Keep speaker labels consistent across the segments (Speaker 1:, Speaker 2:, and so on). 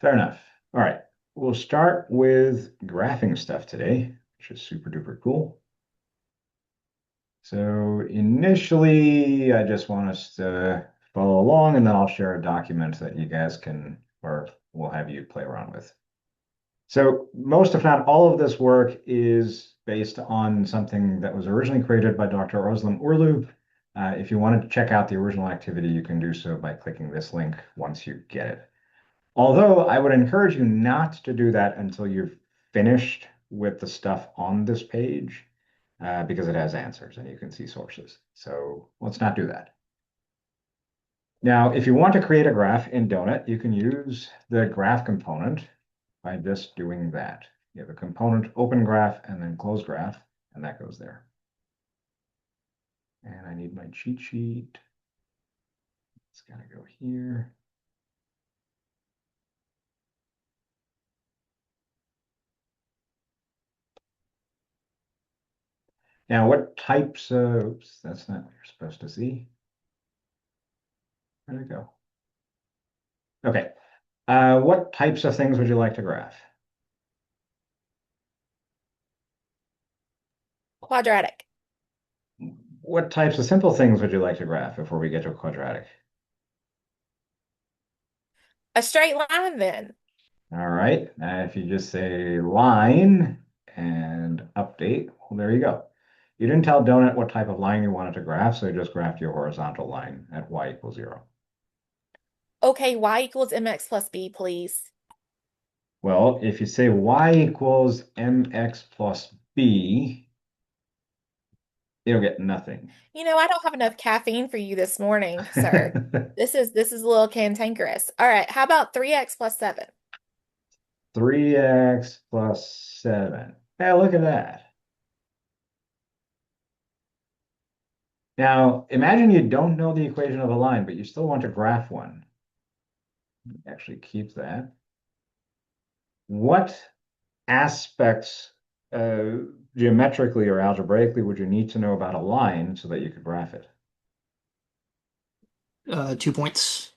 Speaker 1: Fair enough. All right. We'll start with graphing stuff today, which is super duper cool. So initially, I just want us to follow along, and then I'll share a document that you guys can, or we'll have you play around with. So most, if not all of this work is based on something that was originally created by Dr. Özlem Urlu. If you wanted to check out the original activity, you can do so by clicking this link once you get it. Although I would encourage you not to do that until you've finished with the stuff on this page, because it has answers and you can see sources. So let's not do that. Now, if you want to create a graph in Doenet, you can use the graph component by just doing that. You have a component open graph and then close graph, and that goes there. And I need my cheat sheet. It's got to go here. Now, what types of, oops, that's not what you're supposed to see. Where'd it go? Okay. What types of things would you like to graph?
Speaker 2: Quadratic.
Speaker 1: What types of simple things would you like to graph before we get to a quadratic?
Speaker 2: A straight line then.
Speaker 1: All right. If you just say line and update, well, there you go. You didn't tell Donut what type of line you wanted to graph, so you just graphed your horizontal line at y equals 0.
Speaker 2: Okay, y equals mx plus b, please.
Speaker 1: Well, if you say y equals mx plus b, you'll get nothing.
Speaker 2: I don't have enough caffeine for you this morning, sir. This is a little cantankerous. All right, how about 3x plus 7?
Speaker 1: 3x plus 7. Hey, look at that. Now, imagine you don't know the equation of a line, but you still want to graph one. Actually, keep that. What aspects, uh, geometrically or algebraically, would you need to know about a line so that you could graph it?
Speaker 3: 2 points.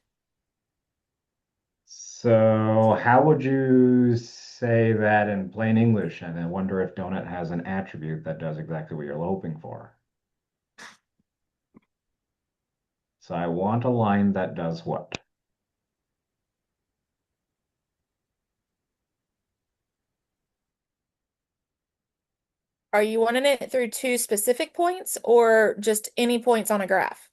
Speaker 1: So, how would you say that in plain English? And I wonder if donut has an attribute that does exactly what you're hoping for. So, I want a line that does what?
Speaker 2: Are you wanting it through two specific points or just any points on a graph?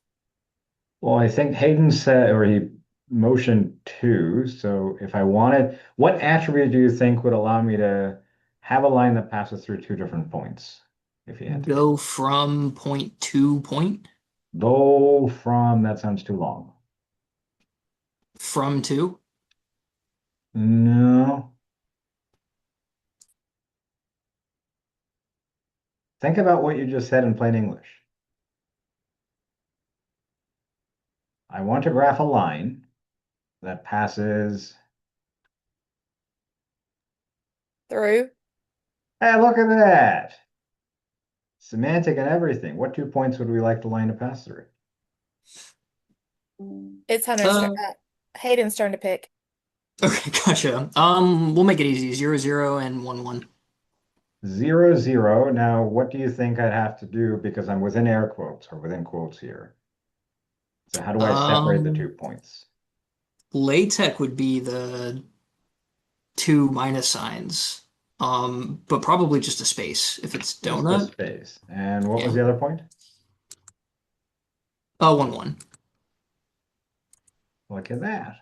Speaker 1: Well, I think Hayden said, or he motioned two. So if I wanted, what attribute do you think would allow me to have a line that passes through two different points? If you had to pick.
Speaker 3: Go from point to point.
Speaker 1: Go from, that sounds too long.
Speaker 3: From to.
Speaker 1: No. Think about what you just said in plain English. I want to graph a line that passes.
Speaker 2: Through?
Speaker 1: Hey, look at that. Semantic and everything. What 2 points would we like the line to pass through?
Speaker 2: It's Hunter's turn.
Speaker 3: Uh,
Speaker 2: Hayden's turn to pick.
Speaker 3: okay, gotcha. We'll make it easy. 0, 0, and 1, 1.
Speaker 1: 0, 0. Now, what do you think I'd have to do because I'm within air quotes or within quotes here? So how do I separate the
Speaker 3: Um,
Speaker 1: 2 points?
Speaker 3: LaTeX would be the two minus signs. But probably just a space if it's
Speaker 1: Just the
Speaker 3: donut.
Speaker 1: space. And what was
Speaker 3: Yeah.
Speaker 1: the other point?
Speaker 3: 1, 1.
Speaker 1: Look at that.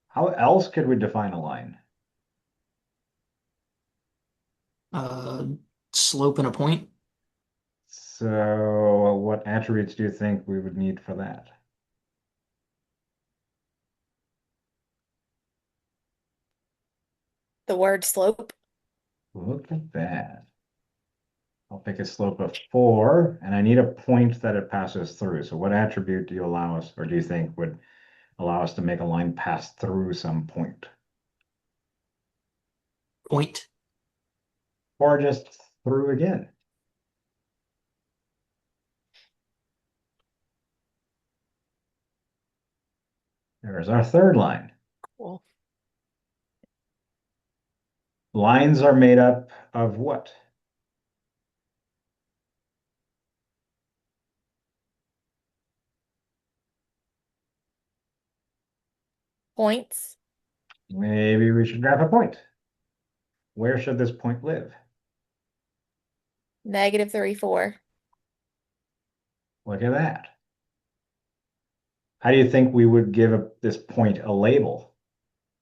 Speaker 1: How else could we define a line?
Speaker 3: Uh, Slope and a point.
Speaker 1: So what attributes do you think we would need for that?
Speaker 2: The word slope.
Speaker 1: Look at that. I'll pick a slope of 4, and I need a point that it passes through. So what attribute do you allow us, or do you think would allow us to make a line pass through some point?
Speaker 3: Point.
Speaker 1: Or just through again? There's our third line.
Speaker 4: Well,
Speaker 1: Lines are made up of what?
Speaker 2: Points.
Speaker 1: Maybe we should graph a point. Where should this point live?
Speaker 2: -3, 4.
Speaker 1: Look at that. How do you think we would give this point a label?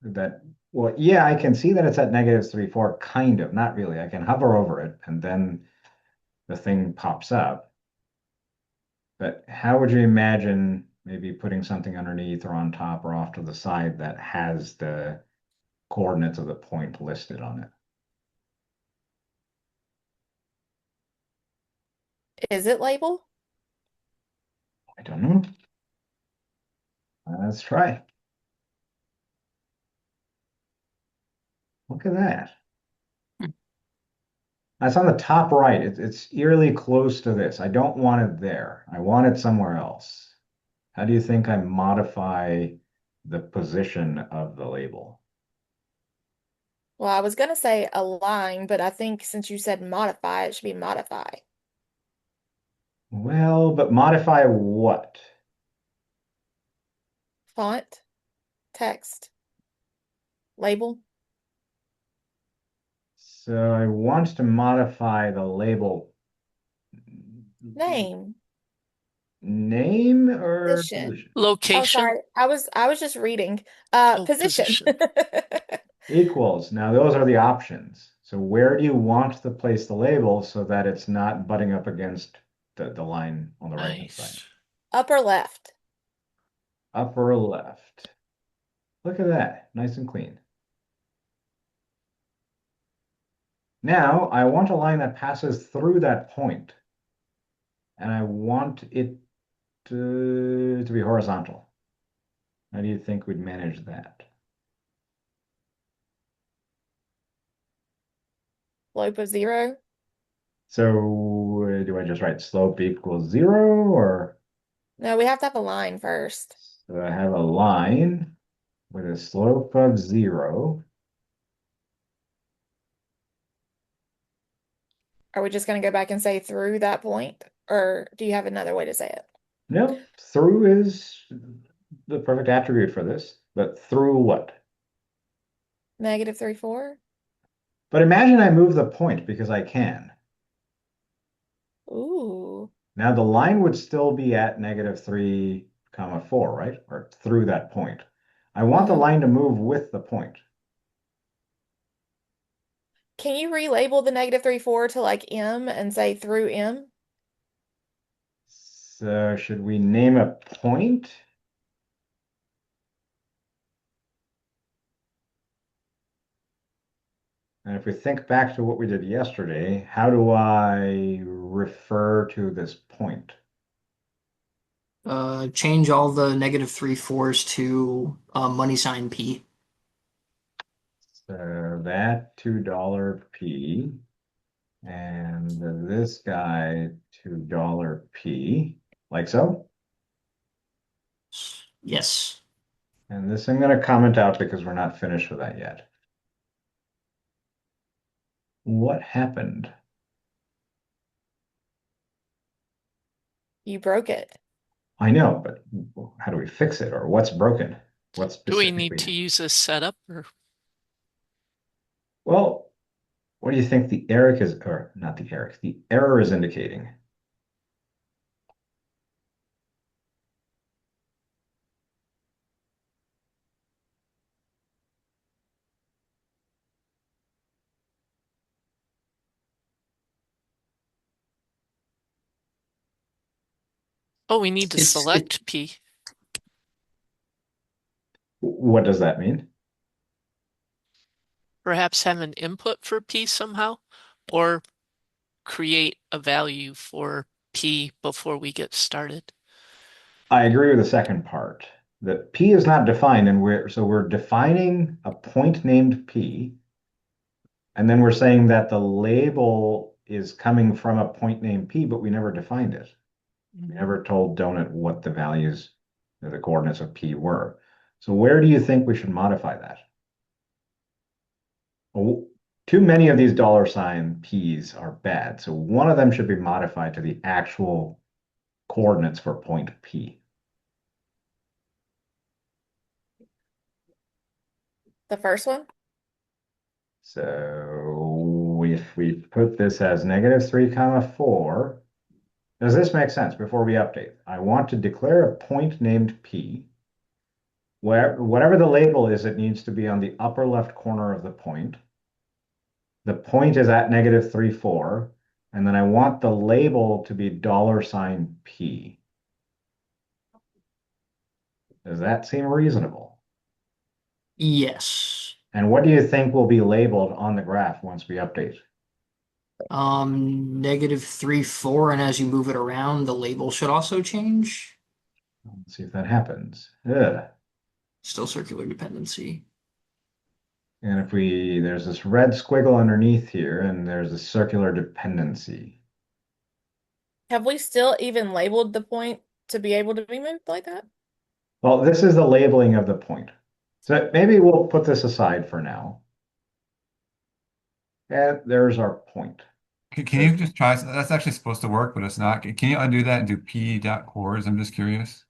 Speaker 1: That, well, yeah, I can see that it's at -3, 4, kind of, not really. I can hover over it and then the thing pops up. But how would you imagine maybe putting something underneath or on top or off to the side that has the coordinates of the point listed on it?
Speaker 2: Is it label?
Speaker 1: I don't know. Let's try. Look at that. That's on the top right. It's eerily close to this. I don't want it there. I want it somewhere else. How do you think I modify the position of the label?
Speaker 2: Well, I was gonna say align, but I think since you said modify, it should be modify.
Speaker 1: Well, but modify what?
Speaker 2: Font, text, label,
Speaker 1: So I want to modify the label
Speaker 2: name,
Speaker 1: name or
Speaker 2: position.
Speaker 1: position?
Speaker 2: Oh,
Speaker 4: location.
Speaker 2: sorry. I was just reading.
Speaker 4: Oh,
Speaker 2: Position.
Speaker 4: position.
Speaker 1: Equals. Now those are the options. So where do you want to place the label so that it's not butting up against the line on the right-hand side?
Speaker 4: Nice.
Speaker 2: Upper left.
Speaker 1: Upper left. Look at that. Nice and clean. Now I want a line that passes through that point, and I want it to be horizontal. How do you think we'd manage that?
Speaker 2: Slope of 0.
Speaker 1: So do I just write slope equals 0, or
Speaker 2: No, we have to have a line first.
Speaker 1: do I have a line with a slope of 0?
Speaker 2: Are we just going to go back and say through that point? Or do you have another way to say it?
Speaker 1: Nope, through is the perfect attribute for this, but through what?
Speaker 2: -3, 4.
Speaker 1: But imagine I move the point because I can.
Speaker 2: Ooh.
Speaker 1: Now the line would still be at -3, 4, right? Or through that point. I want the
Speaker 2: Mhm.
Speaker 1: line to move with the point.
Speaker 2: Can you relabel the -3, 4 to like M and say through M?
Speaker 1: So should we name a point? And if we think back to what we did yesterday, how do I refer to this point?
Speaker 3: Change all the -3 4s to money sign P.
Speaker 1: So that $2 P and this guy $2 P, like so.
Speaker 3: Yes.
Speaker 1: And this I'm going to comment out because we're not finished with that yet. What happened?
Speaker 2: You broke it.
Speaker 1: I know, but how do we fix it, or what's broken? What
Speaker 4: Do we need to
Speaker 1: specifically?
Speaker 4: use a setup or
Speaker 1: Well, what do you think the Eric is, or not the Eric, the error is indicating?
Speaker 4: oh, we need to
Speaker 3: It
Speaker 4: select P.
Speaker 1: What does that mean?
Speaker 4: Perhaps have an input for P somehow, or create a value for P before we get started.
Speaker 1: I agree with the second part. That P is not defined, and we're defining a point named P, and then we're saying that the label is coming from a point named P, but we never defined it. We
Speaker 4: Mhm.
Speaker 1: never told Doenet what the values, the coordinates of P were. So where do you think we should modify that? Well, too many of these dollar sign P's are bad. So one of them should be modified to the actual coordinates for point P.
Speaker 2: The first one?
Speaker 1: So if we put this as -3 comma 4, does this make sense before we update? I want to declare a point named P. Whatever the label is, it needs to be on the upper left corner of the point. The point is at -3, 4, and then I want the label to be $P. Does that seem reasonable?
Speaker 3: Yes.
Speaker 1: And what do you think will be labeled on the graph once we update?
Speaker 3: -3, 4, and as you move it around, the label should also change.
Speaker 1: Let's see if that happens. Ugh.
Speaker 3: Still circular dependency.
Speaker 1: And if there's this red squiggle underneath here, and there's a circular dependency.
Speaker 2: Have we still even labeled the point to be able to be moved like that?
Speaker 1: Well, this is the labeling of the point. So maybe we'll put this aside for now. And there's our point.
Speaker 5: Can you just try? That's actually supposed to work, but it's not. Can you undo that and do p.cores? I'm just curious.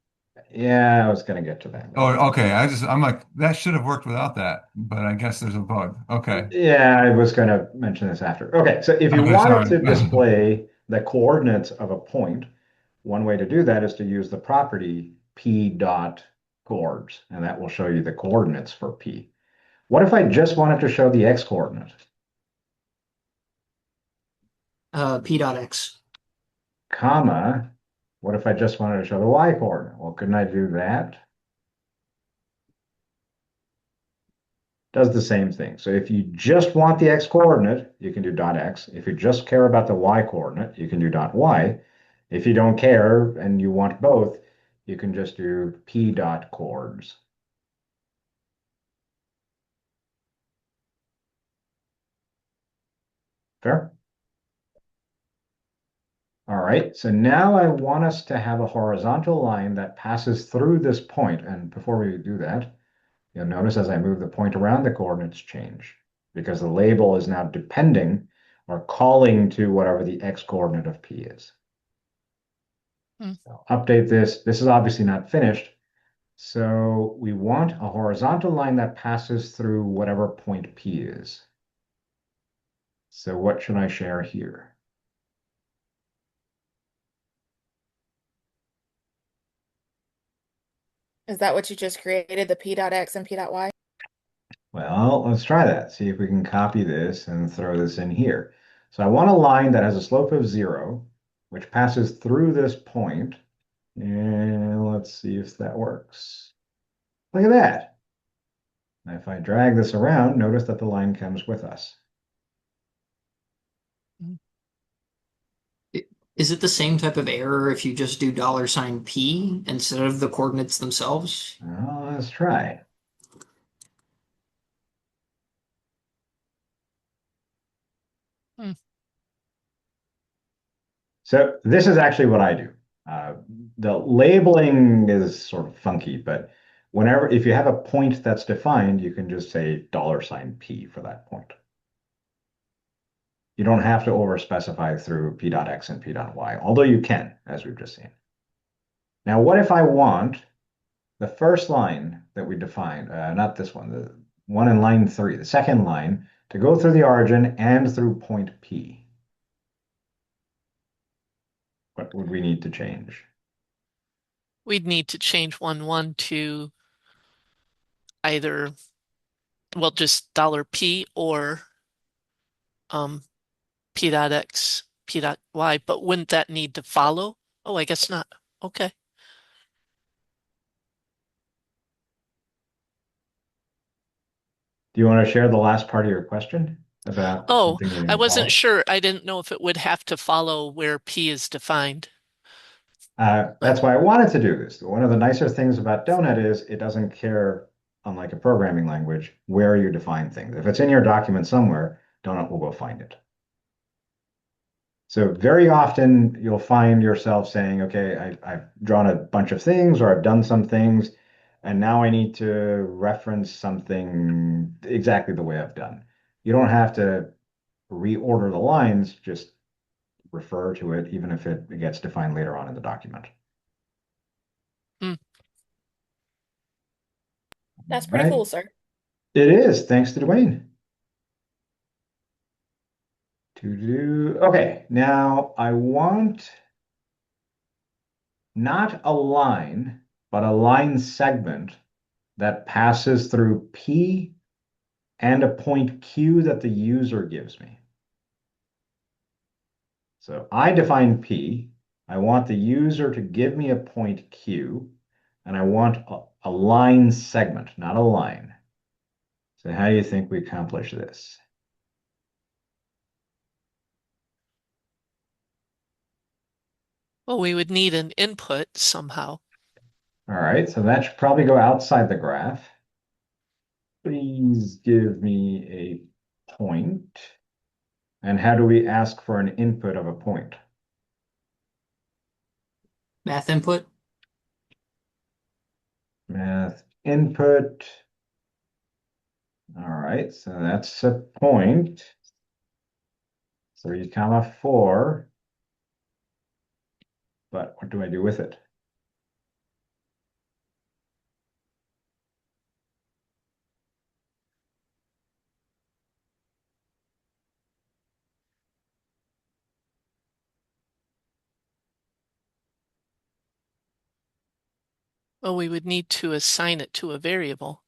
Speaker 1: Yeah, I was going to get to that.
Speaker 5: Oh, okay. I'm like, that should have worked without that, but I guess there's a bug. Okay.
Speaker 1: Yeah, I was going to mention this after. Okay, so if you
Speaker 5: Okay,
Speaker 1: wanted
Speaker 5: sorry.
Speaker 1: to display the coordinates of a point, one way to do that is to use the property p dot coords, and that will show you the coordinates for p. What if I just wanted to show the x coordinate?
Speaker 3: P.x.
Speaker 1: Comma, what if I just wanted to show the y coordinate? Well, couldn't I do that? Does the same thing. So if you just want the x coordinate, you can do .x. If you just care about the y coordinate, you can do .y. If you don't care and you want both, you can just do p dot coords. Fair? All right, so now I want us to have a horizontal line that passes through this point. And before we do that, you'll notice as I move the point around, the coordinates change because the label is now depending or calling to whatever the x coordinate of P is.
Speaker 4: Hmm.
Speaker 1: So update this. This is obviously not finished. So we want a horizontal line that passes through whatever point P is. So what should I share here?
Speaker 2: Is that what you just created, the P.x and P.y?
Speaker 1: Well, let's try that. See if we can copy this and throw this in here. So I want a line that has a slope of 0, which passes through this point. And let's see if that works. Look at that. And if I drag this around, notice that the line comes with us.
Speaker 3: Is it the same type of error if you just do $P instead of the coordinates themselves?
Speaker 1: Well, let's try.
Speaker 4: Hmm.
Speaker 1: So this is actually what I do. The labeling is sort of funky, but if you have a point that's defined, you can just say $P for that point. You don't have to overspecify through p.x and p.y, although you can, as we've just seen. Now, what if I want the first line that we defined, not this one, the one in line 3, the second line, to go through the origin and through point P? What would we need to change?
Speaker 4: We'd need to change 1, 1 to either, well, just $P or P.x, P.y, but wouldn't that need to follow? Oh, I guess not. Okay.
Speaker 1: Do you want to share the last part of your question about
Speaker 4: Oh,
Speaker 1: something needing
Speaker 4: I
Speaker 1: to
Speaker 4: wasn't
Speaker 1: follow?
Speaker 4: sure. I didn't know if it would have to follow where P is defined.
Speaker 1: That's
Speaker 4: But
Speaker 1: why I wanted to do this. One of the nicer things about Doenet is it doesn't care, unlike a programming language, where you define things. If it's in your document somewhere, Doenet will go find it. So very often you'll find yourself saying, okay, I've drawn a bunch of things or I've done some things. and now I need to reference something exactly the way I've done. You don't have to reorder the lines, just refer to it, even if it gets defined later on in the document.
Speaker 4: Hmm.
Speaker 2: That's
Speaker 1: All
Speaker 2: pretty
Speaker 1: right.
Speaker 2: cool, sir.
Speaker 1: It is, thanks to Dwayne. Okay, now I want not a line, but a line segment that passes through P and a point Q that the user gives me. So I define P. I want the user to give me a point Q, and I want a line segment, not a line. So how do you think we accomplish this?
Speaker 4: Well, we would need an input somehow.
Speaker 1: All right, so that should probably go outside the graph. Please give me a point. And how do we ask for an input of a point?
Speaker 3: Math input.
Speaker 1: Math input. All right, so that's a point. 3 comma 4. But what do I do with it?
Speaker 4: Well, we would need to assign it to a variable.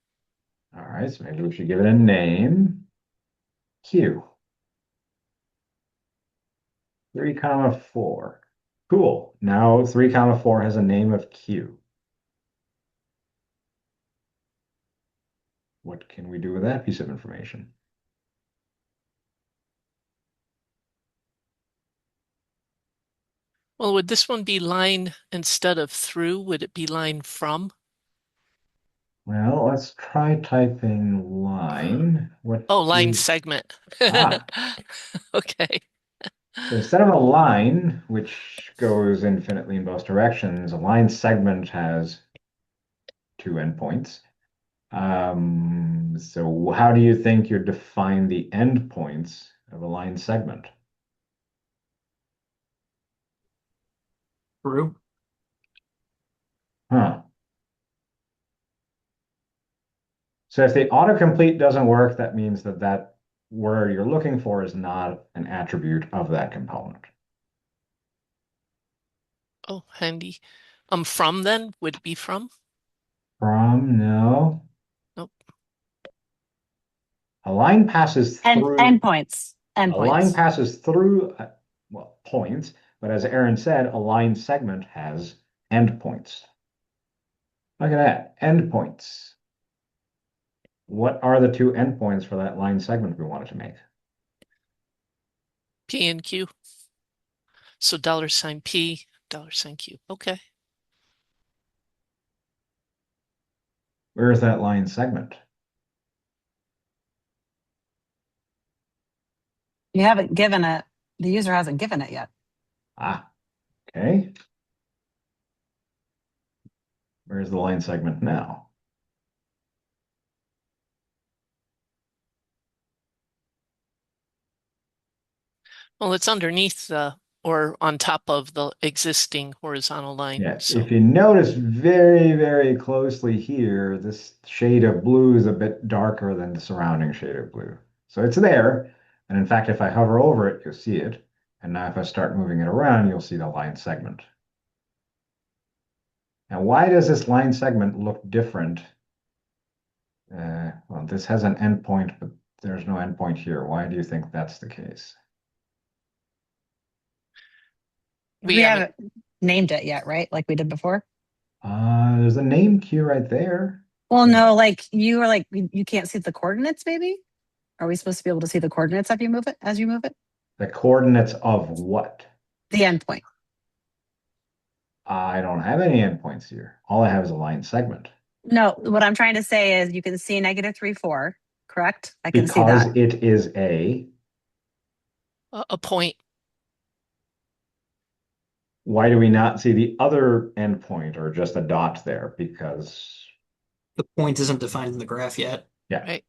Speaker 1: All right, so maybe we should give it a name. Q. 3 comma 4. Cool. Now 3 comma 4 has a name of Q. What can we do with that piece of information?
Speaker 4: Well, would this one be line instead of through? Would it be line from?
Speaker 1: Well, let's try typing line. What
Speaker 4: Oh, line
Speaker 1: is...
Speaker 4: segment.
Speaker 1: Ah,
Speaker 4: Okay.
Speaker 1: so instead of a line, which goes infinitely in both directions, a line segment has 2 endpoints. So how do you think you define the endpoints of a line segment?
Speaker 3: True.
Speaker 1: Huh. So if the autocomplete doesn't work, that means that that word you're looking for is not an attribute of that component.
Speaker 4: Oh, handy. From then would it be from?
Speaker 1: From, no.
Speaker 4: Nope.
Speaker 1: A line passes
Speaker 6: And
Speaker 1: through,
Speaker 6: endpoints.
Speaker 1: a line
Speaker 6: Endpoints.
Speaker 1: passes through, well, points, but as Aaron said, a line segment has endpoints. Look at that, endpoints. What are the 2 endpoints for that line segment we wanted to make?
Speaker 4: P and Q. So $P, $Q. Okay.
Speaker 1: Where is that line segment?
Speaker 6: You haven't given it, the user hasn't given it yet.
Speaker 1: Ah, okay. Where's the line segment now?
Speaker 4: Well, it's underneath the or on top of the existing horizontal line.
Speaker 1: Yeah,
Speaker 4: So,
Speaker 1: if you notice very, very closely here, this shade of blue is a bit darker than the surrounding shade of blue. So it's there. And in fact, if I hover over it, you'll see it. And now if I start moving it around, you'll see the line segment. Now, why does this line segment look different? Well, this has an endpoint, but there's no endpoint here. Why do you think that's the case?
Speaker 4: we
Speaker 6: We
Speaker 4: haven't.
Speaker 6: haven't named it yet, right? Like we did before.
Speaker 1: There's a name queue right there.
Speaker 6: Well, no, like you were like, you can't see the coordinates, maybe? Are we supposed to be able to see the coordinates as you move it, as you move it?
Speaker 1: The coordinates of what?
Speaker 6: The endpoint.
Speaker 1: I don't have any endpoints here. All I have is a line segment.
Speaker 6: No, what I'm trying to say is you can see -3, 4, correct? I can see
Speaker 1: Because
Speaker 6: that.
Speaker 1: it is a,
Speaker 4: A point.
Speaker 1: why do we not see the other endpoint or just a dot there? Because
Speaker 3: The point isn't defined in the graph yet.
Speaker 1: Yeah.
Speaker 4: Right.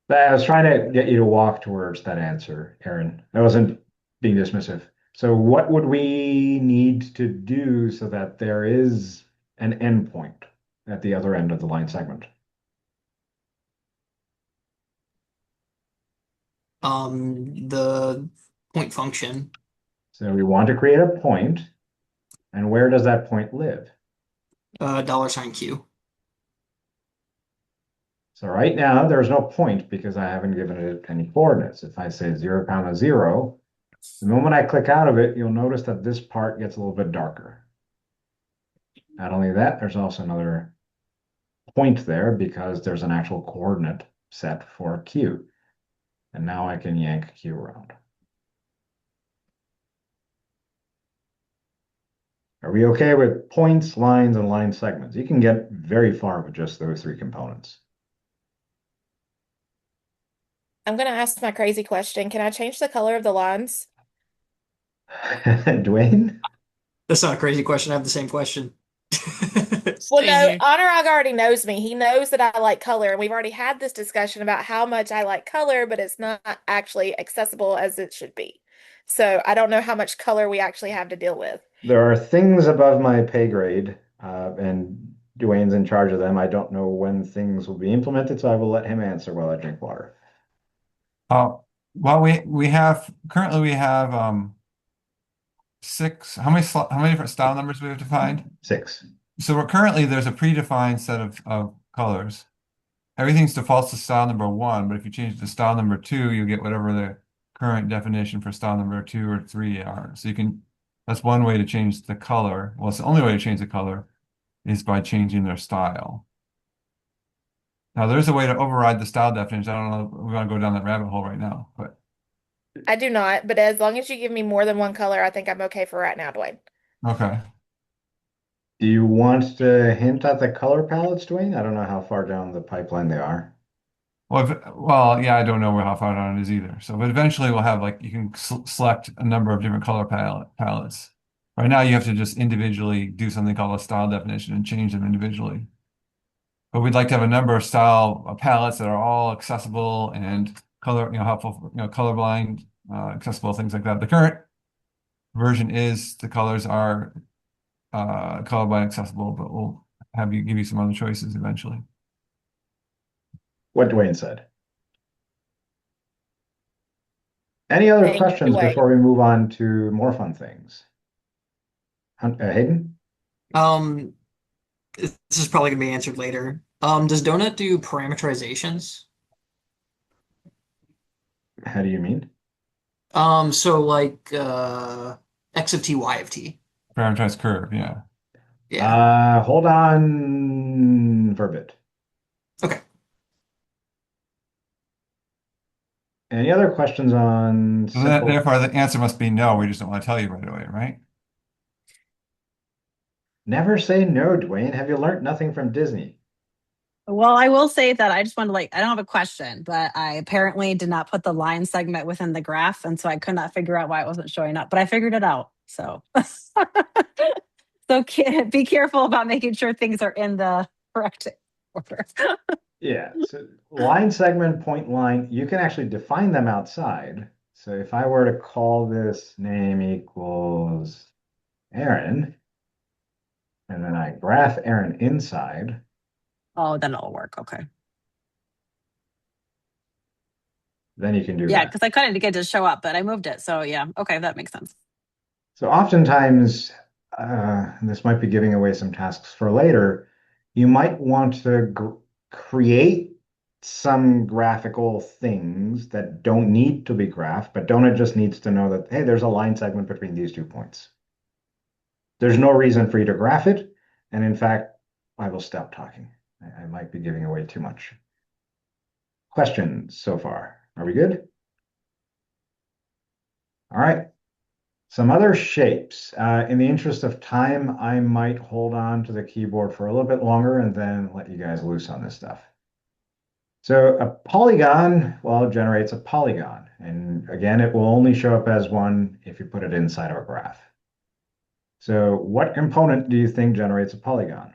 Speaker 1: But I was trying to get you to walk towards that answer, Aaron. I wasn't being dismissive. So what would we need to do so that there is an endpoint at the other end of the line segment?
Speaker 3: The point function,
Speaker 1: So we want to create a point, and where does that point live?
Speaker 3: $Q.
Speaker 1: So right now there's no point because I haven't given it any coordinates. If I say 0, comma 0, the moment I click out of it, you'll notice that this part gets a little bit darker. Not only that, there's also another point there because there's an actual coordinate set for Q. And now I can yank Q around. Are we okay with points, lines, and line segments? You can get very far with just those three components.
Speaker 2: I'm gonna ask my crazy question. Can I change the color of the lines?
Speaker 1: Dwayne?
Speaker 3: That's not a crazy question. I have the same question.
Speaker 2: Well,
Speaker 4: Same
Speaker 2: no,
Speaker 4: here.
Speaker 2: Anurag already knows me. He knows that I like color, and we've already had this discussion about how much I like color, but it's not actually accessible as it should be. So I don't know how much color we actually have to deal with.
Speaker 1: There are things above my pay grade, and Dwayne's in charge of them. I don't know when things will be implemented, so I will let him answer while I drink water.
Speaker 5: Well, we have currently we have six. How many different style numbers we have to find?
Speaker 1: 6.
Speaker 5: So we're currently there's a predefined set of colors. Everything's defaults to style number 1, but if you change it to style number 2, you get whatever the current definition for style number 2 or 3 are. So you can, that's one way to change the color. Well, it's the only way to change the color is by changing their style. Now there's a way to override the style definition. I don't know if we want to go down that rabbit hole right now, but
Speaker 2: I do not, but as long as you give me more than one color, I think I'm okay for right now, Dwayne.
Speaker 5: okay.
Speaker 1: Do you want to hint at the color palettes, Dwayne? I don't know how far down the pipeline they are.
Speaker 5: Well, yeah, I don't know how far down it is either. So, but eventually we'll have like you can select a number of different color palettes. Right now, you have to just individually do something called a style definition and change them individually. But we'd like to have a number of style palettes that are all accessible and color, helpful, colorblind, accessible, things like that. The current version is the colors are colorblind accessible, but we'll give you some other choices eventually.
Speaker 1: What Dwayne said. Any other
Speaker 2: Thank you,
Speaker 1: questions
Speaker 2: Dwayne.
Speaker 1: before we move on to more fun things? Hayden?
Speaker 3: Um, this is probably gonna be answered later. Does Doenet do parameterizations?
Speaker 1: How do you mean?
Speaker 3: So like x of t, y of t.
Speaker 5: Parameterized curve, yeah.
Speaker 3: Yeah.
Speaker 1: Hold on for a bit.
Speaker 3: Okay.
Speaker 1: Any other questions on
Speaker 5: So
Speaker 1: simple?
Speaker 5: therefore, the answer must be no. We just don't want to tell you right away, right?
Speaker 1: Never say no, Dwayne. Have you learned nothing from Disney?
Speaker 6: Well, I will say that I just want to I don't have a question, but I apparently did not put the line segment within the graph. And so I could not figure out why it wasn't showing up, but I figured it out. So, so be careful about making sure things are in the correct order.
Speaker 1: Yeah, so line segment, point line, you can actually define them outside. So if I were to call this name equals Aaron, and then I graph Aaron inside,
Speaker 6: Oh, then it'll work. Okay.
Speaker 1: then you can do
Speaker 6: Yeah,
Speaker 1: that.
Speaker 6: because I couldn't get it to show up, but I moved it. So yeah, okay, that makes sense.
Speaker 1: So oftentimes, this might be giving away some tasks for later. You might want to create some graphical things that don't need to be graphed, but Donut just needs to know that, hey, there's a line segment between these 2 points. There's no reason for you to graph it. And in fact, I will stop talking. I might be giving away too much. Questions so far? Are we good? All right. Some other shapes. In the interest of time, I might hold on to the keyboard for a little bit longer and then let you guys loose on this stuff. So a polygon, well, generates a polygon. And again, it will only show up as one if you put it inside of a graph. So what component do you think generates a polygon?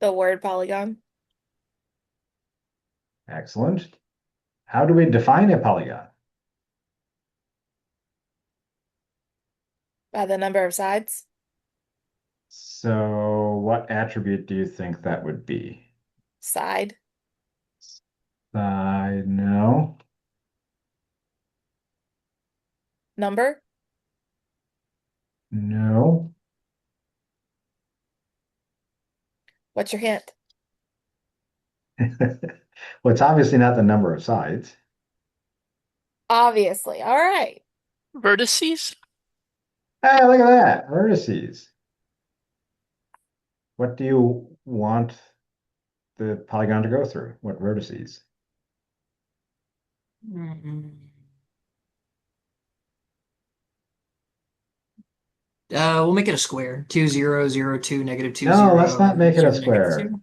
Speaker 2: The word polygon.
Speaker 1: Excellent. How do we define a polygon?
Speaker 2: By the number of sides.
Speaker 1: So what attribute do you think that would be?
Speaker 2: Side.
Speaker 1: No.
Speaker 2: Number.
Speaker 1: No.
Speaker 2: What's your hint?
Speaker 1: Well, it's obviously not the number of sides.
Speaker 2: Obviously. All right.
Speaker 4: Vertices?
Speaker 1: Hey, look at that. Vertices. What do you want the polygon to go through? What vertices?
Speaker 3: Mm. We'll make it a square. 2, 0, 0, 2, negative 2,
Speaker 1: No, let's
Speaker 3: 0,
Speaker 1: not make it a
Speaker 3: 0, negative
Speaker 1: square.
Speaker 3: 2.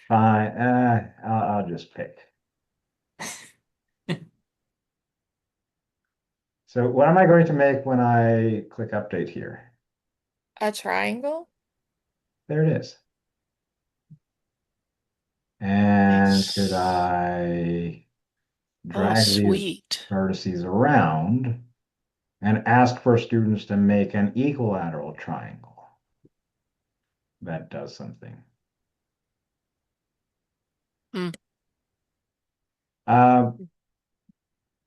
Speaker 1: Fine. I'll just pick. So what am I going to make when I click update here?
Speaker 2: A triangle.
Speaker 1: There it is. And could
Speaker 4: Nice.
Speaker 1: I
Speaker 4: Oh,
Speaker 1: drag these
Speaker 4: sweet.
Speaker 1: vertices around and ask for students to make an equilateral triangle? That does something.
Speaker 4: Hmm.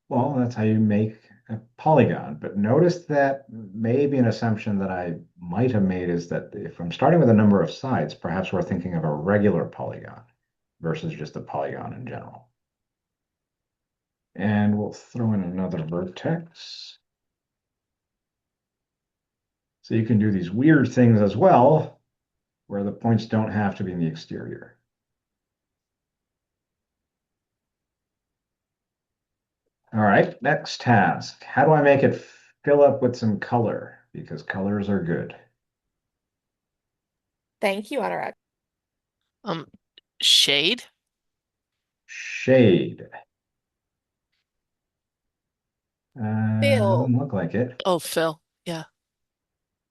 Speaker 1: Well, that's how you make a polygon. But notice that maybe an assumption that I might have made is that if I'm starting with a number of sides, perhaps we're thinking of a regular polygon versus just a polygon in general. And we'll throw in another vertex. So you can do these weird things as well, where the points don't have to be in the exterior. All right, next task. How do I make it fill up with some color? Because colors are good.
Speaker 2: Thank you, Anorak.
Speaker 4: Um, Shade?
Speaker 1: Shade.
Speaker 2: Fill.
Speaker 1: Doesn't look like it.
Speaker 4: Oh, Phil. Yeah.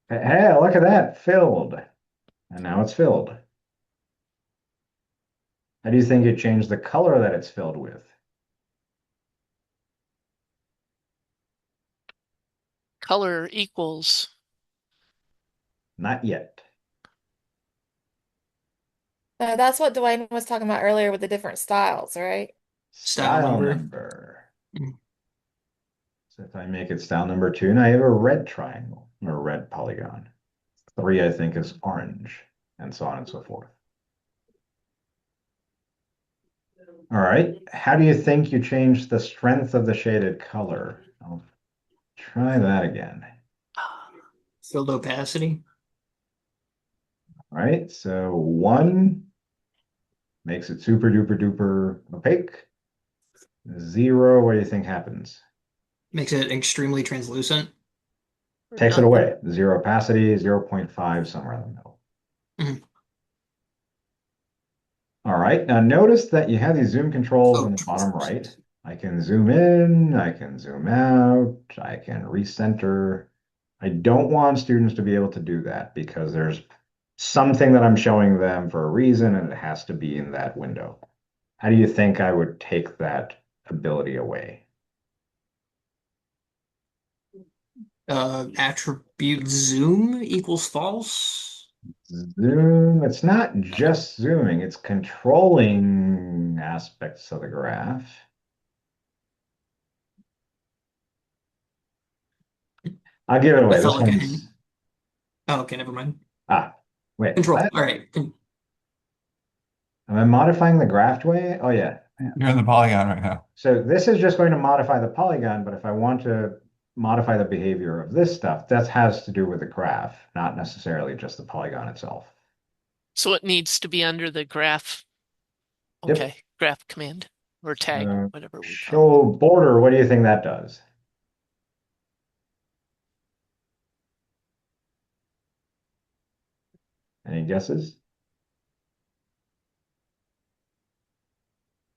Speaker 1: Hey, look at that, filled. And now it's filled. How do you think it changed the color that it's filled with?
Speaker 4: Color equals.
Speaker 1: Not yet.
Speaker 2: That's what Dwayne was talking about earlier with the different styles, right?
Speaker 3: Style
Speaker 1: Style
Speaker 3: number.
Speaker 1: number.
Speaker 3: Mm.
Speaker 1: So if I make it style number 2, now I have a red triangle or a red polygon. 3, I think, is orange, and so on and so forth. All right. How do you think you change the strength of the shaded color? I'll try that again.
Speaker 3: Filled opacity.
Speaker 1: All right. So 1 makes it super duper duper opaque. 0, what do you think happens?
Speaker 3: Makes it extremely translucent.
Speaker 1: Takes it
Speaker 4: Nothing.
Speaker 1: away. 0 opacity, 0.5, somewhere in the middle.
Speaker 3: Mhm.
Speaker 1: All right. Now notice that you have these zoom controls
Speaker 3: Oh,
Speaker 1: in the bottom right. I can zoom in, I can zoom out, I can recenter. I don't want students to be able to do that because there's something that I'm showing them for a reason and it has to be in that window. How do you think I would take that ability away?
Speaker 3: attribute zoom equals false.
Speaker 1: Zoom, it's not just zooming, it's controlling aspects of the graph. I'll give it
Speaker 3: I
Speaker 1: away.
Speaker 3: felt
Speaker 1: This
Speaker 3: like I
Speaker 1: one's,
Speaker 3: hadn't. Oh, okay, never mind.
Speaker 1: wait,
Speaker 3: Control.
Speaker 1: what?
Speaker 3: All right.
Speaker 1: Am I modifying the graphed way? Oh yeah.
Speaker 5: You're in the polygon right now.
Speaker 1: So this is just going to modify the polygon, but if I want to modify the behavior of this stuff, that has to do with the graph, not necessarily just the polygon itself.
Speaker 4: So it needs to be under the graph.
Speaker 1: Yep.
Speaker 4: Okay, graph command or tag, whatever we call it.
Speaker 1: Show border, what do you think that does? Any guesses?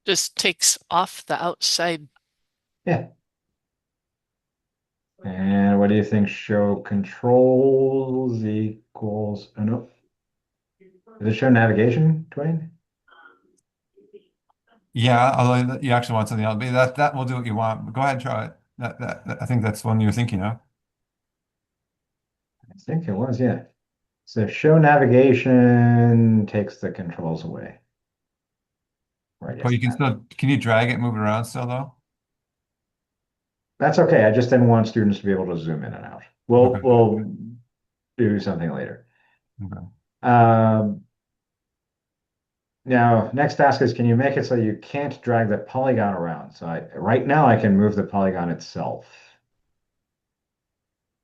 Speaker 4: Just takes off the outside.
Speaker 1: Yeah. And what what do you think show controls equals, oh no. Does it show navigation, Dwayne?
Speaker 5: Yeah, although you actually want something else. But that will do what you want. But go ahead and try it. I think that's one you're thinking of.
Speaker 1: I think it was, yeah. So show navigation takes the controls away. Right,
Speaker 5: But
Speaker 1: yes.
Speaker 5: you can still, can you drag it, move it around still though?
Speaker 1: That's okay. I just didn't want students to be able to zoom in and out.
Speaker 5: Okay.
Speaker 1: We'll do something later.
Speaker 5: Okay.
Speaker 1: Um, Now, next task is, can you make it so you can't drag the polygon around? So right now I can move the polygon itself.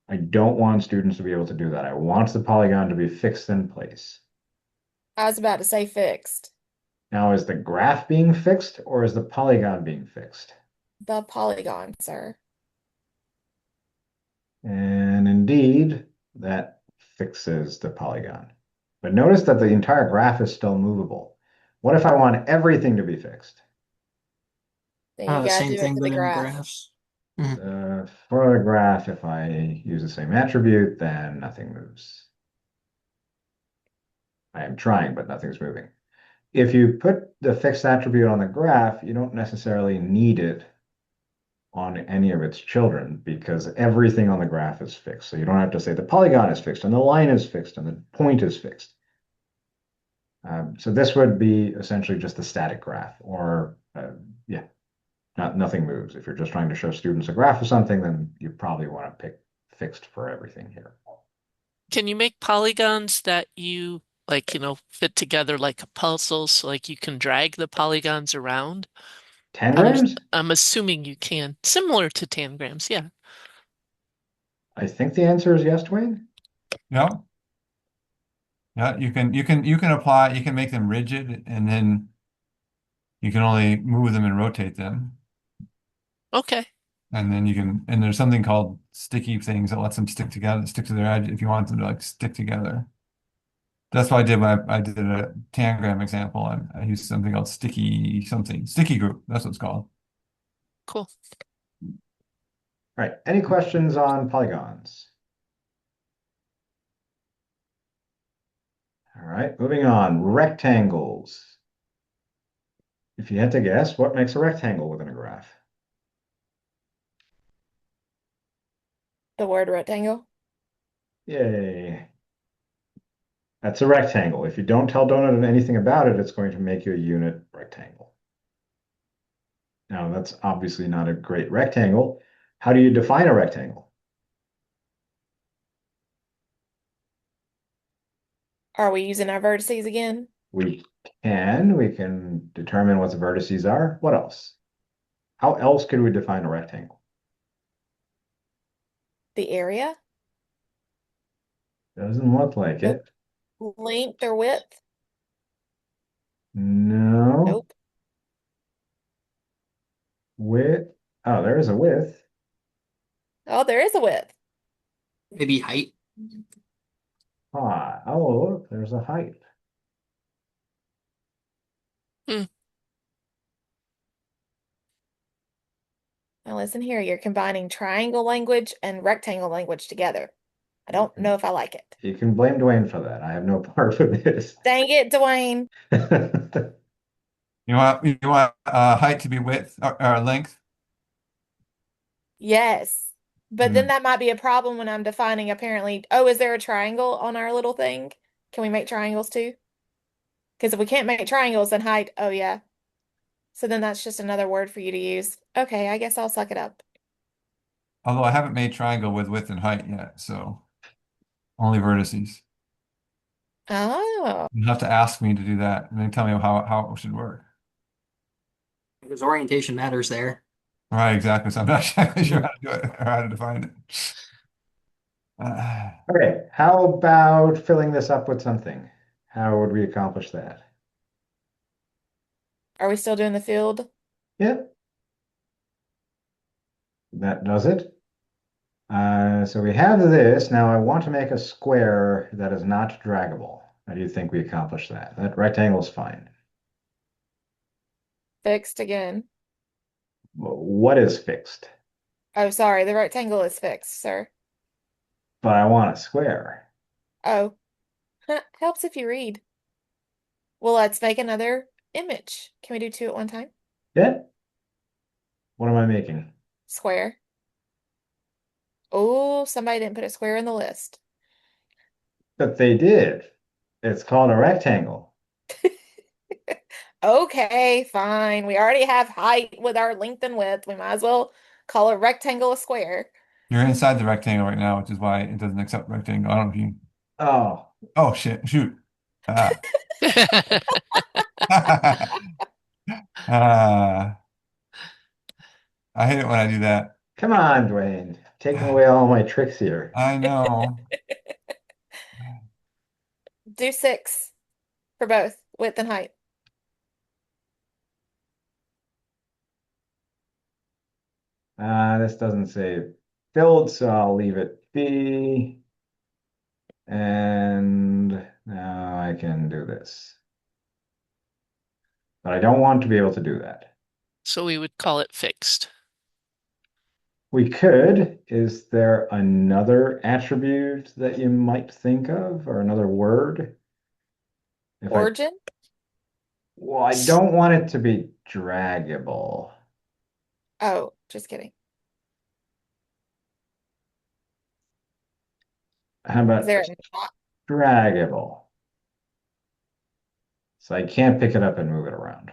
Speaker 1: I don't want students to be able to do that. I want the polygon to be fixed in place.
Speaker 2: I was about to say fixed.
Speaker 1: Now, is the graph being fixed or is the polygon being fixed?
Speaker 2: The polygon, sir.
Speaker 1: And indeed, that fixes the polygon. But notice that the entire graph is still movable. What if I want everything to be fixed?
Speaker 2: Then you gotta
Speaker 3: Same
Speaker 2: do it
Speaker 3: thing,
Speaker 2: to
Speaker 3: but
Speaker 2: the
Speaker 3: in
Speaker 2: graph.
Speaker 3: graphs. Mhm.
Speaker 1: For the graph, if I use the same attribute, then nothing moves. I am trying, but nothing's moving. If you put the fixed attribute on the graph, you don't necessarily need it on any of its children because everything on the graph is fixed. So you don't have to say the polygon is fixed and the line is fixed and the point is fixed. So this would be essentially just a static graph, or yeah, nothing moves. If you're just trying to show students a graph of something, then you probably want to pick fixed for everything here.
Speaker 4: Can you make polygons that you like, fit together like a puzzle, so like you can drag the polygons around?
Speaker 1: Tangrams?
Speaker 4: I'm assuming you can. Similar to tangrams, yeah.
Speaker 1: I think the answer is yes, Dwayne.
Speaker 5: Yeah. Yeah, you can apply, you can make them rigid and then you can only move them and rotate them.
Speaker 4: Okay,
Speaker 5: And then and there's something called sticky things that lets them stick together, stick to their edge if you want them to like stick together. That's why I did a tangram example. I used something called sticky group. That's what it's called.
Speaker 4: cool.
Speaker 1: All right. Any questions on polygons? All right. Moving on. Rectangles. If you had to guess, what makes a rectangle within a graph?
Speaker 2: The word rectangle.
Speaker 1: Yay. That's a rectangle. If you don't tell Doenet anything about it, it's going to make you a unit rectangle. Now, that's obviously not a great rectangle. How do you define a rectangle?
Speaker 2: Are we using our vertices again?
Speaker 1: We can determine what the vertices are. What else? How else could we define a rectangle?
Speaker 2: The area?
Speaker 1: Doesn't look like
Speaker 2: Nope.
Speaker 1: it.
Speaker 2: Length or width?
Speaker 1: No.
Speaker 2: Nope.
Speaker 1: Width. Oh, there is a width.
Speaker 2: Oh, there is a width.
Speaker 3: Maybe height.
Speaker 1: Ah, oh, look, there's a height.
Speaker 4: Hmm.
Speaker 2: Now listen here, you're combining triangle language and rectangle language together. I don't know if I like it.
Speaker 1: You can blame Dwayne for that. I have no part of this.
Speaker 2: Dang it, Dwayne.
Speaker 5: You want height to be width or length?
Speaker 2: Yes. But then
Speaker 5: Hmm.
Speaker 2: that might be a problem when I'm defining apparently. Oh, is there a triangle on our little thing? Can we make triangles too? Because if we can't make triangles, then height, oh yeah. So then that's just another word for you to use. Okay, I guess I'll suck it up.
Speaker 5: Although I haven't made triangle with width and height yet, so only vertices.
Speaker 2: Oh,
Speaker 5: You'll have to ask me to do that and then tell me how it should work.
Speaker 3: Because orientation matters there.
Speaker 5: Right, exactly. So I'm not exactly sure how to do it or how to define it.
Speaker 1: Okay, how about filling this up with something? How would we accomplish that?
Speaker 2: are we still doing the field?
Speaker 1: Yeah, that does it. So we have this. Now I want to make a square that is not draggable. How do you think we accomplish that? That rectangle is fine.
Speaker 2: Fixed again.
Speaker 1: What is fixed?
Speaker 2: Oh, sorry, the rectangle is fixed, sir.
Speaker 1: but I want a square.
Speaker 2: Oh, helps if you read. Well, let's make another image. Can we do two at one time?
Speaker 1: Yeah. What am I making?
Speaker 2: Square. Oh, somebody didn't put a square in the list.
Speaker 1: But they did. It's called a rectangle.
Speaker 2: Okay, fine. We already have height with our length and width. We might as well call a rectangle a square.
Speaker 5: You're inside the rectangle right now, which is why it doesn't accept rectangle. I don't know if you.
Speaker 1: Oh,
Speaker 5: Oh shit! Shoot. Ah. Ah. I hate it when I do that.
Speaker 1: come on, Dwayne. Taking away all my tricks here.
Speaker 5: I know.
Speaker 2: Do six for both width and height.
Speaker 1: This doesn't say filled, so I'll leave it be. And now I can do this. But I don't want to be able to do that.
Speaker 4: So we would call it fixed.
Speaker 1: We could. Is there another attribute that you might think of or another word? If I,
Speaker 2: Origin?
Speaker 1: well, I don't want it to be draggable.
Speaker 2: Oh, just kidding.
Speaker 1: How
Speaker 2: Is
Speaker 1: about
Speaker 2: there a not?
Speaker 1: draggable? So I can't pick it up and move it around.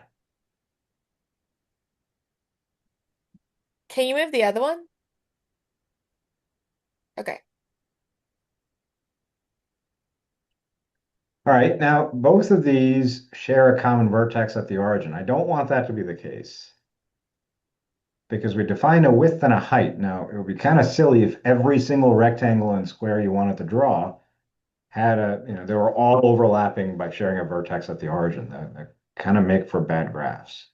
Speaker 2: Can you move the other one? Okay.
Speaker 1: All right, now both of these share a common vertex at the origin. I don't want that to be the case because we define a width and a height. Now, it would be kind of silly if every single rectangle and square you wanted to draw had they were all overlapping by sharing a vertex at the origin. That kind of make for bad graphs.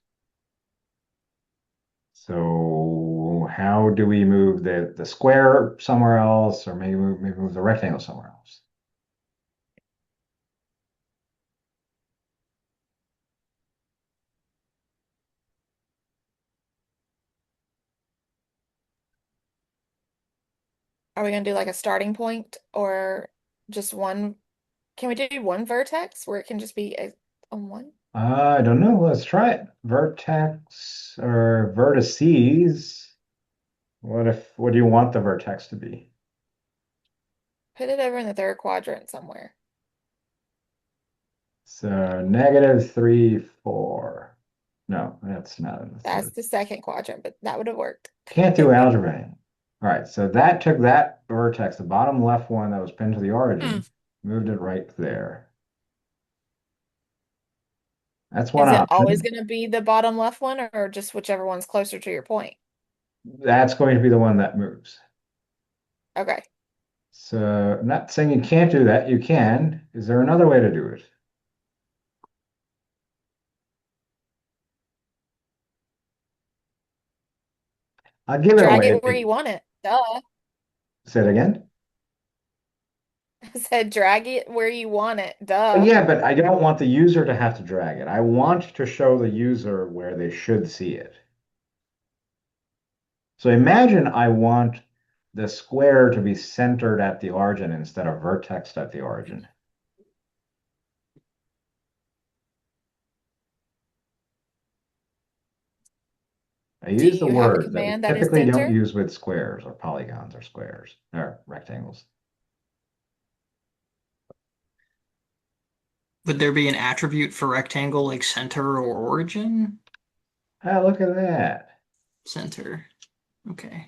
Speaker 1: So how do we move the square somewhere else or maybe move the rectangle somewhere else?
Speaker 2: Are we gonna do like a starting point or just one? Can we do one vertex where it can just be a one?
Speaker 1: I don't know. Let's try it. Vertex or vertices. What do you want the vertex to be?
Speaker 2: Put it over in the third quadrant somewhere.
Speaker 1: So negative 3, 4. No, that's not in the
Speaker 2: That's
Speaker 1: third.
Speaker 2: the second quadrant, but that would have worked.
Speaker 1: Can't do algebra. All right, so that took that vertex, the bottom left one that was pinned to the origin, moved it right there. That's one
Speaker 2: Is it always
Speaker 1: option.
Speaker 2: going to be the bottom left one or just whichever one's closer to your point?
Speaker 1: That's going to be the one that moves.
Speaker 2: Okay.
Speaker 1: So I'm not saying you can't do that. You can. Is there another way to do it? I'll give it
Speaker 2: Drag
Speaker 1: away.
Speaker 2: it where you want it. Duh.
Speaker 1: Say it again.
Speaker 2: I said drag it where you want it.
Speaker 1: Well,
Speaker 2: Duh.
Speaker 1: yeah, but I don't want the user to have to drag it. I want to show the user where they should see it. So imagine I want the square to be centered at the origin instead of vertexed at the origin. I
Speaker 2: Do
Speaker 1: use the
Speaker 2: you have a
Speaker 1: word that we
Speaker 2: command that is
Speaker 1: typically don't
Speaker 2: center?
Speaker 1: use with squares or polygons or squares or rectangles.
Speaker 3: Would there be an attribute for rectangle like center or origin?
Speaker 1: Ah, look at that.
Speaker 3: Center. Okay.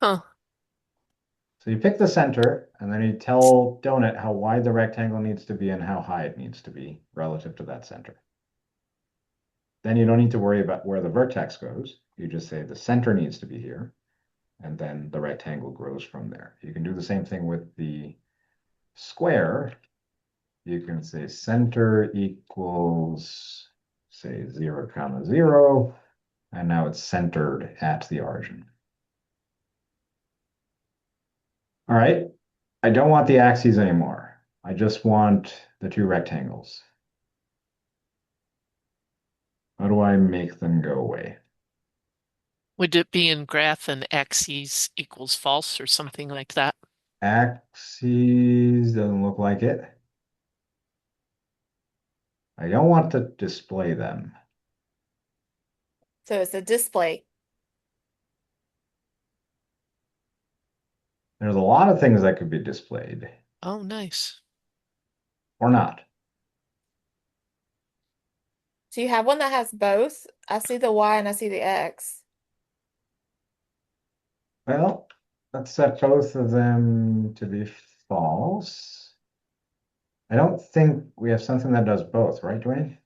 Speaker 4: Huh.
Speaker 1: So you pick the center and then you tell Doenet how wide the rectangle needs to be and how high it needs to be relative to that center. Then you don't need to worry about where the vertex goes. You just say the center needs to be here, and then the rectangle grows from there. You can do the same thing with the square. You can say center equals, say 0, comma 0, and now it's centered at the origin. All right, I don't want the axes anymore. I just want the two rectangles. How do I make them go away?
Speaker 4: Would it be in graph and axes equals false or something like that?
Speaker 1: Axes doesn't look like it. I don't want to display them.
Speaker 2: So it's a display.
Speaker 1: There's a lot of things that could be displayed
Speaker 4: Oh, nice.
Speaker 1: or not.
Speaker 2: So you have one that has both. I see the Y and I see the X.
Speaker 1: Well, let's set both of them to be false. I don't think we have something that does both, right, Dwayne?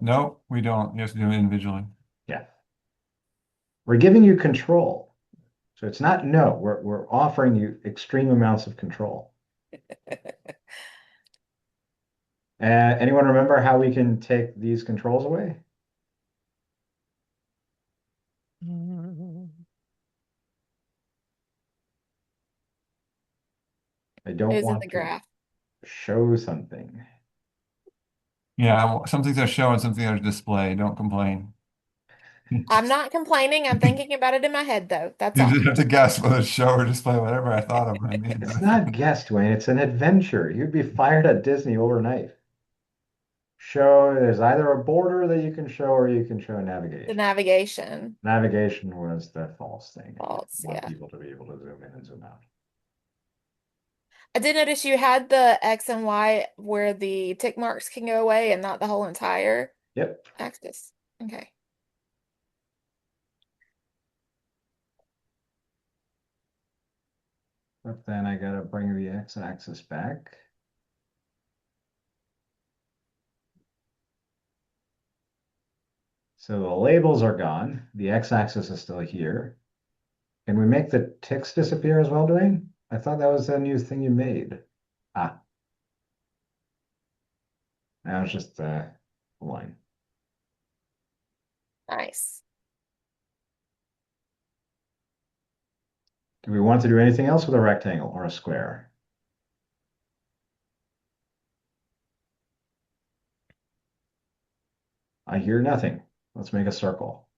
Speaker 5: No, we don't. You have to do it individually.
Speaker 1: Yeah. We're giving you control. So it's not no, we're offering you extreme amounts of control. Anyone remember how we can take these controls away? I don't
Speaker 2: Who's in
Speaker 1: want
Speaker 2: the
Speaker 1: to
Speaker 2: graph?
Speaker 1: show something.
Speaker 5: Yeah, some things are show and some things are display. Don't complain.
Speaker 2: I'm not complaining. I'm thinking about it in my head, though. That's
Speaker 5: You
Speaker 2: all.
Speaker 5: just have to guess whether it's show or display, whatever I thought of when I made
Speaker 1: It's
Speaker 5: that.
Speaker 1: not guess, Dwayne. It's an adventure. You'd be fired at Disney overnight. Show, there's either a border that you can show or you can show
Speaker 2: The
Speaker 1: navigation.
Speaker 2: navigation.
Speaker 1: Navigation was the false thing.
Speaker 2: False,
Speaker 1: You want
Speaker 2: yeah.
Speaker 1: people to be able to zoom in and zoom out.
Speaker 2: I did notice you had the X and Y where the tick marks can go away and not the whole entire
Speaker 1: Yep.
Speaker 2: axis. Okay.
Speaker 1: But then I gotta bring the x-axis back. So the labels are gone. The x-axis is still here. Can we make the ticks disappear as well, Dwayne? I thought that was a new thing you made. Ah. Now it's just a line.
Speaker 2: Nice.
Speaker 1: Do we want to do anything else with a rectangle or a square? I hear nothing. Let's make a circle.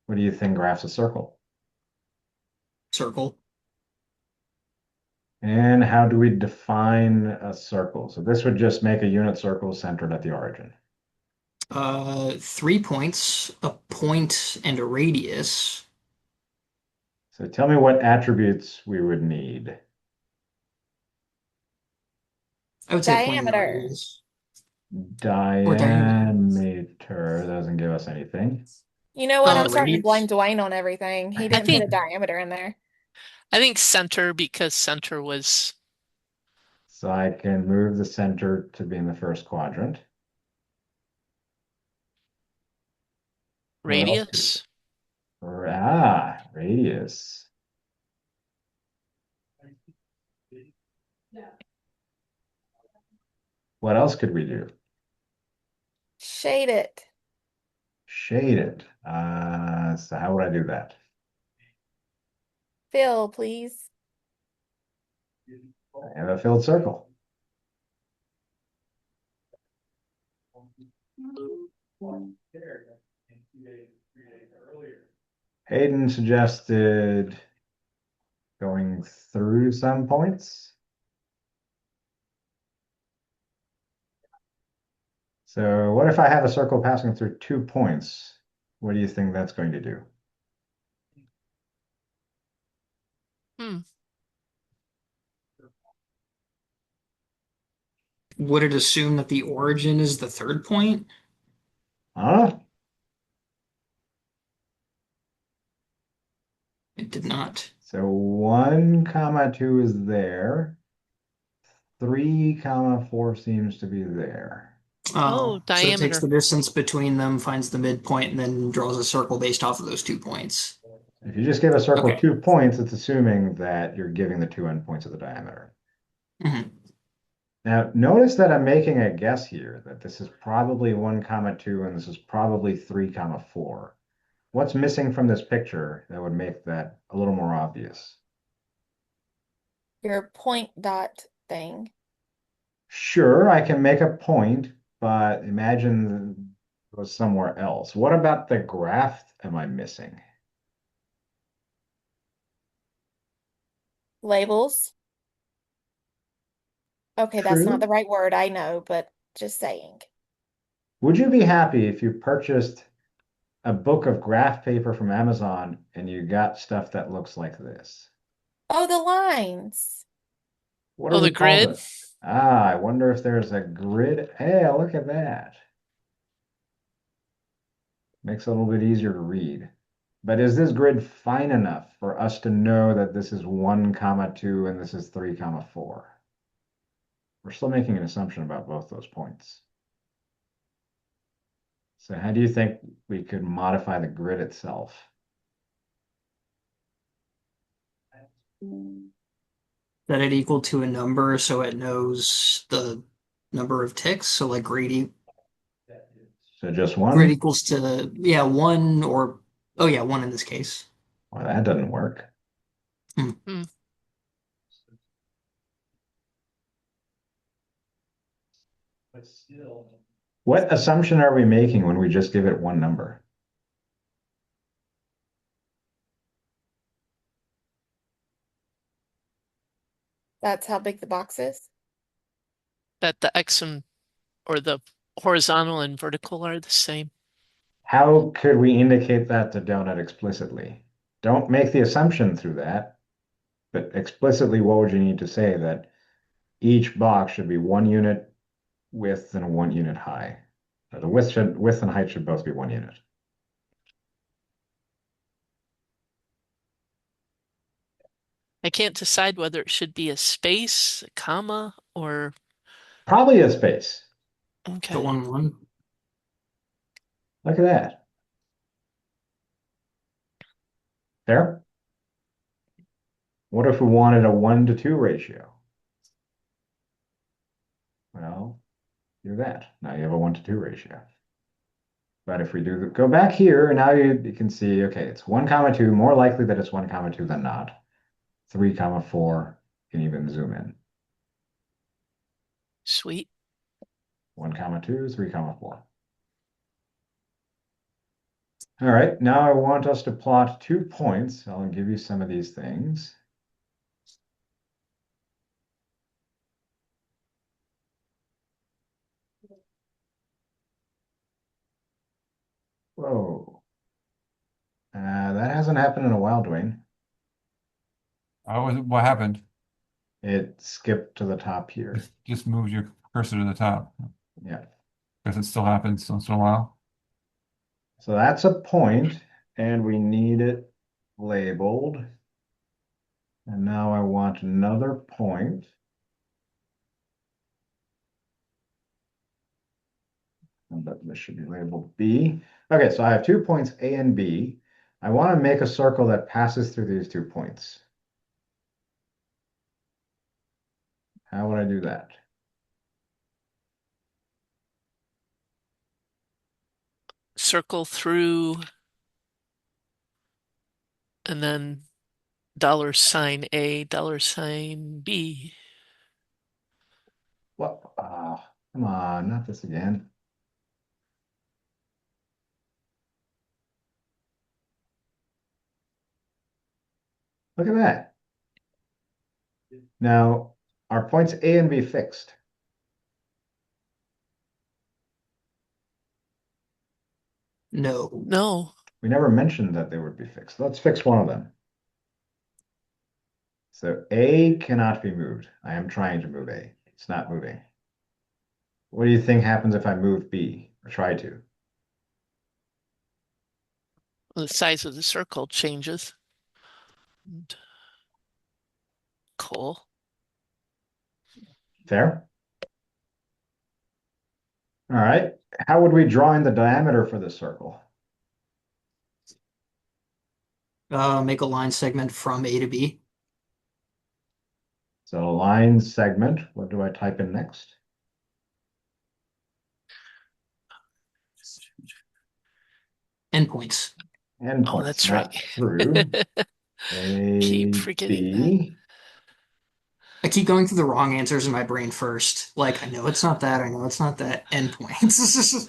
Speaker 1: What do you think graphs a circle?
Speaker 3: Circle.
Speaker 1: And how do we define a circle? So this would just make a unit circle centered at the origin.
Speaker 3: 3 points, a point, and a radius.
Speaker 1: So tell me what attributes we would need.
Speaker 3: I would say point and
Speaker 2: Diameter.
Speaker 3: radius. Or diameter.
Speaker 1: Diameter doesn't give us anything.
Speaker 2: You know what? I'm starting to blame
Speaker 3: Radius.
Speaker 2: Dwayne on everything. He
Speaker 4: I
Speaker 2: didn't put a
Speaker 4: think
Speaker 2: diameter in there.
Speaker 4: I think center because center was
Speaker 1: So I can move the center to be in the first quadrant. What else could
Speaker 4: radius.
Speaker 1: radius. What else could we do?
Speaker 2: Shade it.
Speaker 1: Shade it. So how would I do that?
Speaker 2: Fill, please.
Speaker 1: I have a filled circle. Hayden suggested going through some points. So what if I have a circle passing through 2 points? What do you think that's going to do?
Speaker 4: Hmm.
Speaker 3: Would it assume that the origin is the third point?
Speaker 1: Huh?
Speaker 3: It did not.
Speaker 1: So 1 comma 2 is there. 3 comma 4 seems to be there.
Speaker 4: Oh,
Speaker 3: So it takes
Speaker 4: diameter.
Speaker 3: the distance between them, finds the midpoint, and then draws a circle based off of those 2 points.
Speaker 1: If you just give a circle
Speaker 3: Okay.
Speaker 1: 2 points, it's assuming that you're giving the 2 endpoints of the diameter.
Speaker 3: Mhm.
Speaker 1: Now, notice that I'm making a guess here that this is probably 1 comma 2 and this is probably 3 comma 4. What's missing from this picture that would make that a little more obvious?
Speaker 2: Your point dot thing.
Speaker 1: Sure, I can make a point, but imagine goes somewhere else. What about the graph am I missing?
Speaker 2: Labels. Okay, that's not the
Speaker 1: True.
Speaker 2: right word, I know, but just saying.
Speaker 1: Would you be happy if you purchased a book of graph paper from Amazon and you got stuff that looks like this?
Speaker 2: Oh, the lines.
Speaker 1: What do
Speaker 4: Oh,
Speaker 1: we
Speaker 4: the
Speaker 1: call
Speaker 4: grid?
Speaker 1: this? Ah, I wonder if there's a grid. Hey, look at that. Makes it a little bit easier to read. But is this grid fine enough for us to know that this is 1 comma 2 and this is 3 comma 4? We're still making an assumption about both those points. So how do you think we could modify the grid itself?
Speaker 3: Set it equal to a number so it knows the number of ticks. So like
Speaker 1: So just
Speaker 3: grid
Speaker 1: 1?
Speaker 3: equals to, yeah, one or, oh yeah, one in this case.
Speaker 1: Well, that doesn't work.
Speaker 3: Hmm.
Speaker 4: Hmm.
Speaker 1: What assumption are we making when we just give it one number?
Speaker 2: That's how big the box is.
Speaker 4: That the X and or the horizontal and vertical are the same.
Speaker 1: How could we indicate that to Doenet explicitly? Don't make the assumption through that, but explicitly, what would you need to say that each box should be 1 unit width and 1 unit high? Or the width and height should both be 1 unit.
Speaker 4: I can't decide whether it should be a space, a comma, or
Speaker 1: Probably a space.
Speaker 4: okay.
Speaker 3: The one.
Speaker 1: Look at that. There. What if we wanted a 1 to 2 ratio? Well, do that. Now you have a 1 to 2 ratio. But if we go back here, now you can see, okay, it's 1 comma 2, more likely that it's 1 comma 2 than not. 3 comma 4, you can even zoom in.
Speaker 4: Sweet.
Speaker 1: 1 comma 2, 3 comma 4. All right, now I want us to plot 2 points. I'll give you some of these things. Whoa. That hasn't happened in a while, Dwayne.
Speaker 5: What happened?
Speaker 1: It skipped to the top here.
Speaker 5: Just move your cursor to the top.
Speaker 1: Yeah.
Speaker 5: Because it still happens once in a while.
Speaker 1: So that's a point, and we need it labeled. And now I want another point. But this should be labeled B. Okay, so I have 2 points, A and B. I want to make a circle that passes through these 2 points. How would I do that?
Speaker 4: Circle through and then $sign A, $sign B.
Speaker 1: What? Come on, not this again. Look at that. Now, are points A and B fixed?
Speaker 3: No.
Speaker 4: No.
Speaker 1: We never mentioned that they would be fixed. Let's fix one of them. So A cannot be moved. I am trying to move A. It's not moving. What do you think happens if I move B or try to?
Speaker 4: The size of the circle changes. And cool.
Speaker 1: Fair? All right. How would we draw in the diameter for this circle?
Speaker 3: Make a line segment from A to B.
Speaker 1: So line segment, what do I type in next?
Speaker 3: Endpoints.
Speaker 4: Oh,
Speaker 1: Endpoints,
Speaker 4: that's
Speaker 1: not
Speaker 4: right.
Speaker 1: through. A,
Speaker 4: Keep forgetting that.
Speaker 1: B.
Speaker 3: I keep going through the wrong answers in my brain first. Like, I know it's not that. I know it's not that. Endpoints.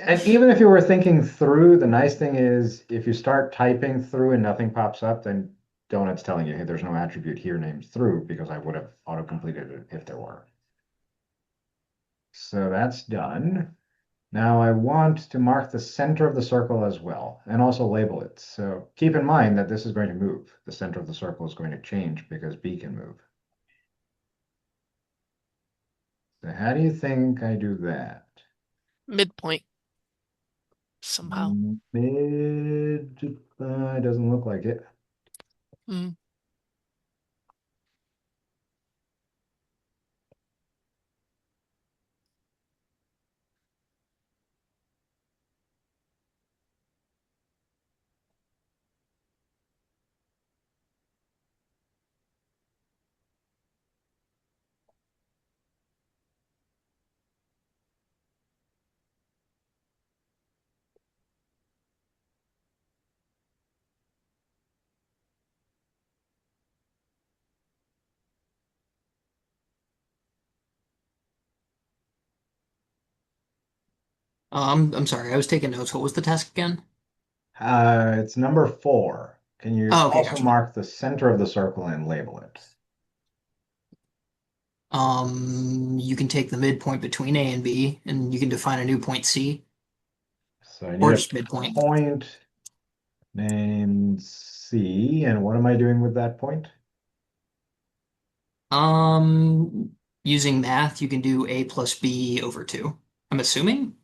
Speaker 1: And even if you were thinking through, the nice thing is if you start typing through and nothing pops up, then Donut's telling you, hey, there's no attribute here named through because I would have auto-completed it if there were. So that's done. Now I want to mark the center of the circle as well and also label it. So keep in mind that this is going to move. The center of the circle is going to change because B can move. So how do you think I do that?
Speaker 4: Midpoint somehow.
Speaker 1: Mid, doesn't look like it.
Speaker 4: Mm.
Speaker 3: I'm sorry, I was taking notes. What was the task again?
Speaker 1: It's number 4. Can you
Speaker 3: Oh, okay,
Speaker 1: also
Speaker 3: gotcha.
Speaker 1: mark the center of the circle and label it?
Speaker 3: You can take the midpoint between A and B, and you can define a new point C,
Speaker 1: So I need
Speaker 3: or
Speaker 1: a
Speaker 3: just midpoint.
Speaker 1: point named C, and what am I doing with that point?
Speaker 3: Using math, you can do A plus B over 2. I'm assuming?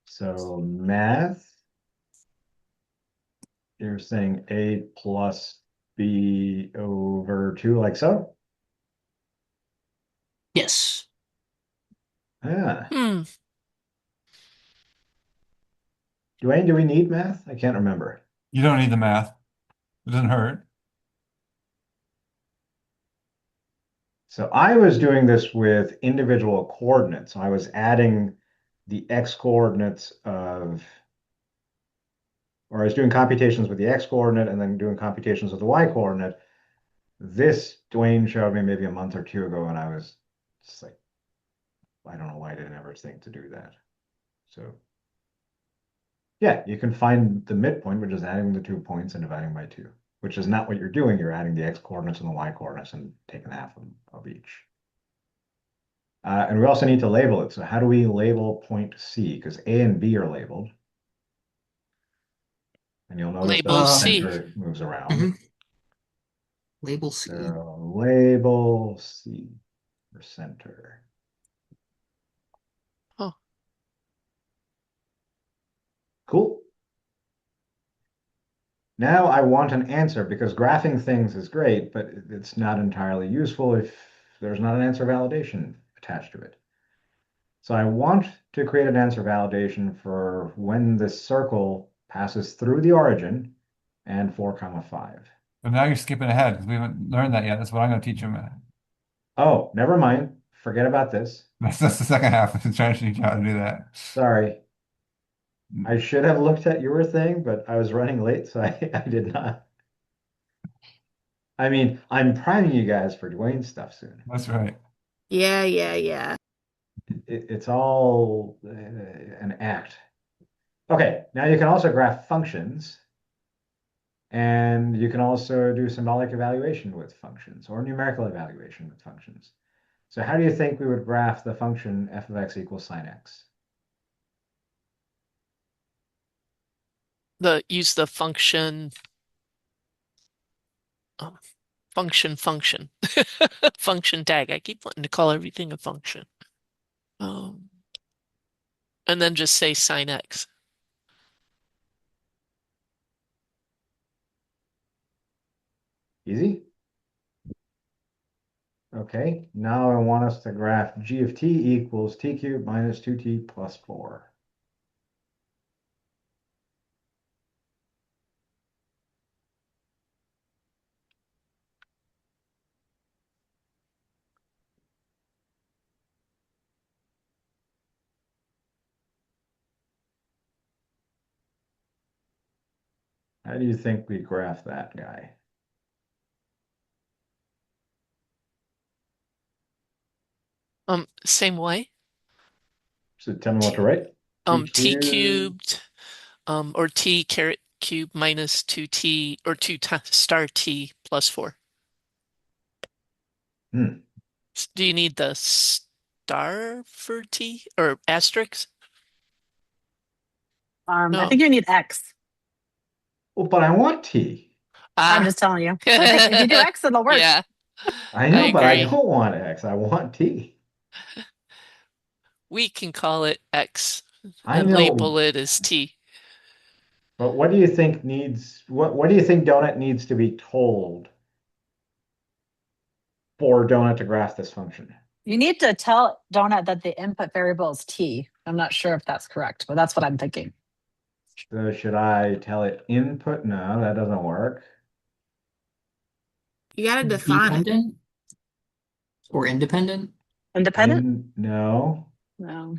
Speaker 1: So math, you're saying A plus B over 2, like so?
Speaker 3: Yes.
Speaker 1: Yeah.
Speaker 4: Hmm.
Speaker 1: Dwayne, do we need math? I can't remember.
Speaker 5: You don't need the math. It doesn't hurt.
Speaker 1: So I was doing this with individual coordinates. So I was adding the x coordinates of, or I was doing computations with the x coordinate and then doing computations with the y coordinate. This Dwayne showed me maybe a month or two ago, and I was just like, I don't know why I didn't ever think to do that. So yeah, you can find the midpoint, which is adding the 2 points and dividing by 2, which is not what you're doing. You're adding the x coordinates and the y coordinates and taking half of each. And we also need to label it. So how do we label point C? Because A and B are labeled. And you'll notice that
Speaker 4: Label
Speaker 1: the
Speaker 4: C.
Speaker 1: center moves around.
Speaker 3: Mhm. Label C.
Speaker 1: So label C for center.
Speaker 4: Oh,
Speaker 1: Cool. Now I want an answer because graphing things is great, but it's not entirely useful if there's not an answer validation attached to it. So I want to create an answer validation for when this circle passes through the origin and 4 comma 5.
Speaker 5: But now you're skipping ahead because we haven't learned that yet. That's what I'm going to teach him.
Speaker 1: Oh, never mind. Forget about this.
Speaker 5: That's the second half. I'm trying to teach you how to do that.
Speaker 1: Sorry. I should have looked at your thing, but I was running late, so I did not. I mean, I'm priming you guys for Dwayne's stuff soon.
Speaker 5: That's right.
Speaker 2: Yeah, yeah, yeah.
Speaker 1: It's all an act. Okay, now you can also graph functions, and you can also do symbolic evaluation with functions or numerical evaluation with functions. So how do you think we would graph the function f of x equals sine x?
Speaker 4: use the function um, function function tag. I keep wanting to call everything a function. Um, and then just say sine x.
Speaker 1: Easy? Okay, now I want us to graph g of t equals t cubed minus 2t plus 4. How do you think we graph that guy?
Speaker 4: Same way.
Speaker 1: So tell me what to write.
Speaker 4: T
Speaker 1: cubed.
Speaker 4: cubed, or T caret cube minus 2T or 2 star T plus 4.
Speaker 1: Hmm.
Speaker 4: Do you need the star for T or asterisk?
Speaker 6: I
Speaker 4: No.
Speaker 6: think you need X.
Speaker 1: Well, but I want T.
Speaker 6: I'm
Speaker 4: Ah.
Speaker 6: just telling you. I think if you do X, it'll work.
Speaker 4: Yeah,
Speaker 1: I
Speaker 4: I
Speaker 1: know, but I
Speaker 4: agree.
Speaker 1: don't want X. I want T.
Speaker 4: We can call it X
Speaker 1: I
Speaker 4: and
Speaker 1: know,
Speaker 4: label it as T.
Speaker 1: but what do you think needs, what do you think Donut needs to be told for Donut to grasp this function?
Speaker 6: You need to tell Donut that the input variable is T. I'm not sure if that's correct, but that's what I'm thinking.
Speaker 1: So should I tell it input? No, that doesn't work.
Speaker 2: You got to define it.
Speaker 3: Dependent or independent?
Speaker 6: Independent?
Speaker 1: No.
Speaker 6: No.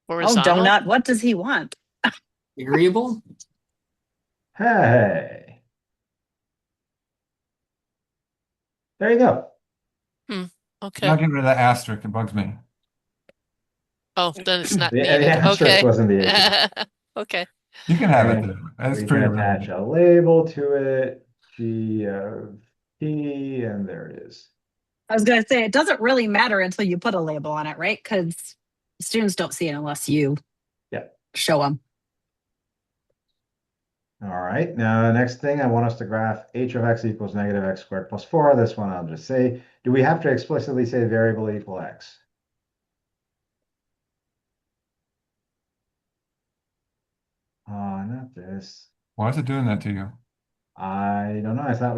Speaker 6: Oh,
Speaker 4: Horizontal?
Speaker 6: Donut, what does he want?
Speaker 3: Variable?
Speaker 1: Hey, there you go.
Speaker 4: Okay.
Speaker 5: Not getting rid of that asterisk. It bugs me.
Speaker 4: Oh, then it's not
Speaker 1: The
Speaker 4: needed.
Speaker 1: asterisk
Speaker 4: Okay.
Speaker 1: wasn't the issue.
Speaker 4: Okay.
Speaker 5: You can have it
Speaker 1: And
Speaker 5: though. That's
Speaker 1: we can
Speaker 5: pretty
Speaker 1: attach
Speaker 5: original.
Speaker 1: a label to it, G of T, and there it is.
Speaker 6: I was going to say, it doesn't really matter until you put a label on it, right? Because students don't see it unless you
Speaker 1: Yeah.
Speaker 6: show them.
Speaker 1: All right. Now, the next thing I want us to graph h of x equals negative x squared plus 4. This one I'll just say, do we have to explicitly say variable equal x? Not this.
Speaker 5: Why is it doing that to you?
Speaker 1: I don't know. I thought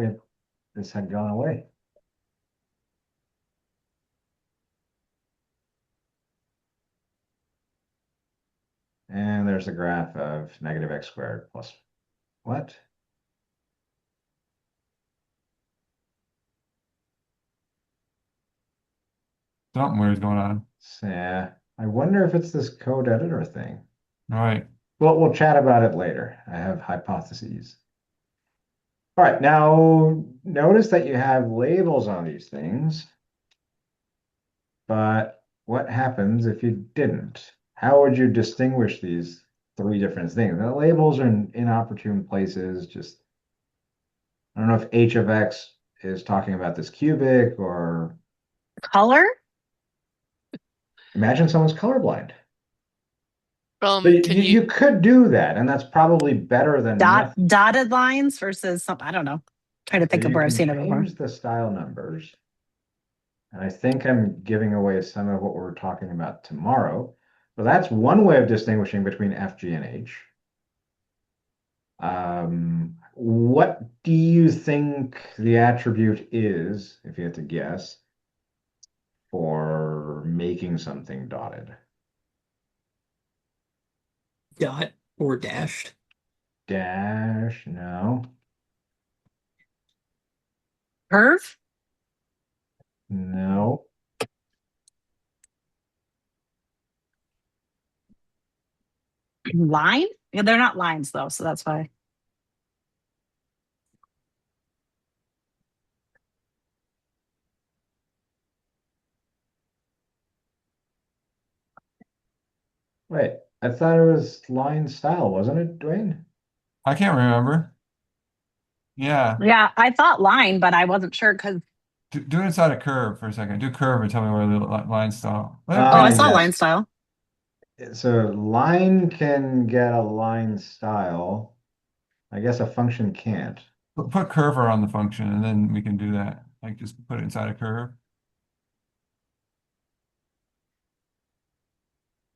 Speaker 1: this had gone away. And there's a graph of negative x squared plus what?
Speaker 5: Something weird's going on.
Speaker 1: Yeah. I wonder if it's this code editor thing.
Speaker 5: All right.
Speaker 1: Well, we'll chat about it later. I have hypotheses. All right, now notice that you have labels on these things, but what happens if you didn't? How would you distinguish these three different things? The labels are in inopportune places. Just, I don't know if h of x is talking about this cubic or
Speaker 6: Color?
Speaker 1: imagine someone's colorblind. So you,
Speaker 4: Can
Speaker 1: you could do that, and that's probably better than nothing.
Speaker 6: Dotted lines versus some, I don't know. Trying to
Speaker 1: So
Speaker 6: think of
Speaker 1: you
Speaker 6: where I've
Speaker 1: can
Speaker 6: seen it before.
Speaker 1: change the style numbers. And I think I'm giving away some of what we're talking about tomorrow. But that's one way of distinguishing between F, G, and H. What do you think the attribute is, if you had to guess, for making something dotted?
Speaker 3: Dot or dashed?
Speaker 1: Dash, no,
Speaker 6: Curve?
Speaker 1: no.
Speaker 6: Line? Yeah, they're not lines though, so that's why.
Speaker 1: Wait, I thought it was line style, wasn't it, Dwayne?
Speaker 5: I can't remember. Yeah.
Speaker 6: Yeah, I thought line, but I wasn't sure because
Speaker 5: Do it inside a curve for a second. Do curve and tell me where the line style.
Speaker 6: oh, I saw line
Speaker 1: Yes.
Speaker 6: style.
Speaker 1: So line can get a line style. I guess a function can't.
Speaker 5: Put curver on the function and then we can do that. Like just put it inside a curve.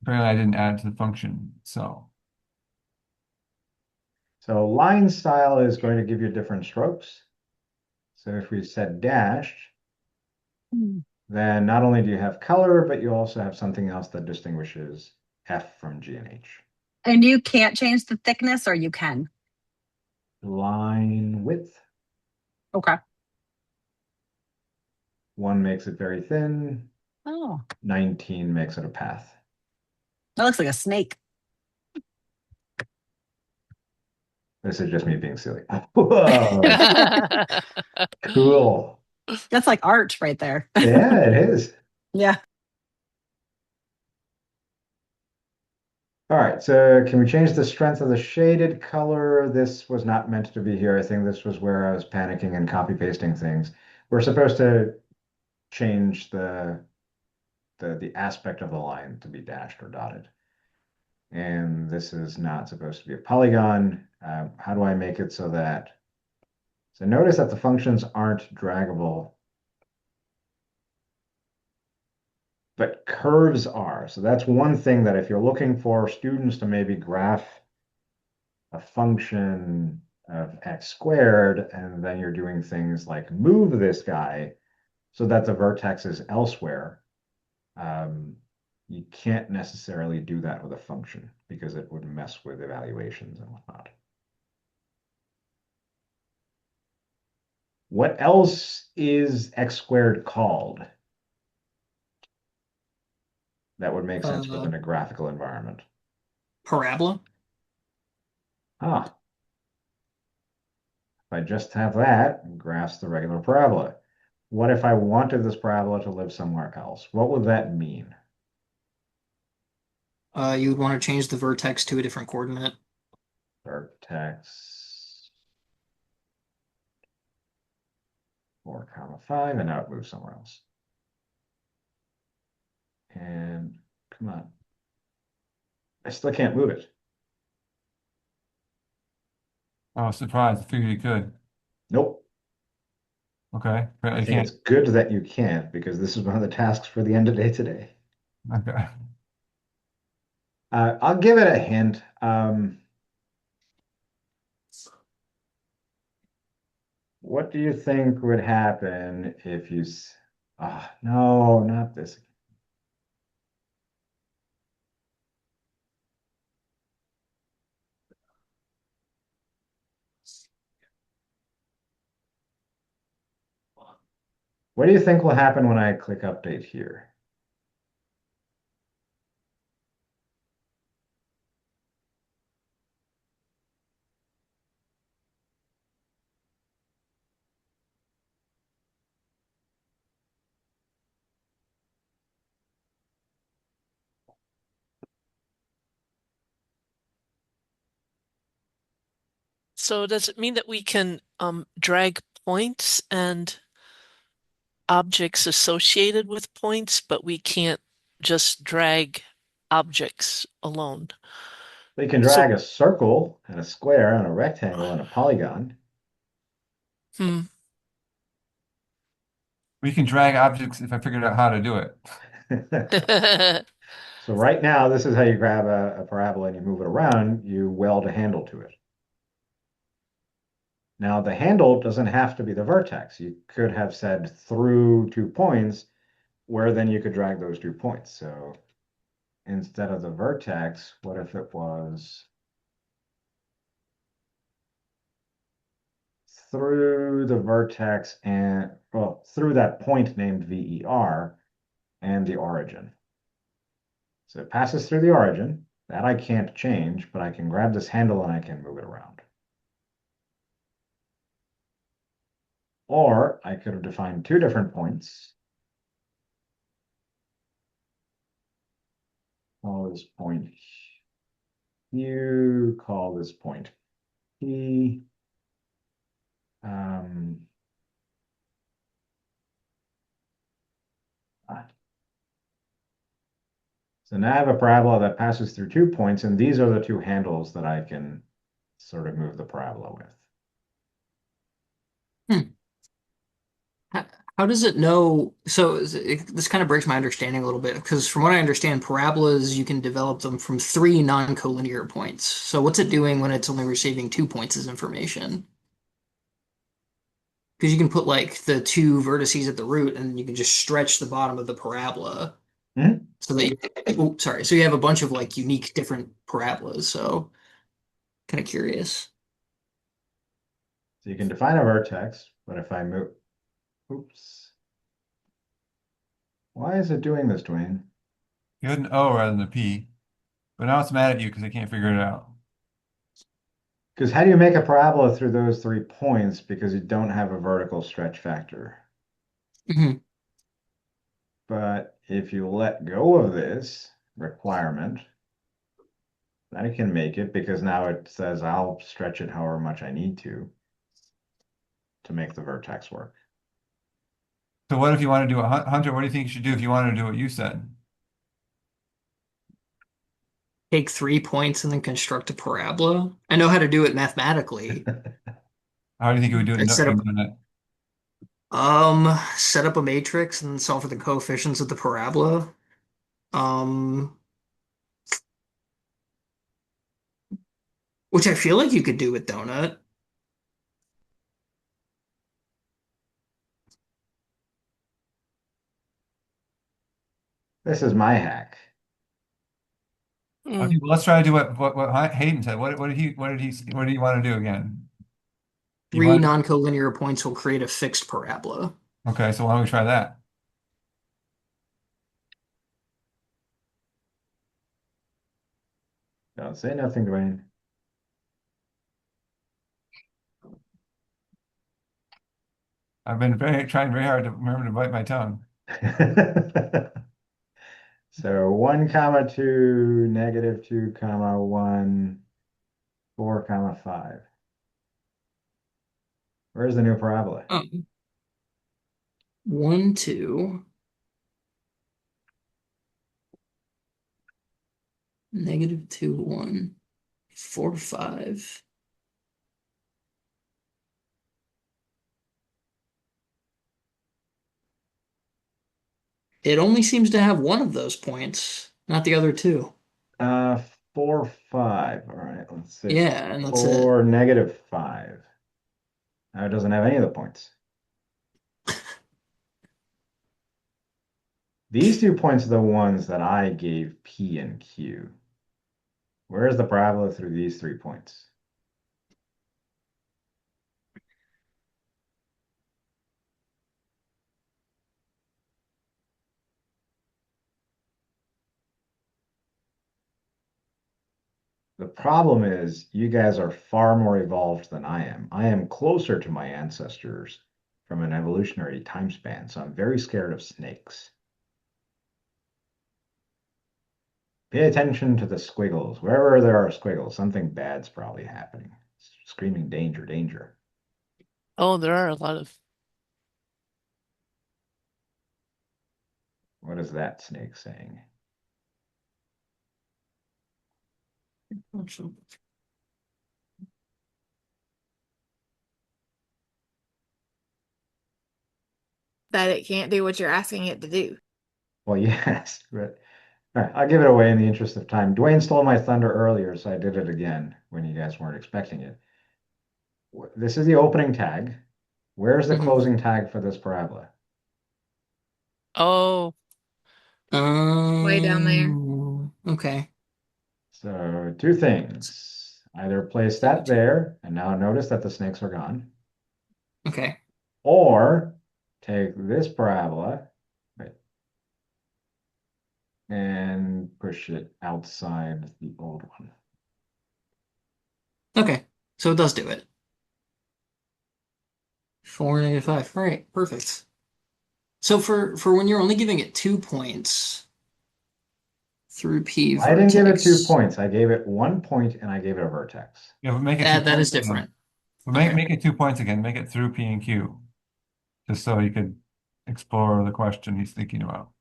Speaker 5: Apparently I didn't add it to the function. So
Speaker 1: Line style is going to give you different strokes. So if we said dashed, then not only do you have color, but you also have something else that distinguishes F from G and H.
Speaker 6: And you can't change the thickness, or you can.
Speaker 1: Line width.
Speaker 6: Okay.
Speaker 1: One makes it very thin.
Speaker 6: Oh,
Speaker 1: 19 makes it a path.
Speaker 6: that looks like a snake.
Speaker 1: This is just me being silly. Whoa, cool.
Speaker 6: That's like art right there.
Speaker 1: Yeah, it is.
Speaker 6: Yeah.
Speaker 1: All right, so can we change the strength of the shaded color? This was not meant to be here. I think this was where I was panicking and copy pasting things. We're supposed to change the aspect of the line to be dashed or dotted. And this is not supposed to be a polygon. How do I make it so that, so notice that the functions aren't draggable, but curves are. So that's one thing that if you're looking for students to maybe graph a function of x squared, and then you're doing things like move this guy so that the vertex is elsewhere, you can't necessarily do that with a function because it would mess with evaluations and whatnot. What else is x squared called that would make sense
Speaker 3: Uh,
Speaker 1: within a graphical environment?
Speaker 3: Parabola.
Speaker 1: Ah, if I just have that, graphs the regular parabola. What if I wanted this parabola to live somewhere else? What would that mean?
Speaker 3: You would want to change the vertex to a different coordinate.
Speaker 1: Vertex 4 comma 5, and now it moves somewhere else. And come on. I still can't move it.
Speaker 5: I was surprised. I figured you could.
Speaker 1: Nope.
Speaker 5: Okay.
Speaker 1: I
Speaker 5: Apparently
Speaker 1: think
Speaker 5: you
Speaker 1: it's good that you can't because this is one of the tasks for the end of day today.
Speaker 5: can't. Okay.
Speaker 1: I'll give it a hint. What do you think would happen if you... no, not this. What do you think will happen when I click update here?
Speaker 4: So does it mean that we can drag points and objects associated with points, but we can't just drag objects alone?
Speaker 1: We can drag
Speaker 4: So,
Speaker 1: a circle and a square and a rectangle and a polygon.
Speaker 4: hmm.
Speaker 5: We can drag objects if I figured out how to do it.
Speaker 1: So right now, this is how you grab a parabola and you move it around. You weld a handle to it. Now, the handle doesn't have to be the vertex. You could have said through 2 points, where then you could drag those 2 points. So instead of the vertex, what if it was through the vertex and, well, through that point named VER and the origin? So it passes through the origin. That I can't change, but I can grab this handle and I can move it around. Or I could have defined 2 different points. Call this point Q, call this point P. Ah. So now I have a parabola that passes through 2 points, and these are the 2 handles that I can sort of move the parabola with.
Speaker 3: Hmm. How does it know? So this kind of breaks my understanding a little bit because from what I understand, parabolas, you can develop them from three non-collinear points. So what's it doing when it's only receiving 2 points as information? Because you can put like the two vertices at the root and you can just stretch the bottom of the parabola
Speaker 1: Mhm.
Speaker 3: so that oh, sorry. So you have a bunch of like unique different parabolas. So kind of curious.
Speaker 1: So you can define a vertex, but if I move, oops. Why is it doing this, Dwayne?
Speaker 5: You had an O rather than a P, but now it's mad at you because I can't figure it out.
Speaker 1: Because how do you make a parabola through those 3 points because you don't have a vertical stretch factor?
Speaker 3: Mhm.
Speaker 1: But if you let go of this requirement, I can make it because now it says I'll stretch it however much I need to make the vertex work.
Speaker 5: So what if you want to do a Hunter? What do you think you should do if you want to do what you said?
Speaker 3: Take 3 points and then construct a parabola. I know how to do it mathematically.
Speaker 5: How do you think you would do it
Speaker 3: I set up
Speaker 5: in it?
Speaker 3: set up a matrix and solve for the coefficients of the parabola. Um, which I feel like you could do with Donut.
Speaker 1: This is my hack.
Speaker 5: Okay, well, let's try to do what Hayden said. What did he want to do again? You
Speaker 3: Three
Speaker 5: want
Speaker 3: non-collinear points will create a fixed parabola.
Speaker 5: Okay, so why don't we try that?
Speaker 1: Don't say nothing, Dwayne.
Speaker 5: I've been trying very hard to remember to bite my tongue.
Speaker 1: So 1 comma 2, negative 2 comma 1, 4 comma 5. Where's the new parabola?
Speaker 3: 1, 2, -2, 1, 4, 5. It only seems to have one of those points, not the other two.
Speaker 1: Uh, 4, 5. All right, let's see.
Speaker 3: Yeah, and that's it.
Speaker 1: 4, negative 5. Now it doesn't have any of the points. These 2 points are the ones that I gave P and Q. Where's the parabola through these 3 points? The problem is you guys are far more evolved than I am. I am closer to my ancestors from an evolutionary time span, so I'm very scared of snakes. Pay attention to the squiggles. Wherever there are squiggles, something bad's probably happening. Screaming danger, danger.
Speaker 4: Oh, there are a lot of.
Speaker 1: What is that snake saying?
Speaker 2: That it can't do what you're asking it to do.
Speaker 1: Well, yes, but all right, I'll give it away in the interest of time. Dwayne stole my thunder earlier, so I did it again when you guys weren't expecting it. This is the opening tag. Where's the
Speaker 3: Mhm.
Speaker 1: closing tag for this parabola?
Speaker 4: Oh,
Speaker 2: Way down there.
Speaker 3: Okay.
Speaker 1: So 2 things. Either place that there, and now notice that the snakes are gone,
Speaker 3: Okay.
Speaker 1: or take this parabola, right, and push it outside the old one.
Speaker 3: Okay. So it does do it. 4, -5. All right. Perfect. So for when you're only giving it 2 points through P
Speaker 1: I didn't give it 2
Speaker 3: vertex,
Speaker 1: points. I gave it 1 point and I gave it a vertex.
Speaker 5: Yeah, but make it two
Speaker 3: that is
Speaker 5: points again.
Speaker 3: different.
Speaker 5: But
Speaker 3: Okay.
Speaker 5: make it 2 points again. Make it through P and Q, just so you could explore the question he's thinking about,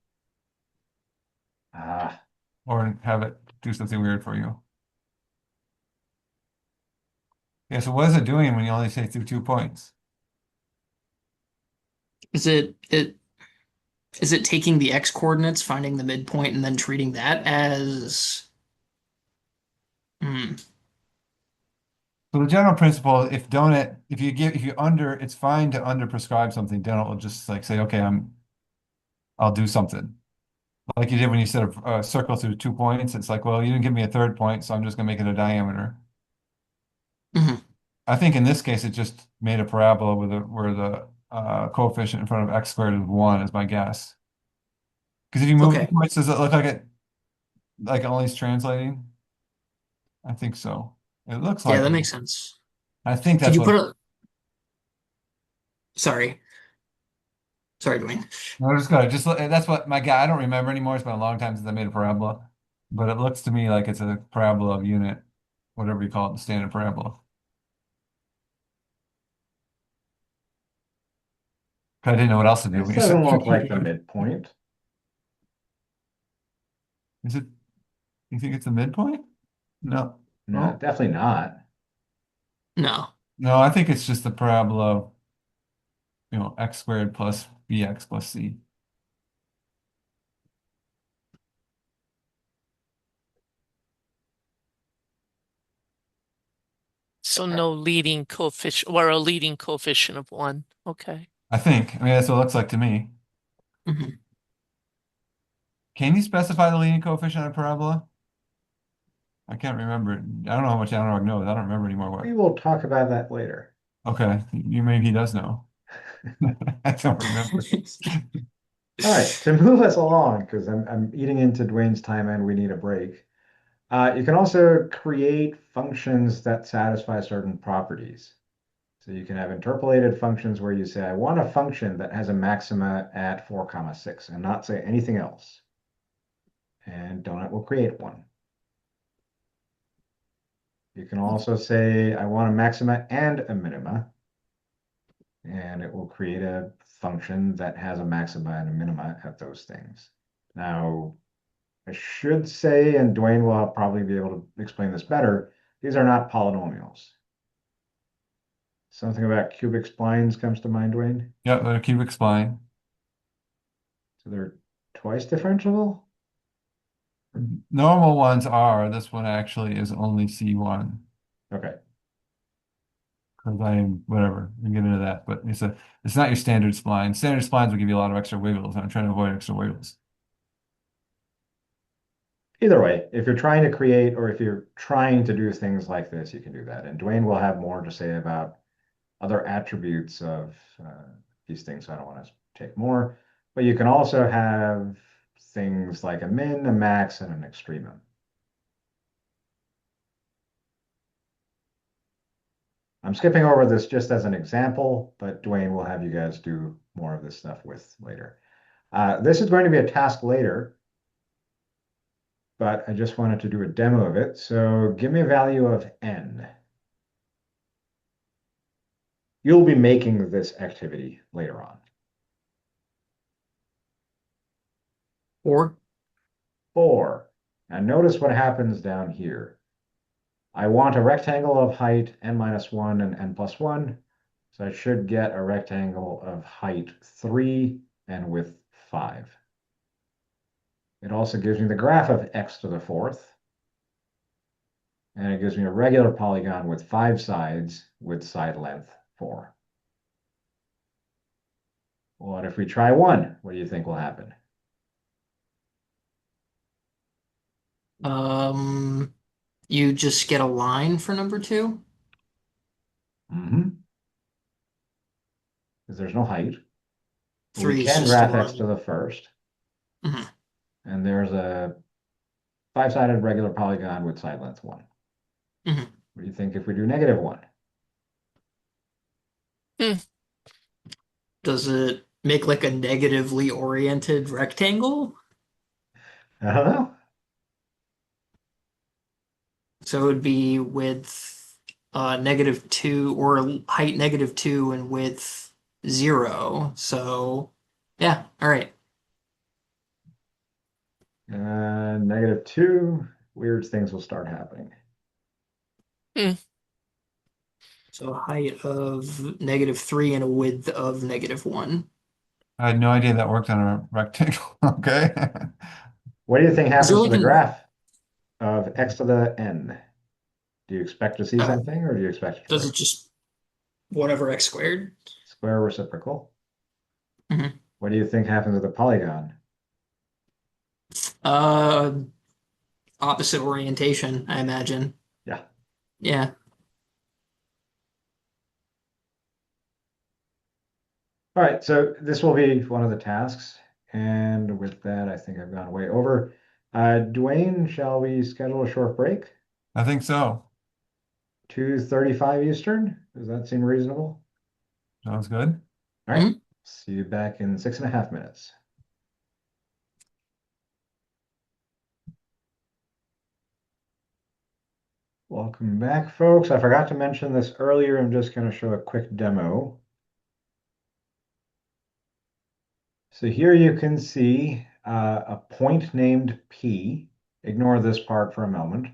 Speaker 1: Ah,
Speaker 5: or have it do something weird for you. Yeah. So what is it doing when you only say through 2 points?
Speaker 3: Is it taking the x coordinates, finding the midpoint, and then treating that as hmm,
Speaker 5: So the general principle, if you under, it's fine to under prescribe something. Donut will just like say, okay, I'll do something. Like you did when you set a circle through 2 points. It's like, well, you didn't give me a third point, so I'm just gonna make it a diameter.
Speaker 3: mhm.
Speaker 5: I think in this case, it just made a parabola where the coefficient in front of x squared is 1 is my guess. Because if you move the
Speaker 3: Okay.
Speaker 5: points, does it look like it only is translating? I think so. It looks
Speaker 3: Yeah,
Speaker 5: like
Speaker 3: that
Speaker 5: it.
Speaker 3: makes sense.
Speaker 5: I think
Speaker 3: Could
Speaker 5: that's
Speaker 3: you
Speaker 5: what.
Speaker 3: put a sorry. Sorry, Dwayne.
Speaker 5: No, just go. Just that's what my guy. I don't remember anymore. It's been a long time since I made a parabola. but it looks to me like it's a parabola unit, whatever you call it, the standard parabola. I didn't know what else to do
Speaker 1: This
Speaker 5: when you said
Speaker 1: doesn't look like the
Speaker 5: computer.
Speaker 1: midpoint.
Speaker 5: Is it? You think it's the midpoint? No.
Speaker 1: No,
Speaker 5: Oh,
Speaker 1: definitely not.
Speaker 3: No.
Speaker 5: no, I think it's just the parabola, x squared plus bx plus c.
Speaker 4: So no leading coefficient or a leading coefficient of one. Okay.
Speaker 5: I think. I mean, that's what it looks like to me.
Speaker 3: Mhm.
Speaker 5: Can you specify the leading coefficient of a parabola? I can't remember. I don't know how much analog knows. I don't remember anymore
Speaker 1: We
Speaker 5: what.
Speaker 1: will talk about that later.
Speaker 5: Okay, maybe he does know. I don't remember.
Speaker 1: All right, to move us along, because I'm eating into Dwayne's time and we need a break. You can also create functions that satisfy certain properties. So you can have interpolated functions where you say, I want a function that has a maxima at 4 comma 6 and not say anything else. And Doenet will create one. You can also say, I want a maxima and a minima. And it will create a function that has a maxima and a minima at those things. Now, I should say, and Dwayne will probably be able to explain this better, these are not polynomials. Something about cubic splines comes to mind, Dwayne.
Speaker 5: Yeah, the cubic spline.
Speaker 1: So they're twice differentiable?
Speaker 5: Normal ones are. This one actually is only C1.
Speaker 1: Okay.
Speaker 5: Because I'm whatever. We can get into that, but it's not your standard spline. Standard splines will give you a lot of extra wiggles. I'm trying to avoid extra wiggles.
Speaker 1: Either way, if you're trying to create or if you're trying to do things like this, you can do that. And Dwayne will have more to say about other attributes of these things. So I don't want to take more, but you can also have things like a min, a max, and an extremum. I'm skipping over this just as an example, but Dwayne will have you guys do more of this stuff with later. This is going to be a task later, but I just wanted to do a demo of it. So give me a value of n. You'll be making this activity later on.
Speaker 3: Or
Speaker 1: 4. Now notice what happens down here. I want a rectangle of height n minus 1 and n plus 1. So I should get a rectangle of height 3 and width 5. It also gives me the graph of x to the 4th. And it gives me a regular polygon with 5 sides with side length 4. What if we try 1? What do you think will happen?
Speaker 3: you just get a line for number 2?
Speaker 1: Because there's no height. We
Speaker 3: 3 is
Speaker 1: can
Speaker 3: just a
Speaker 1: graph x to
Speaker 3: line.
Speaker 1: the 1st.
Speaker 3: Mhm.
Speaker 1: And there's a 5-sided regular polygon with side length 1.
Speaker 3: Mhm.
Speaker 1: What do you think if we do negative 1?
Speaker 4: Hmm.
Speaker 3: Does it make like a negatively oriented rectangle?
Speaker 1: I don't know.
Speaker 3: So it would be width -2 or height -2 and width 0. So yeah, all right.
Speaker 1: Negative 2, weird things will start happening.
Speaker 4: Hmm.
Speaker 3: So a height of -3 and a width of -1.
Speaker 5: I had no idea that worked on a rectangle. Okay.
Speaker 1: What do you think
Speaker 3: Is there
Speaker 1: happens to
Speaker 3: like
Speaker 1: the
Speaker 3: an
Speaker 1: graph of x to the n? Do you expect to see
Speaker 3: uh,
Speaker 1: something or do you expect it to
Speaker 3: does
Speaker 1: break?
Speaker 3: it just whatever x squared?
Speaker 1: Square reciprocal.
Speaker 3: Mhm.
Speaker 1: What do you think happens with the polygon?
Speaker 3: Uh, opposite orientation, I imagine.
Speaker 1: Yeah.
Speaker 3: Yeah.
Speaker 1: All right, so this will be one of the tasks. And with that, I think I've gone way over. Dwayne, shall we schedule a short break?
Speaker 5: I think so.
Speaker 1: 2:35 Eastern? Does that seem reasonable?
Speaker 5: Sounds good.
Speaker 1: All right,
Speaker 3: Mhm.
Speaker 1: see you back in 6.5 minutes. Welcome back, folks. I forgot to mention this earlier. I'm just going to show a quick demo. So here you can see a point named P. Ignore this part for a moment,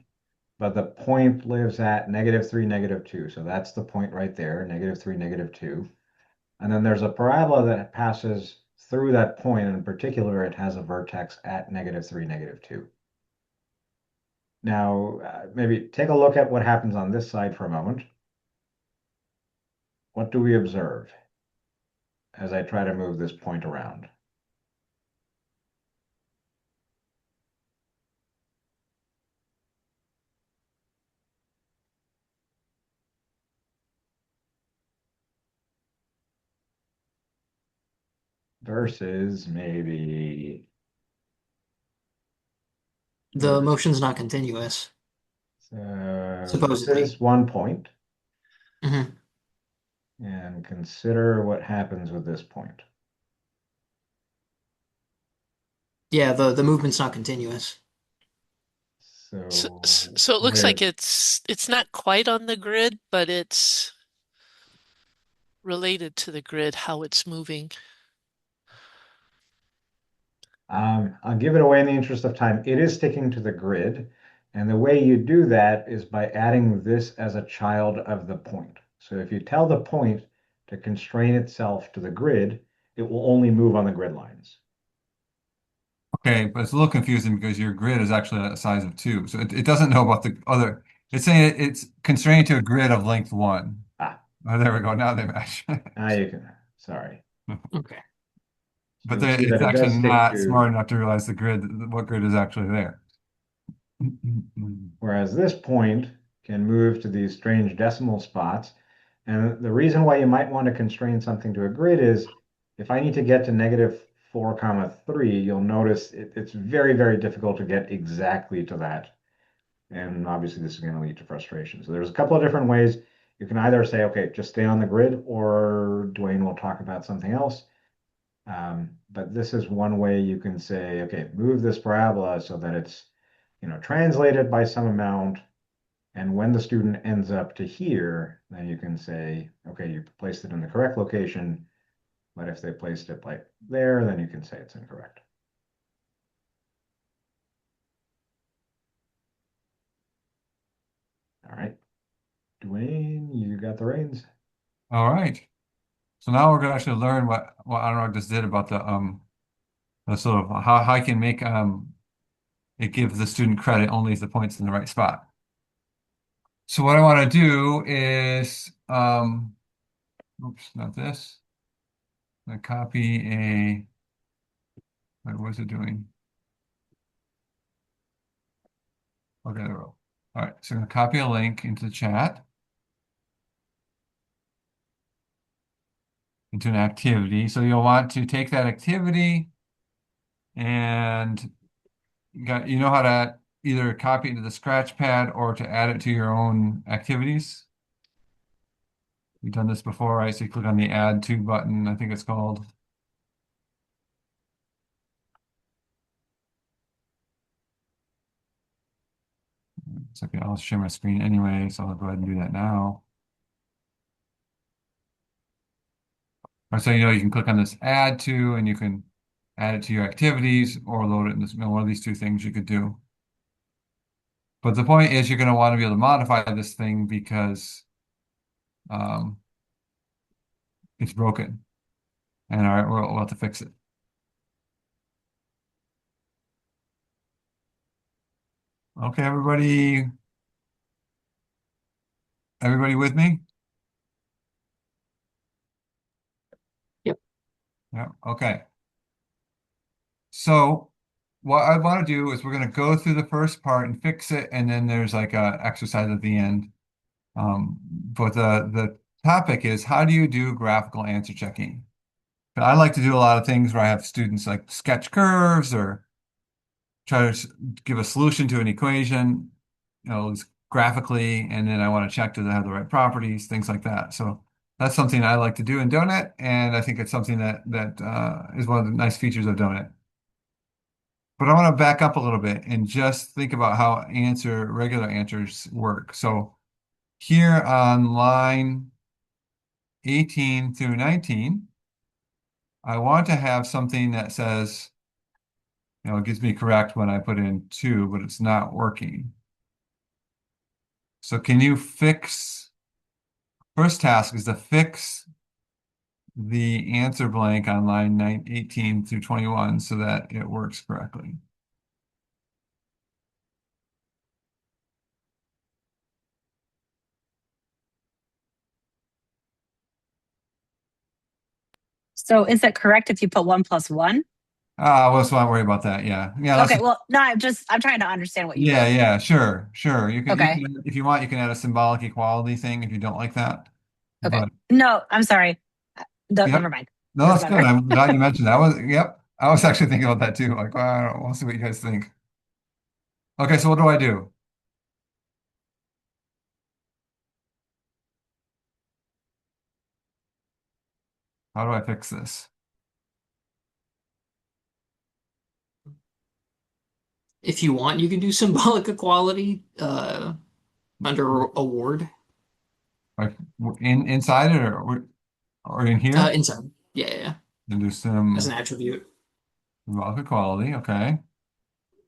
Speaker 1: but the point lives at -3, -2. So that's the point right there, -3, -2. And then there's a parabola that passes through that point. And in particular, it has a vertex at -3, -2. Now, maybe take a look at what happens on this side for a moment. What do we observe as I try to move this point around? Versus maybe
Speaker 3: The motion's not continuous,
Speaker 1: this
Speaker 3: supposedly.
Speaker 1: is one point,
Speaker 3: Hmm.
Speaker 1: and consider what happens with this point.
Speaker 3: Yeah, the movement's not continuous.
Speaker 4: So,
Speaker 1: So
Speaker 4: so it looks like
Speaker 1: there,
Speaker 4: it's not quite on the grid, but it's related to the grid, how it's moving.
Speaker 1: I'll give it away in the interest of time. It is sticking to the grid, and the way you do that is by adding this as a child of the point. So if you tell the point to constrain itself to the grid, it will only move on the grid lines.
Speaker 5: Okay, but it's a little confusing because your grid is actually a size of 2. So it doesn't know about the other. It's saying it's constrained to a grid of length 1.
Speaker 1: Ah,
Speaker 5: Oh, there we go. Now they match.
Speaker 1: now you can, sorry.
Speaker 3: Okay.
Speaker 1: So
Speaker 5: But
Speaker 1: you'll see that
Speaker 5: it's
Speaker 1: it
Speaker 5: actually
Speaker 1: does stick
Speaker 5: not
Speaker 1: to,
Speaker 5: smart enough to realize the grid, what grid is actually there.
Speaker 1: whereas this point can move to these strange decimal spots. And the reason why you might want to constrain something to a grid is if I need to get to -4 comma 3, you'll notice it's very, very difficult to get exactly to that. And obviously this is going to lead to frustration. So there's a couple of different ways. You can either say, okay, just stay on the grid, or Dwayne will talk about something else. But this is one way you can say, okay, move this parabola so that it's, translated by some amount. And when the student ends up to here, then you can say, okay, you placed it in the correct location. But if they placed it like there, then you can say it's incorrect. All right. Dwayne, you got the reins.
Speaker 5: All right. So now we're going to actually learn what Anurag just did about the sort of how I can make it give the student credit only if the point's in the right spot. So what I want to do is oops, not this. I copy what was it doing? Okay, there we go. All right, so I'm going to copy a link into the chat, into an activity. So you'll want to take that activity and you know how to either copy it into the scratch pad or to add it to your own activities. We've done this before, right? So you click on the add to button, I think it's called. It's okay, I'll share my screen anyway, so I'll go ahead and do that now. Or so you can click on this add to, and you can add it to your activities or load it in this, one of these two things you could do. But the point is you're going to want to be able to modify this thing because um, it's broken. And all right, we'll have to fix it. Okay, everybody with me?
Speaker 3: Yep.
Speaker 5: Yeah, okay. So what I want to do is we're going to go through the first part and fix it, and then there's like a exercise at the end. But the topic is how do you do graphical answer checking? But I like to do a lot of things where I have students like sketch curves or try to give a solution to an equation, graphically, and then I want to check do they have the right properties, things like that. So that's something I like to do in Doenet, and I think it's something that is one of the nice features of Doenet. But I want to back up a little bit and just think about how regular answers work. So here on line 18 through 19, I want to have something that says, it gives me correct when I put in 2, but it's not working. So can you first task is to fix the answer blank on line 18 through 21 so that it works correctly.
Speaker 6: So is it correct if you put 1 plus 1?
Speaker 5: Let's not worry about that. Yeah. Yeah, let's
Speaker 6: Okay,
Speaker 5: just,
Speaker 6: well, no, I'm trying to understand what you
Speaker 5: yeah,
Speaker 6: wrote.
Speaker 5: yeah, sure, sure. You
Speaker 6: Okay.
Speaker 5: can, if you want, you can add a symbolic equality thing if you don't like that.
Speaker 6: Okay.
Speaker 5: But
Speaker 6: No, I'm sorry.
Speaker 5: yep.
Speaker 6: Never mind.
Speaker 5: No,
Speaker 6: Doesn't
Speaker 5: that's good.
Speaker 6: matter.
Speaker 5: I'm glad you mentioned that. Yep. I was actually thinking about that too. Like, well, I don't know. We'll see what you guys think. Okay, so what do I do? How do I fix this?
Speaker 3: If you want, you can do symbolic equality under award
Speaker 5: Like inside it or in here?
Speaker 3: inside. Yeah, yeah, yeah.
Speaker 5: And do
Speaker 3: As an
Speaker 5: some
Speaker 3: attribute.
Speaker 5: symbolic equality. Okay.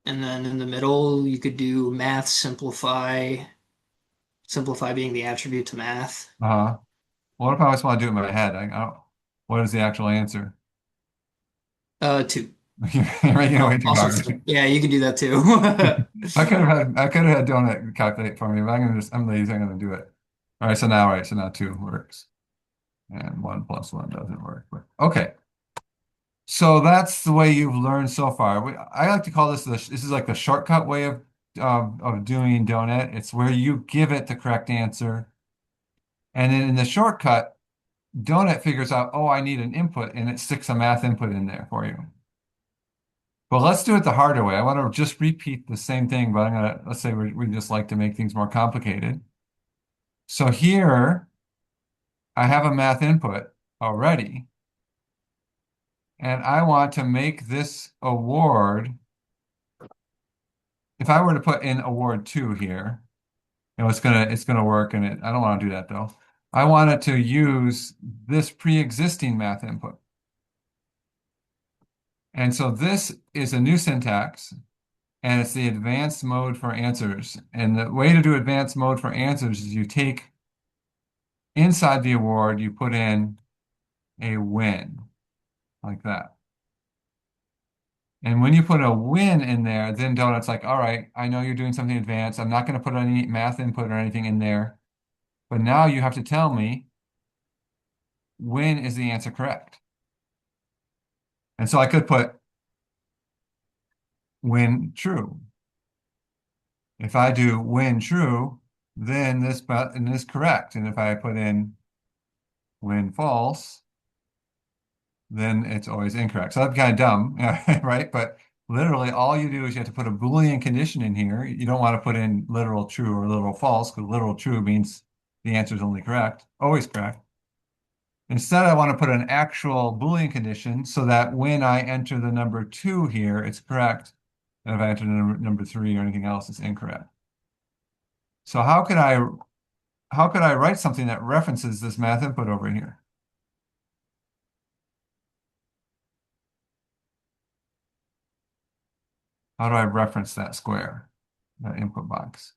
Speaker 3: And then in the middle, you could do math simplify, simplify being the attribute to math.
Speaker 5: Uh-huh. What if I just want to do it in my head? I don't, what is the actual answer?
Speaker 3: 2.
Speaker 5: You're making it way too
Speaker 3: Also,
Speaker 5: hard.
Speaker 3: yeah, you can do that too.
Speaker 5: I could have had Donut calculate for me, but I'm lazy, I'm gonna do it. All right, so now 2 works. And 1 plus 1 doesn't work. But okay. So that's the way you've learned so far. I like to call this is like the shortcut way of doing Donut. It's where you give it the correct answer. And then in the shortcut, Donut figures out, oh, I need an input, and it sticks a math input in there for you. But let's do it the harder way. I want to just repeat the same thing, but let's say we just like to make things more complicated. So here, I have a math input already, and I want to make this award. If I were to put in award 2 here, it's gonna work, and I don't want to do that though. I want it to use this pre-existing math input. And so this is a new syntax, and it's the advanced mode for answers. And the way to do advanced mode for answers is you take inside the award, you put in a win, like that. And when you put a win in there, then Donut's like, all right, I know you're doing something advanced. I'm not going to put any math input or anything in there. But now you have to tell me when is the answer correct. And so I could put when true. If I do when true, then this button is correct. And if I put in when false, then it's always incorrect. So that'd be kind of dumb, right? But literally all you do is you have to put a Boolean condition in here. You don't want to put in literal true or literal false, because literal true means the answer is only correct, always correct. Instead, I want to put an actual Boolean condition so that when I enter the number 2 here, it's correct. And if I enter number 3 or anything else, it's incorrect. So how could I write something that references this math input over here? How do I reference that square, that input box?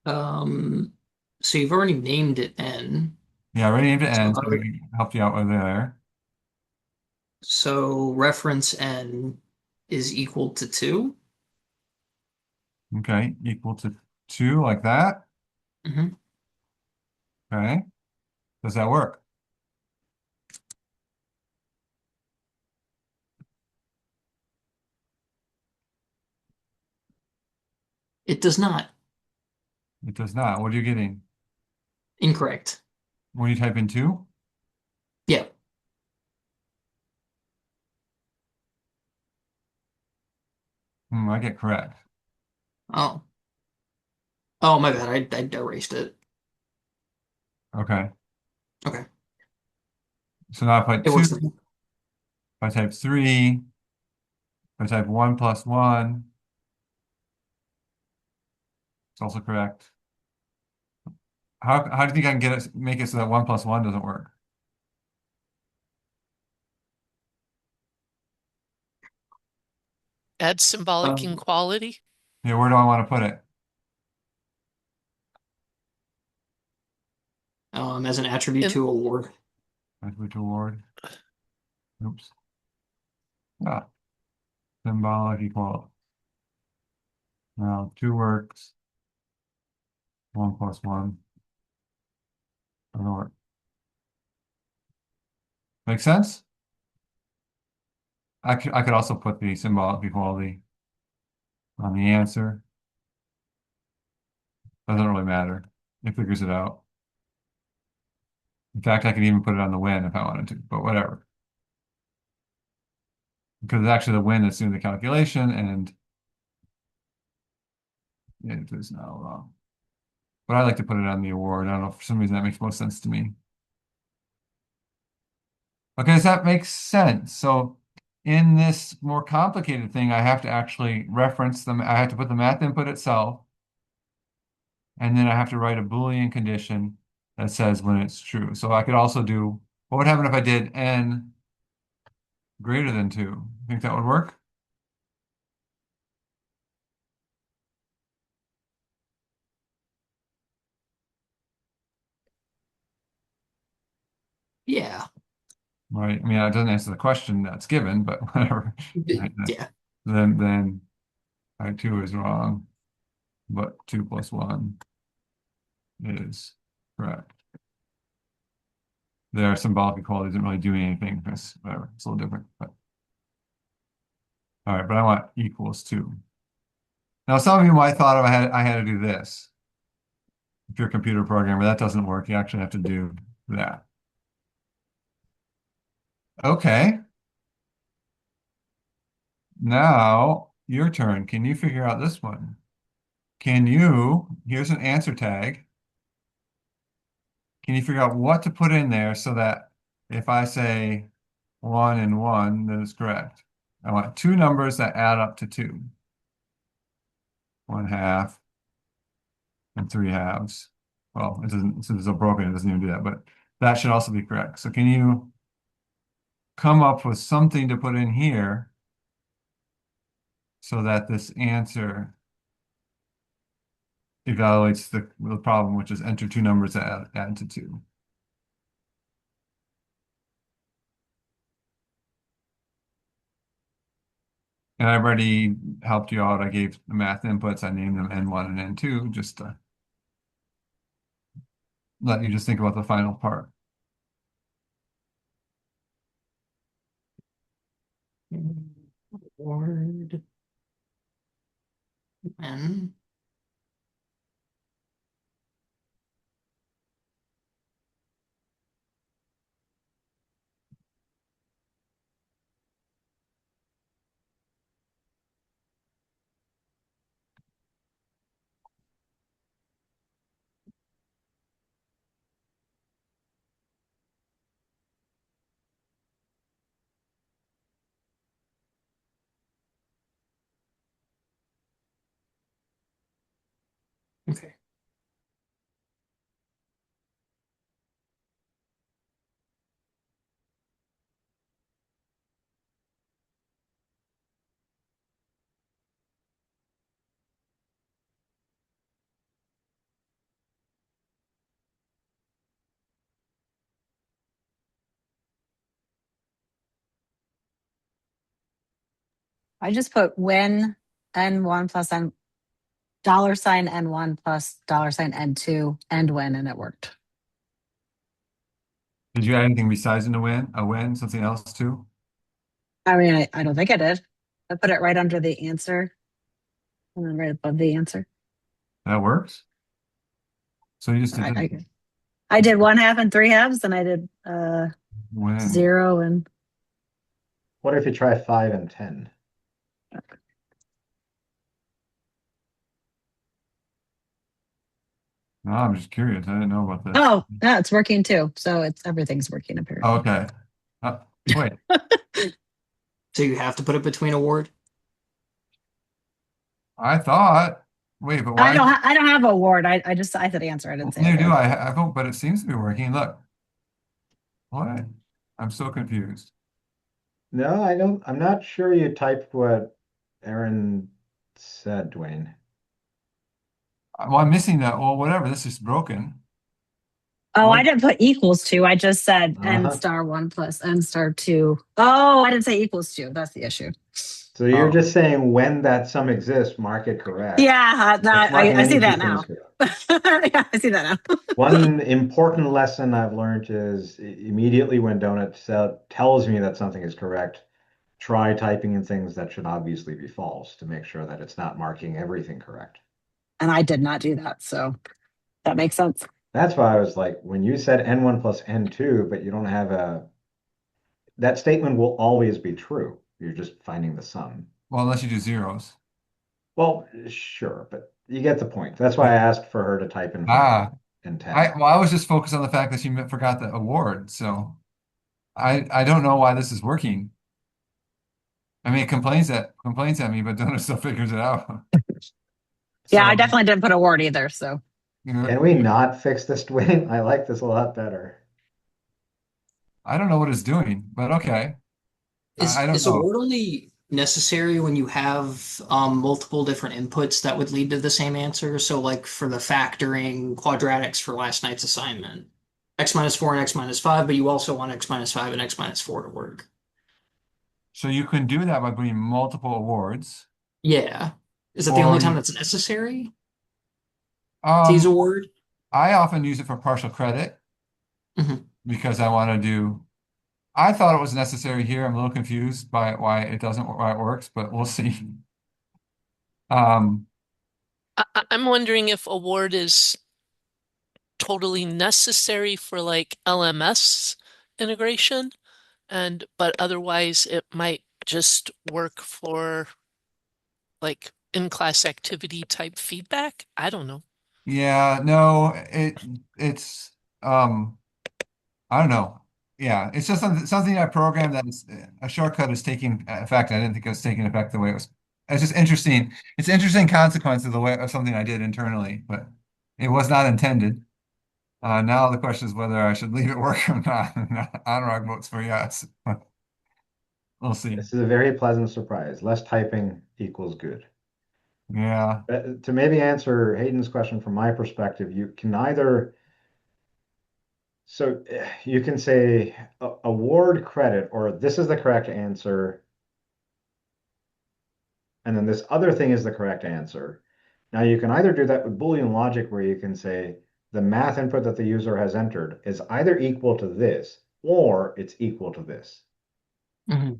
Speaker 3: Um, so you've already named it N.
Speaker 5: Yeah, I already named it
Speaker 3: So,
Speaker 5: N, so we helped you out with there.
Speaker 3: so reference N is equal to 2.
Speaker 5: Okay, equal to 2 like that.
Speaker 3: Mhm.
Speaker 5: Okay, does that work?
Speaker 3: It does not.
Speaker 5: It does not. What are you getting?
Speaker 3: Incorrect.
Speaker 5: When you type in 2?
Speaker 3: Yeah.
Speaker 5: I get correct.
Speaker 3: Oh. Oh, my bad. I erased it.
Speaker 5: Okay,
Speaker 3: Okay.
Speaker 5: so now if I
Speaker 3: It
Speaker 5: two,
Speaker 3: works.
Speaker 5: if I type 3, If I type 1 plus 1, it's also correct. How do you think I can make it so that 1 plus 1 doesn't work?
Speaker 4: Add symbolic
Speaker 3: Um,
Speaker 4: inequality.
Speaker 5: Yeah, where do I want to put it?
Speaker 3: as an attribute
Speaker 4: In
Speaker 3: to award.
Speaker 5: Attribute to award. Oops. Ah, symbolic equality. Now, 2 works. 1 plus 1 doesn't work. Make sense? I could also put the symbolic equality on the answer. Doesn't really matter. It figures it out. In fact, I could even put it on the win if I wanted to, but whatever. Because it's actually the win that's doing the calculation, and it is now wrong. But I like to put it on the award. I don't know, for some reason that makes most sense to me. Okay, does that make sense? So in this more complicated thing, I have to actually reference them. I have to put the math input itself, and then I have to write a Boolean condition that says when it's true. So I could also do, what would happen if I did n greater than 2? Think that would work?
Speaker 3: Yeah.
Speaker 5: Right. I mean, it doesn't answer the question that's given, but whatever. Right.
Speaker 3: Yeah.
Speaker 5: Then I 2 is wrong, but 2 plus 1 is correct. Their symbolic equality isn't really doing anything. It's whatever. It's a little different. But all right, but I want equals 2. Now, some of you might thought I had to do this. If you're a computer programmer, that doesn't work. You actually have to do that. Okay. Now, your turn. Can you figure out this one? Here's an answer tag. Can you figure out what to put in there so that if I say 1 and 1, then it's correct? I want 2 numbers that add up to 2. 1/2 and 3/2. Well, it doesn't, since it's a broken, it doesn't even do that, but that should also be correct. So can you come up with something to put in here so that this answer evaluates the problem, which is enter 2 numbers that add to 2? And I've already helped you out. I gave the math inputs. I named them N1 and N2 just to let you just think about the final part.
Speaker 3: Award. And okay.
Speaker 6: I just put when N1 plus N $ N1 plus $N2 and when, and it worked.
Speaker 5: Did you add anything besides a win, something else too?
Speaker 6: I mean, I don't think I did. I put it right under the answer and then right above the answer.
Speaker 5: That works? So you just did
Speaker 6: I did 1/2 and 3/2, and I did
Speaker 5: win.
Speaker 6: 0 and
Speaker 1: What if you try 5 and 10?
Speaker 5: No, I'm just curious. I didn't know about this.
Speaker 6: oh, yeah, it's working too. So everything's working apparently.
Speaker 5: Okay. Wait.
Speaker 3: So you have to put it between award?
Speaker 5: I thought. Wait, but
Speaker 6: I
Speaker 5: why?
Speaker 6: don't I don't have a award. I said answer. I didn't say
Speaker 5: Neither do
Speaker 6: award.
Speaker 5: I. I vote, but it seems to be working. Look, what? I'm so confused.
Speaker 1: No, I don't. I'm not sure you typed what Aaron said, Dwayne.
Speaker 5: Well, I'm missing that. Well, whatever. This is broken.
Speaker 6: Oh, I
Speaker 5: What?
Speaker 6: didn't put equals to. I just said n
Speaker 1: Uh-huh.
Speaker 6: star one plus n star two. Oh, I didn't say equals to. That's the issue.
Speaker 1: So you're
Speaker 5: Oh,
Speaker 1: just saying when that sum exists, mark it correct.
Speaker 6: Yeah,
Speaker 1: It's
Speaker 6: that
Speaker 1: marking
Speaker 6: I
Speaker 1: any
Speaker 6: see
Speaker 1: of
Speaker 6: that
Speaker 1: these things
Speaker 6: now.
Speaker 1: correct.
Speaker 6: Yeah, I see that now.
Speaker 1: One important lesson I've learned is immediately when Donut tells me that something is correct, try typing in things that should obviously be false to make sure that it's not marking everything correct.
Speaker 6: And I did not do that, so that makes sense.
Speaker 1: That's why I was like, when you said n1 plus n2, but you don't have that statement will always be true. You're just finding the sum.
Speaker 5: well, unless you do zeros.
Speaker 1: Well, sure, but you get the point. That's why I
Speaker 5: But
Speaker 1: asked for her to type in 5
Speaker 5: ah,
Speaker 1: and
Speaker 5: I
Speaker 1: 10.
Speaker 5: well, I was just focused on the fact that she forgot the award. So I don't know why this is working. I mean, it complains at me, but Donut still figures it out.
Speaker 6: Yeah, I
Speaker 5: So
Speaker 6: definitely didn't put award either. So
Speaker 1: Can we not fix this, Dwayne? I like this a lot better.
Speaker 5: I don't know what it's doing, but okay. I don't
Speaker 3: Is a
Speaker 5: know.
Speaker 3: word only necessary when you have multiple different inputs that would lead to the same answer? So, like for the factoring quadratics for last night's assignment, x minus 4 and x minus 5, but you also want x minus 5 and x minus 4 to work.
Speaker 5: So you can do that by putting multiple awards,
Speaker 3: Yeah. Is that the only
Speaker 5: or
Speaker 3: time
Speaker 5: you,
Speaker 3: that's necessary to use
Speaker 5: um,
Speaker 3: a word?
Speaker 5: I often use it for partial credit
Speaker 3: Mhm.
Speaker 5: because I want to do. I thought it was necessary here. I'm a little confused by why it doesn't, why it works, but we'll see. Um,
Speaker 4: I'm wondering if award is totally necessary for like LMS integration, and but otherwise it might just work for like in-class activity type feedback. I don't know.
Speaker 5: yeah, no, it's um, I don't know. Yeah, it's just something I programmed that is a shortcut is taking effect. I didn't think it was taking effect the way it was. It's just interesting. It's an interesting consequence of the way of something I did internally, but it was not intended. Now the question is whether I should leave it work or not. Anurag votes for yes. We'll see.
Speaker 1: This is a very pleasant surprise. Less typing equals good.
Speaker 5: Yeah.
Speaker 1: To maybe answer Hayden's question from my perspective, you can either, so you can say award credit, or this is the correct answer, and then this other thing is the correct answer. Now you can either do that with Boolean logic where you can say the math input that the user has entered is either equal to this or it's equal to this.
Speaker 3: Mhm.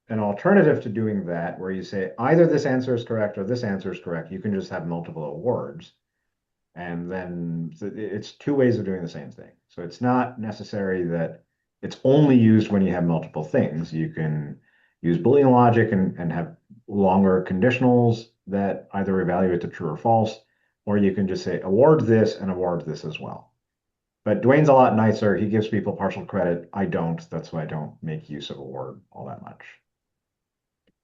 Speaker 1: An alternative to doing that, where you say either this answer is correct or this answer is correct, you can just have multiple awards. And then it's two ways of doing the same thing. So it's not necessary that it's only used when you have multiple things. You can use Boolean logic and have longer conditionals that either evaluate the true or false, or you can just say award this and award this as well. But Dwayne's a lot nicer. He gives people partial credit. I don't. That's why I don't make use of award all that much.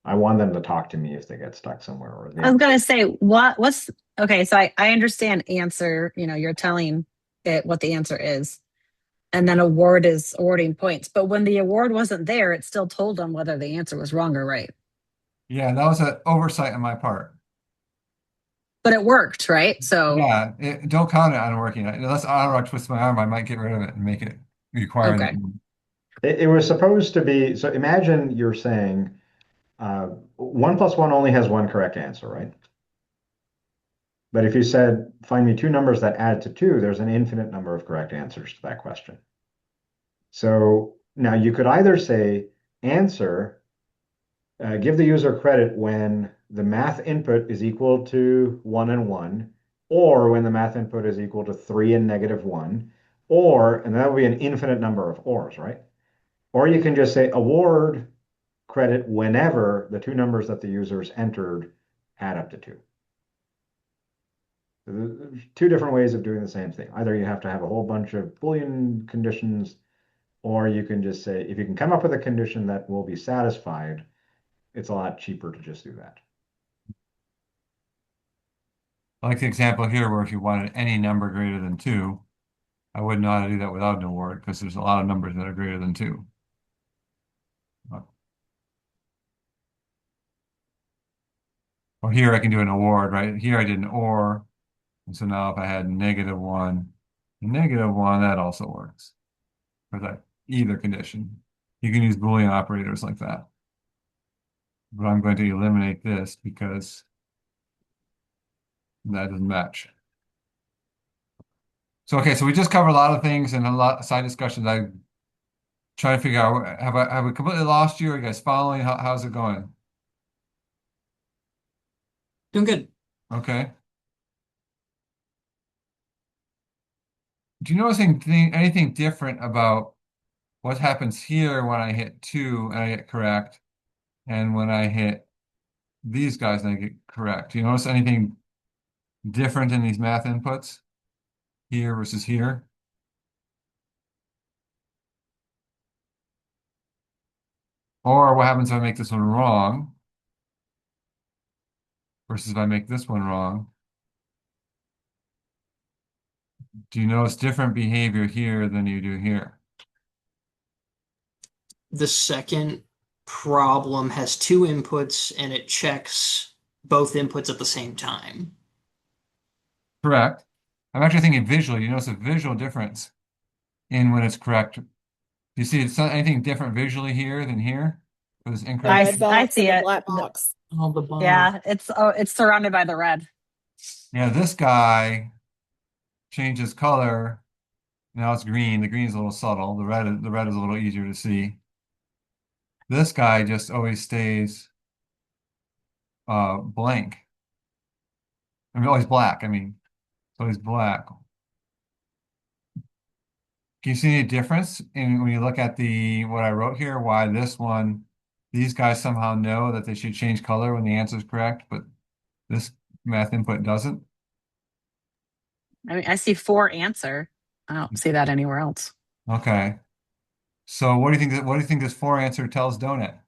Speaker 1: I want them to talk to me if they get stuck somewhere or they
Speaker 6: I was
Speaker 1: have.
Speaker 6: gonna say what's okay. So I understand answer. You're telling it what the answer is, and then award is awarding points. But when the award wasn't there, it still told them whether the answer was wrong or right.
Speaker 5: Yeah, that was an oversight on my part.
Speaker 6: But it worked, right? So
Speaker 5: Yeah, don't count it on working. Unless Anurag twists my arm, I might get rid of it and make it require that.
Speaker 6: okay.
Speaker 1: It was supposed to be, so imagine you're saying 1 plus 1 only has one correct answer, right? But if you said, find me two numbers that add to two, there's an infinite number of correct answers to that question. So now you could either say, answer, give the user credit when the math input is equal to 1 and 1, or when the math input is equal to 3 and -1, or, and that would be an infinite number of ors, right? Or you can just say award credit whenever the two numbers that the users entered add up to two. There's two different ways of doing the same thing. Either you have to have a whole bunch of Boolean conditions, or you can just say, if you can come up with a condition that will be satisfied, it's a lot cheaper to just do that.
Speaker 5: like the example here where if you wanted any number greater than 2, I wouldn't know how to do that without an award because there's a lot of numbers that are greater than 2. Or here I can do an award, right? Here I did an or, and so now if I had -1 and -1, that also works for that either condition. You can use Boolean operators like that. But I'm going to eliminate this because that doesn't match. So okay, so we just covered a lot of things and a lot of side discussions. I try to figure out have we completely lost you? Are you guys following? How's it going?
Speaker 3: Doing good.
Speaker 5: Okay. Do you notice anything different about what happens here when I hit 2 and I get correct, and when I hit these guys and I get correct? Do you notice anything different in these math inputs here versus here? Or what happens if I make this one wrong versus if I make this one wrong? Do you notice different behavior here than you do here?
Speaker 3: The second problem has two inputs and it checks both inputs at the same time.
Speaker 5: Correct. I'm actually thinking visually. You notice a visual difference in when it's correct. Do you see anything different visually here than here for this
Speaker 2: The
Speaker 5: incorrect?
Speaker 2: red
Speaker 6: I
Speaker 2: box
Speaker 6: see
Speaker 2: and the
Speaker 6: it.
Speaker 2: black box.
Speaker 3: Oh, the bar.
Speaker 6: Yeah, it's surrounded by the red.
Speaker 5: Yeah, this guy changes color. Now it's green. The green is a little subtle. The red is a little easier to see. This guy just always stays blank. I mean, always black. I mean, it's always black. Can you see any difference in when you look at what I wrote here? Why this one, these guys somehow know that they should change color when the answer is correct, but this math input doesn't?
Speaker 6: I mean, I see 4 answer. I don't see that anywhere else.
Speaker 5: Okay. So what do you think this 4 answer tells Doenet?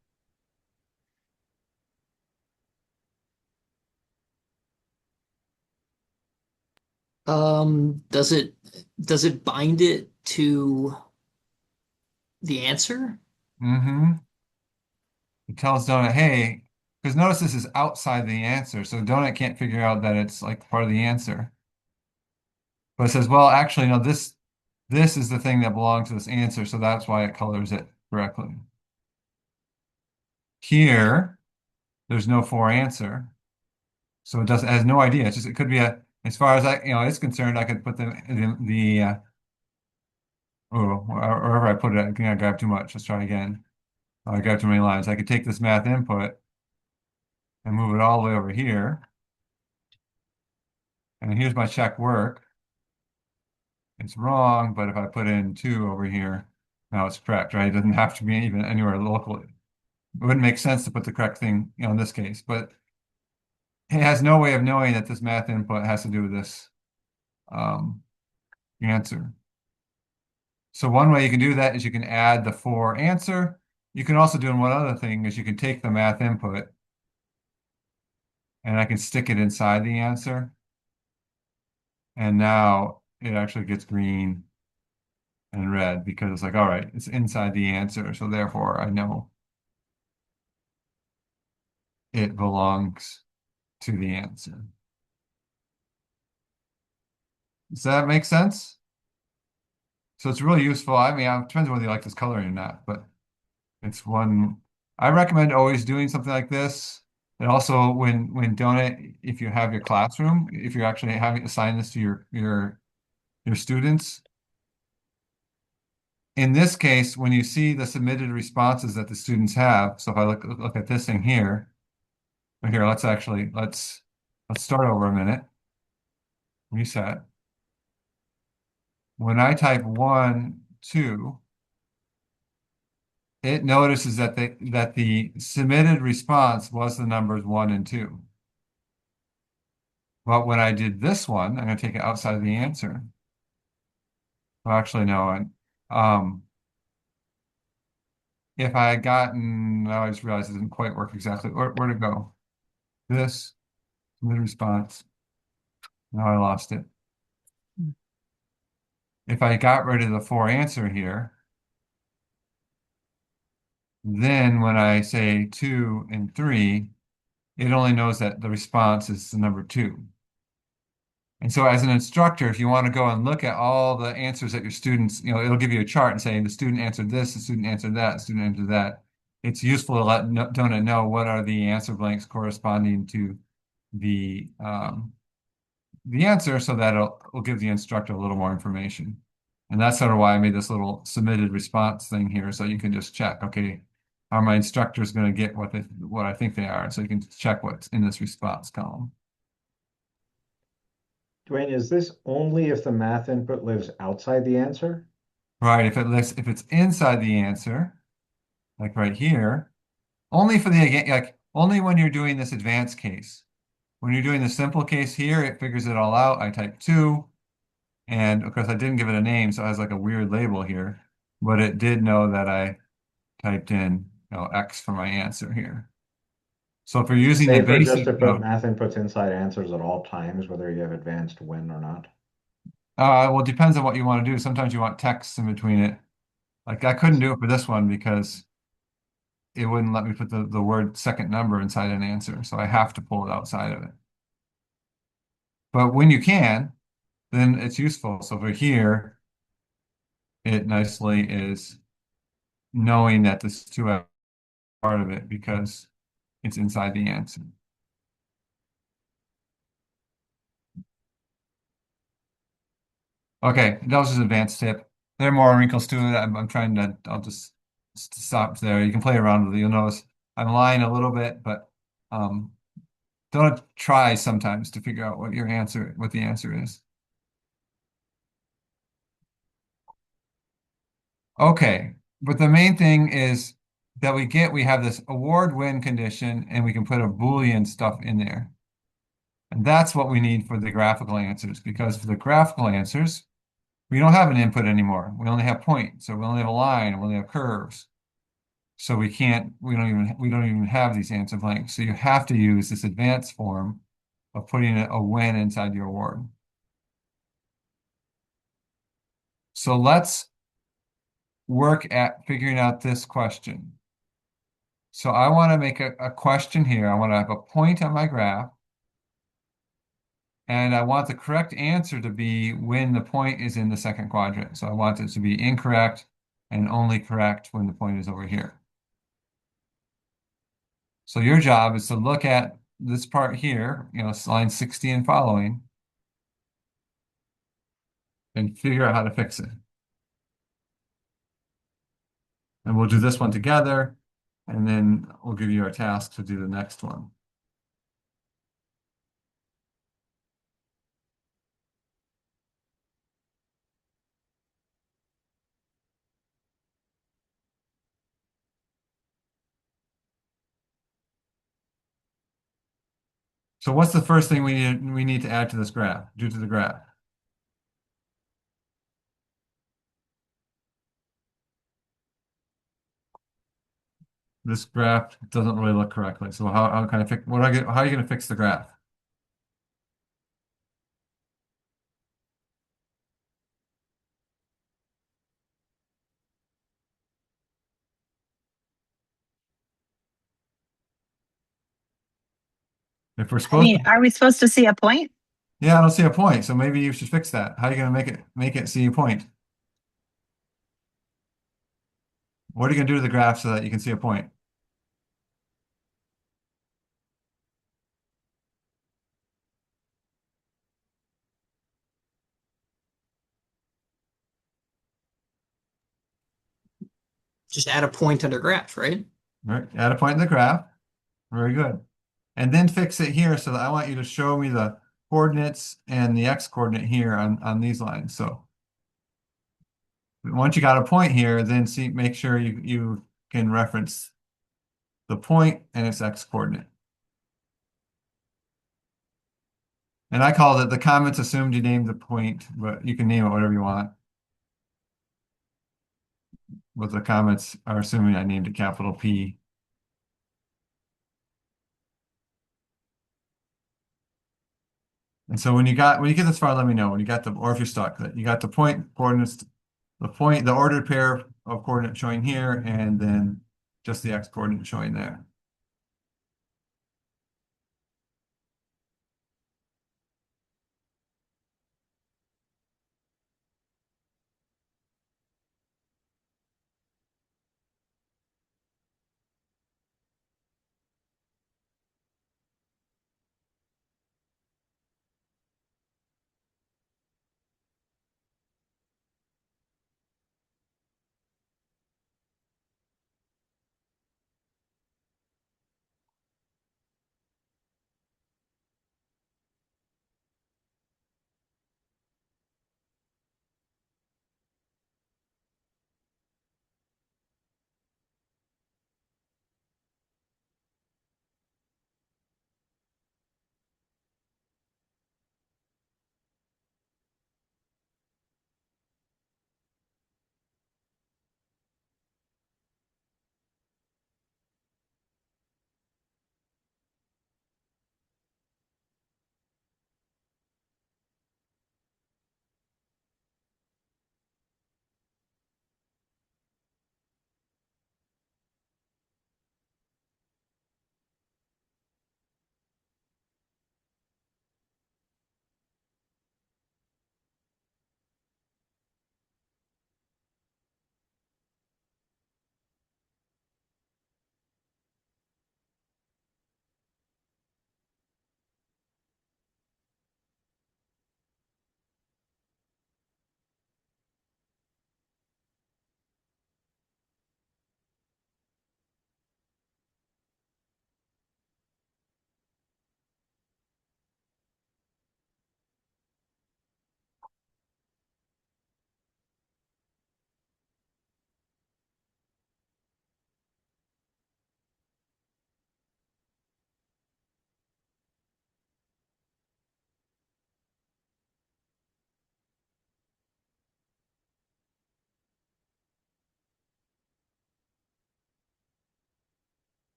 Speaker 3: Does it bind it to the answer?
Speaker 5: Mm-hmm. It tells Donut, hey, because notice this is outside the answer, so Donut can't figure out that it's like part of the answer. But it says, well, actually, no, this is the thing that belongs to this answer, so that's why it colors it correctly. Here, there's no for answer, so it has no idea. It could be as far as it's concerned, I could put wherever I put it, I think I grabbed too much. Let's try again. Oh, I grabbed too many lines. I could take this math input and move it all the way over here. And here's my check work. It's wrong, but if I put in 2 over here, now it's correct, right? It doesn't have to be even anywhere locally. It wouldn't make sense to put the correct thing, in this case, but it has no way of knowing that this math input has to do with this answer. So one way you can do that is you can add the for answer. You can also do one other thing is you can take the math input and I can stick it inside the answer. And now it actually gets green and red because it's like, all right, it's inside the answer. So therefore I know it belongs to the answer. Does that make sense? So it's really useful. I mean, it depends on whether you like this coloring or not, but it's one I recommend always doing something like this. And also when Donut, if you have your classroom, if you're actually having assign this to your students. In this case, when you see the submitted responses that the students have, so if I look at this thing here, here, let's start over a minute. Reset. When I type 1, 2, it notices that the submitted response was the numbers 1 and 2. But when I did this one, I'm going to take it outside of the answer. Well, actually, no. If I had gotten, now I just realized it didn't quite work exactly. Where to go? This, submitted response. Now I lost it. If I got rid of the 4 answer here, then when I say 2 and 3, it only knows that the response is the number 2. And so as an instructor, if you want to go and look at all the answers that your students, it'll give you a chart and say the student answered this, the student answered that, the student answered that. It's useful to let Doenet know what are the answer blanks corresponding to the answer so that it'll give the instructor a little more information. And that's sort of why I made this little submitted response thing here, so you can just check, okay, are my instructors going to get what I think they are? So you can check what's in this response column.
Speaker 1: Dwayne, is this only if the math input lives outside the answer?
Speaker 5: Right, if it's inside the answer, like right here, only for only when you're doing this advanced case. When you're doing the simple case here, it figures it all out. I type 2, and of course I didn't give it a name, so it has like a weird label here, but it did know that I typed in X for my answer here. So if you're using the
Speaker 1: Safer just
Speaker 5: basic,
Speaker 1: to put math inputs inside answers at all times, whether you have advanced win or not.
Speaker 5: well, it depends on what you want to do. Sometimes you want text in between it. Like I couldn't do it for this one because it wouldn't let me put the word second number inside an answer. So I have to pull it outside of it. But when you can, then it's useful. So over here, it nicely is knowing that this 2 is part of it because it's inside the answer. Okay, that was just an advanced tip. There are more wrinkles to it. I'm trying to, I'll just stop there. You can play around with it. You'll notice I'm lying a little bit, but don't try sometimes to figure out what the answer is. Okay, but the main thing is that we have this award win condition and we can put a Boolean stuff in there. And that's what we need for the graphical answers, because for the graphical answers, we don't have an input anymore. We only have points, so we only have a line, we only have curves. So we don't even have these answer blanks. So you have to use this advanced form of putting a when inside your award. So let's work at figuring out this question. So I want to make a question here. I want to have a point on my graph. And I want the correct answer to be when the point is in the second quadrant. So I want it to be incorrect and only correct when the point is over here. So your job is to look at this part here, line 60 and following, and figure out how to fix it. And we'll do this one together, and then we'll give you our task to do the next one. So what's the first thing we need to add to this graph, do to the graph? This graph doesn't really look correctly. So how can I fix how are you going to fix the graph? If we're
Speaker 6: I
Speaker 5: supposed
Speaker 6: mean,
Speaker 5: to,
Speaker 6: are we supposed to see a point?
Speaker 5: yeah, I don't see a point. So maybe you should fix that. How are you going to make it see a point? What are you going to do to the graph so that you can see a point?
Speaker 3: Just add a point under graph, right?
Speaker 5: Right. Add a point in the graph. Very good. And then fix it here so that I want you to show me the coordinates and the x coordinate here on these lines. So once you got a point here, then make sure you can reference the point and its x coordinate. And I called it the comments assumed you named the point, but you can name it whatever you want. But the comments are assuming I named it capital P. And so when you get this far, let me know when you got the, or if you're stuck, that you got the point coordinates, the ordered pair of coordinates showing here, and then just the x coordinate showing there.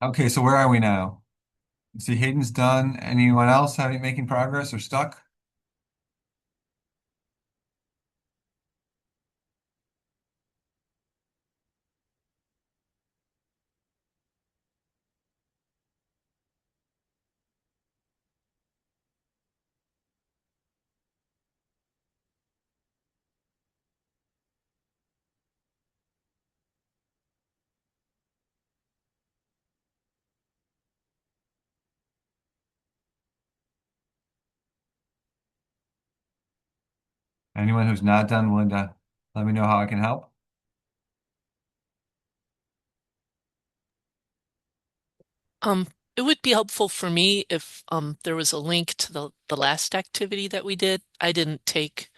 Speaker 5: Okay, so where are we now? See, Hayden's done. Anyone else having making progress or stuck? Anyone who's not done, willing to let me know how I can help?
Speaker 4: Um, it would be helpful for me if there was a link to the last activity that we did. I didn't take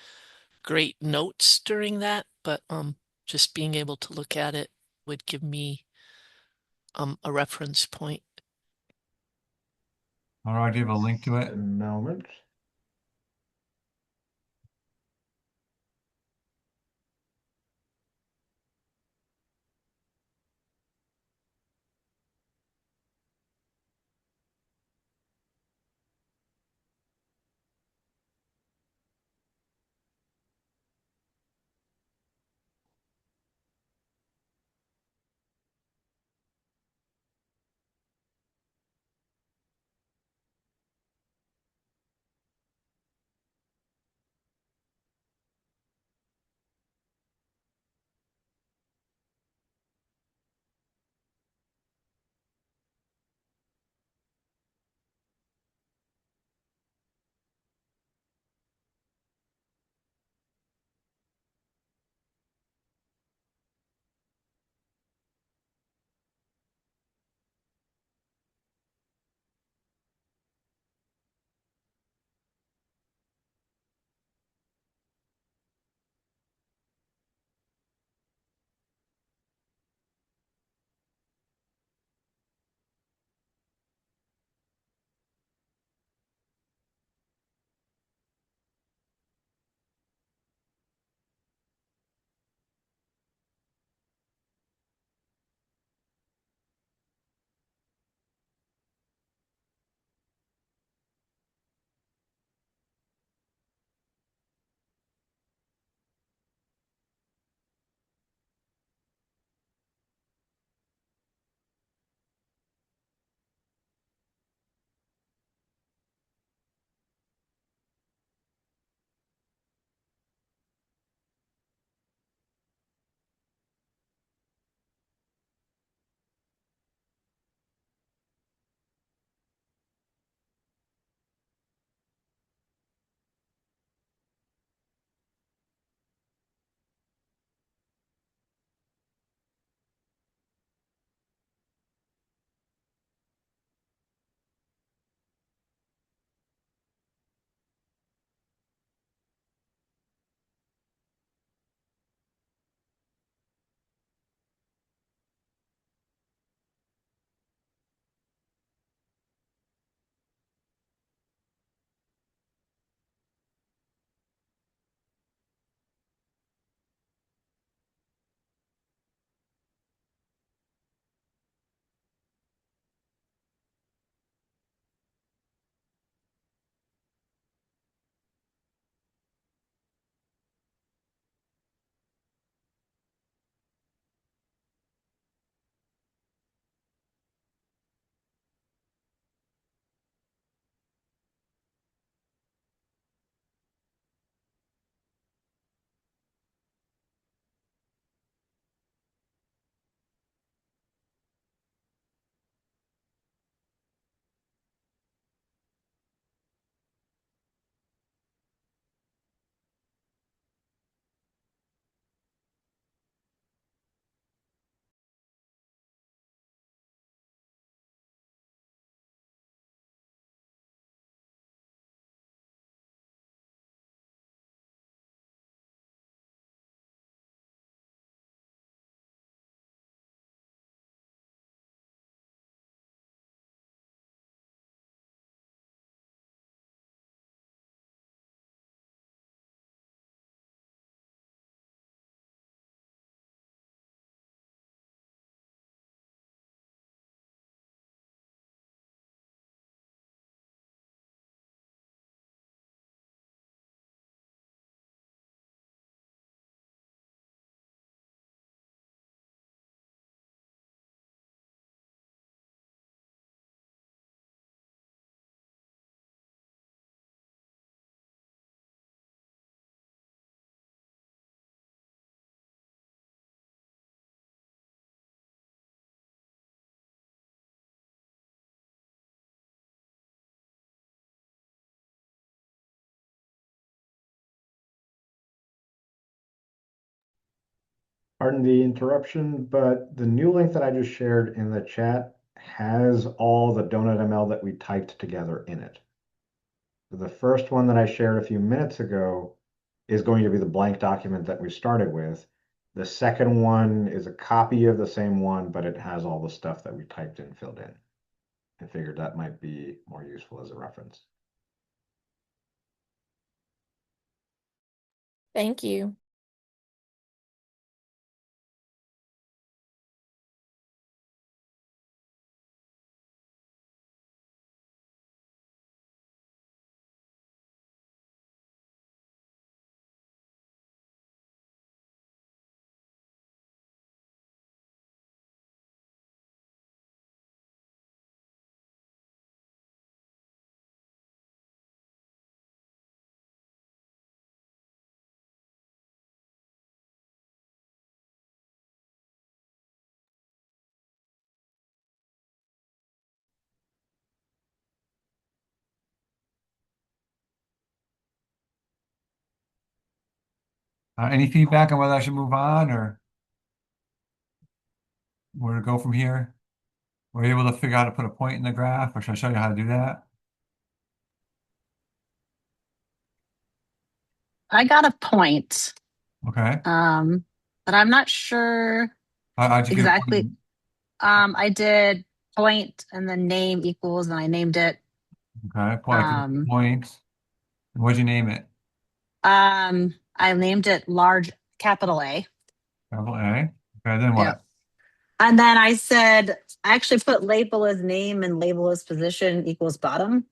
Speaker 4: great notes during that, but just being able to look at it would give me a reference point.
Speaker 5: All right, do you have a link to
Speaker 1: A
Speaker 5: it?
Speaker 1: moment. Pardon the interruption, but the new link that I just shared in the chat has all the Donut ML that we typed together in it. The first one that I shared a few minutes ago is going to be the blank document that we started with. The second one is a copy of the same one, but it has all the stuff that we typed in filled in. I figured that might be more useful as a reference.
Speaker 2: Thank you.
Speaker 5: Any feedback on whether I should move on or where to go from here? Were you able to figure out how to put a point in the graph, or should I show you how to do that?
Speaker 6: I got a point,
Speaker 5: Okay.
Speaker 6: but I'm not sure
Speaker 5: How'd you get a
Speaker 6: exactly.
Speaker 5: point?
Speaker 6: I did point and then name equals, and I named it.
Speaker 5: Okay.
Speaker 6: Um,
Speaker 5: Point. What'd you name it?
Speaker 6: I named it large capital A.
Speaker 5: Capital A. Okay, then
Speaker 6: Yeah.
Speaker 5: what?
Speaker 6: And then I said, I actually put label as name and label as position equals bottom.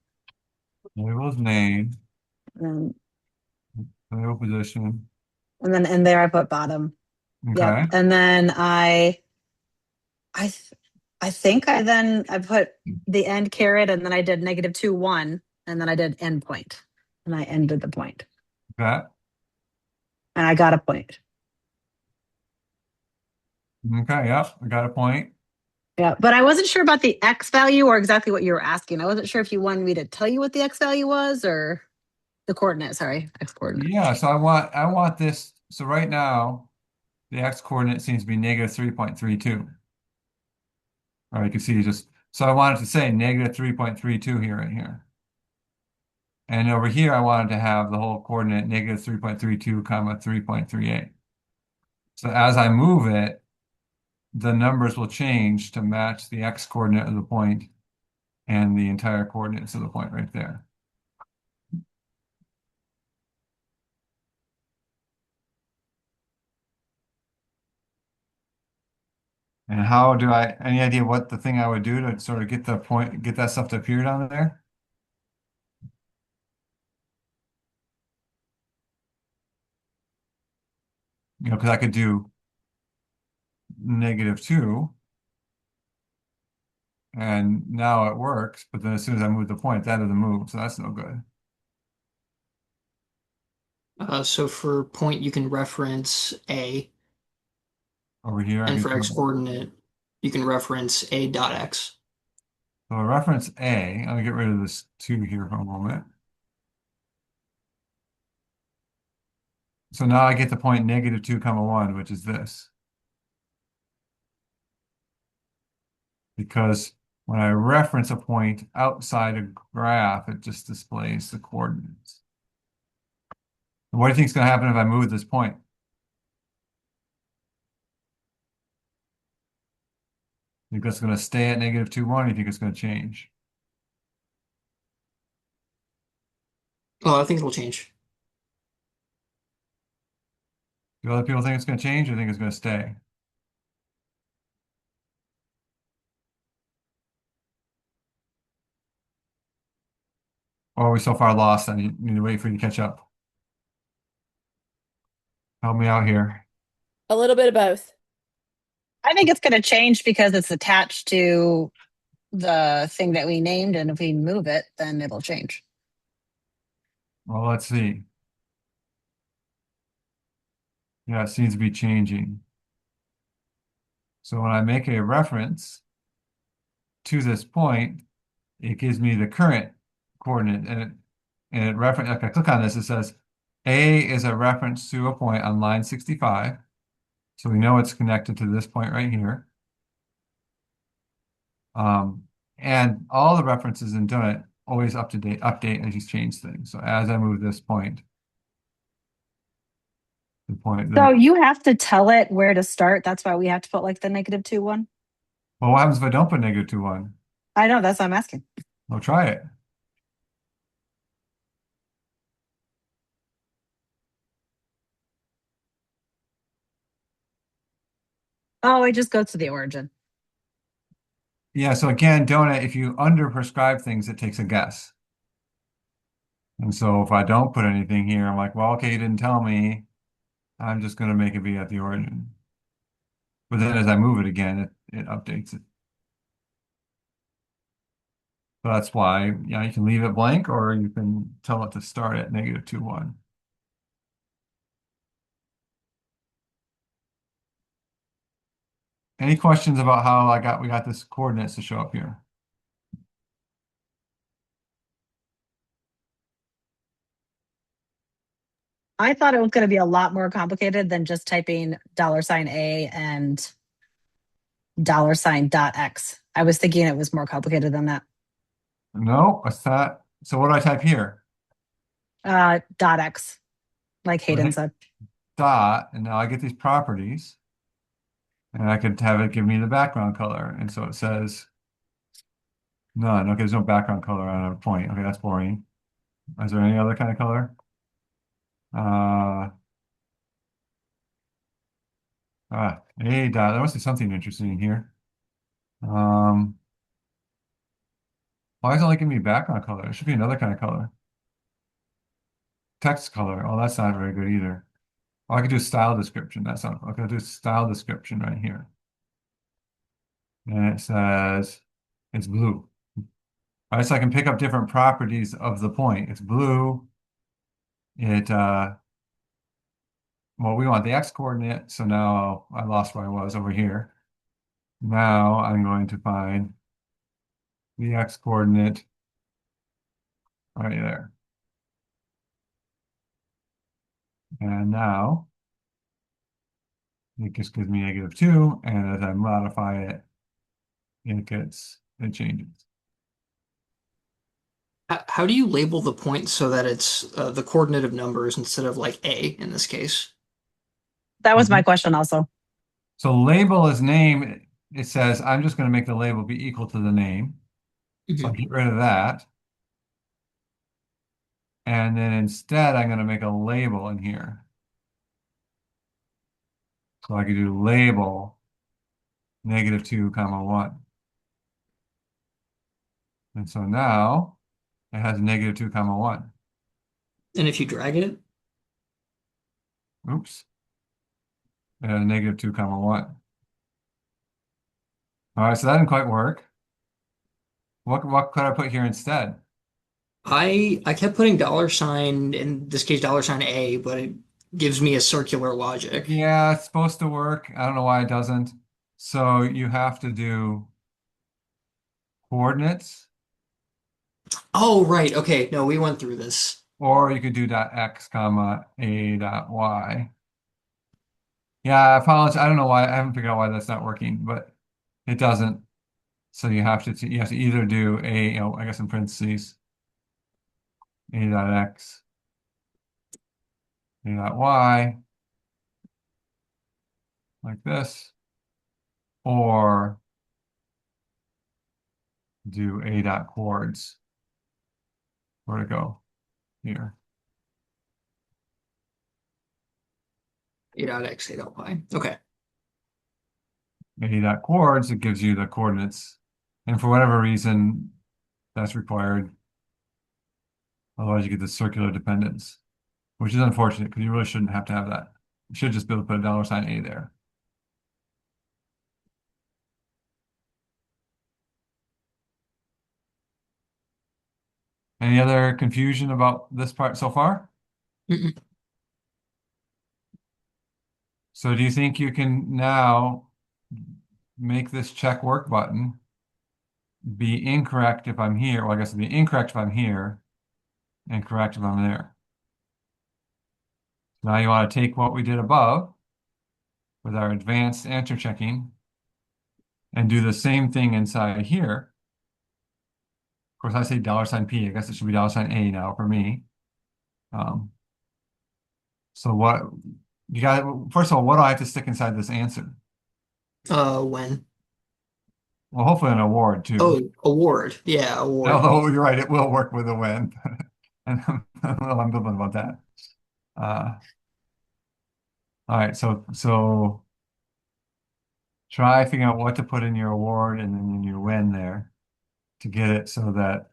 Speaker 5: Label's name,
Speaker 6: And,
Speaker 5: label position.
Speaker 6: and then in there I put bottom. Yep.
Speaker 5: Okay.
Speaker 6: And then I, th- I think I put the end caret, and then I did -2, 1, and then I did end point, and I ended the point,
Speaker 5: Okay.
Speaker 6: and I got a point.
Speaker 5: Okay, yep, I got a point.
Speaker 6: Yeah, but I wasn't sure about the X value or exactly what you were asking. I wasn't sure if you wanted me to tell you what the X value was or the coordinate, sorry, X coordinate.
Speaker 5: Yeah, so I want this. So right now, the X coordinate seems to be -3.32. All right, you can see just so I wanted to say -3.32 here and here. And over here, I wanted to have the whole coordinate -3.32 comma 3.38. So as I move it, the numbers will change to match the X coordinate of the point and the entire coordinates of the point right there. And how do I, any idea what the thing I would do to sort of get the point, get that stuff to appear down there? You know, because I could do -2 and now it works, but then as soon as I move the point, that doesn't move, so that's no good.
Speaker 3: So for point, you can reference A,
Speaker 5: Over here, I
Speaker 3: and
Speaker 5: can
Speaker 3: for X coordinate, you can reference A dot X.
Speaker 5: so reference A. I'm gonna get rid of this 2 here for a moment. So now I get the point -2 comma 1, which is this. Because when I reference a point outside a graph, it just displays the coordinates. What do you think is going to happen if I move this point? You think it's going to stay at -2, 1, or you think it's going to change?
Speaker 3: Oh, I think it'll change.
Speaker 5: Do other people think it's going to change or think it's going to stay? Or are we so far lost that you need to wait for you to catch up? Help me out here.
Speaker 2: A little bit of both.
Speaker 6: I think it's going to change because it's attached to the thing that we named, and if we move it, then it'll change.
Speaker 5: Well, let's see. Yeah, it seems to be changing. So when I make a reference to this point, it gives me the current coordinate, and it reference. If I click on this, it says A is a reference to a point on line 65. So we know it's connected to this point right here. Um, and all the references in Doenet always up to date, update as you change things. So as I move this point, the point,
Speaker 6: So
Speaker 5: the
Speaker 6: you have to tell it where to start. That's why we have to put like the -2 one.
Speaker 5: well, what happens if I don't put -1?
Speaker 6: I know, that's what I'm asking.
Speaker 5: I'll try it.
Speaker 6: Oh, I just go to the origin.
Speaker 5: Yeah, so again, Doenet, if you under prescribe things, it takes a guess. And so if I don't put anything here, I'm like, well, okay, you didn't tell me. I'm just going to make it be at the origin. But then as I move it again, it updates it. So that's why, yeah, you can leave it blank or you can tell it to start at -2, 1. Any questions about how we got this coordinates to show up here?
Speaker 6: I thought it was going to be a lot more complicated than just typing $A and $.x. I was thinking it was more complicated than that.
Speaker 5: No, what's that? So what do I type here?
Speaker 6: .x, like
Speaker 5: So I
Speaker 6: Hayden
Speaker 5: hit
Speaker 6: said.
Speaker 5: dot, and now I get these properties, and I could have it give me the background color. And so it says none. Okay, there's no background color on a point. Okay, that's boring. Is there any other kind of color? Uh, A dot. There must be something interesting in here. Um, why is it only giving me background color? There should be another kind of color. Text color. Oh, that's not very good either. Oh, I could do style description. That's not okay. I'll do style description right here. And it says it's blue. All right, so I can pick up different properties of the point. It's blue. It well, we want the x coordinate, so now I lost where I was over here. Now I'm going to find the x coordinate right there. And now it just gives me -2, and as I modify it, it changes.
Speaker 3: How do you label the point so that it's the coordinate of numbers instead of like A in this case?
Speaker 6: That was my
Speaker 5: Mhm.
Speaker 6: question also.
Speaker 5: So label is name. It says I'm just going to make the label be equal to the name. So I
Speaker 3: Mhm.
Speaker 5: get rid of that. And then instead, I'm going to make a label in here. So I could do label -2, 1. And so now it has -2, 1.
Speaker 3: And if you drag it,
Speaker 5: Oops. It has -2, 1. All right, so that didn't quite work. What could I put here instead?
Speaker 3: I kept putting $, in this case $A, but it gives me a circular logic.
Speaker 5: Yeah, it's supposed to work. I don't know why it doesn't. So you have to do coordinates,
Speaker 3: Oh, right. Okay. No, we went through this.
Speaker 5: or you could do .x, A.y. Yeah, I apologize. I don't know why. I haven't figured out why that's not working, but it doesn't. So you have to either do I guess in parentheses, A.x, A.y, like this, or do A.chords. Where to go? Here.
Speaker 3: A.x, A.y. Okay.
Speaker 5: A.chords, it gives you the coordinates. And for whatever reason, that's required. Otherwise, you get the circular dependence, which is unfortunate because you really shouldn't have to have that. You should just be able to put a $A there. Any other confusion about this part so far?
Speaker 3: Mm-mm.
Speaker 5: So do you think you can now make this check work button be incorrect if I'm here? Well, I guess it'd be incorrect if I'm here and correct if I'm there. Now you want to take what we did above with our advanced answer checking and do the same thing inside here. Of course, I say $P. I guess it should be $A now for me. Um, so what you got? First of all, what do I have to stick inside this answer?
Speaker 3: When?
Speaker 5: Well, hopefully an award too.
Speaker 3: Oh, award. Yeah, award.
Speaker 5: Although you're right, it will work with a win, and I'm ambivalent about that. All right, so try figuring out what to put in your award and then in your win there to get it so that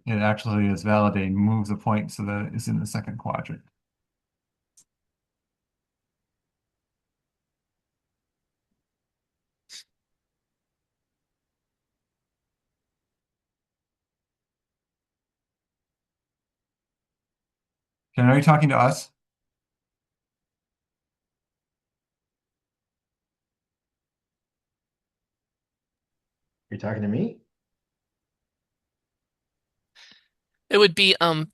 Speaker 5: it actually is validating, moves the point so that it's in the second quadrant. Ken, are you talking to us?
Speaker 1: You're talking to me?
Speaker 4: It would be $A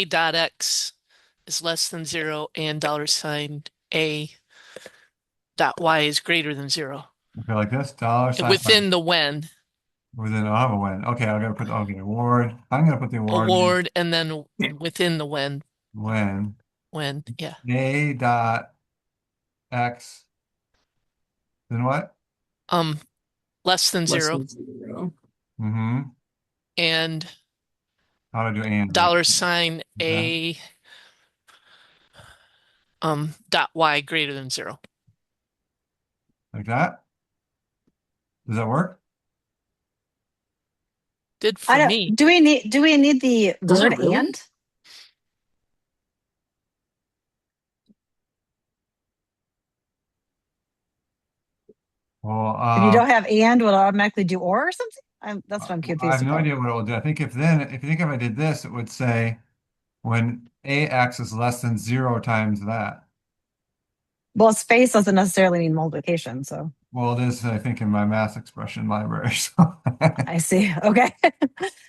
Speaker 4: dot X is less than 0 and $A dot Y is greater than 0.
Speaker 5: Okay, like this, $.
Speaker 4: Within the when
Speaker 5: Within, I'll have a win. Okay, I gotta put, okay, award. I'm gonna put the award in
Speaker 4: award and then within the when, yeah.
Speaker 5: A dot X, then what?
Speaker 4: Um, less than
Speaker 3: Less
Speaker 4: 0
Speaker 3: than 0.
Speaker 5: Mm-hmm.
Speaker 4: and
Speaker 5: How to do and, right? Okay.
Speaker 4: $A dot Y greater than 0.
Speaker 5: Like that? Does that work?
Speaker 4: Did
Speaker 6: I
Speaker 4: for
Speaker 6: don't,
Speaker 4: me.
Speaker 6: do we need the
Speaker 3: Does it
Speaker 6: word
Speaker 3: really?
Speaker 6: and?
Speaker 5: Well,
Speaker 6: If you don't have and, will it automatically do or something? That's what I'm
Speaker 5: I
Speaker 6: confused
Speaker 5: have no
Speaker 6: about.
Speaker 5: idea what it will do. I think if I did this, it would say when AX is less than 0 times that.
Speaker 6: Well, space doesn't necessarily mean multiplication, so
Speaker 5: Well, it is, I think, in my math expression library. So.
Speaker 6: I see. Okay.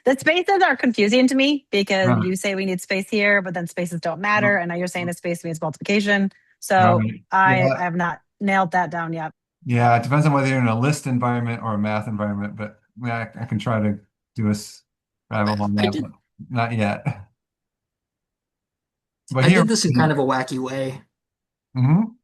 Speaker 6: The spaces are confusing to me because
Speaker 5: Right.
Speaker 6: you say we need space here, but then spaces don't matter. And now you're saying that space means multiplication. So
Speaker 5: Right.
Speaker 6: I
Speaker 5: Yeah.
Speaker 6: have not nailed that down yet.
Speaker 5: Yeah, it depends on whether you're in a list environment or a math environment, but yeah, I can try to do a survival on
Speaker 3: I
Speaker 5: that,
Speaker 3: did
Speaker 5: but not yet. But
Speaker 3: I
Speaker 5: here,
Speaker 3: did this in kind of a wacky way.
Speaker 5: mhm,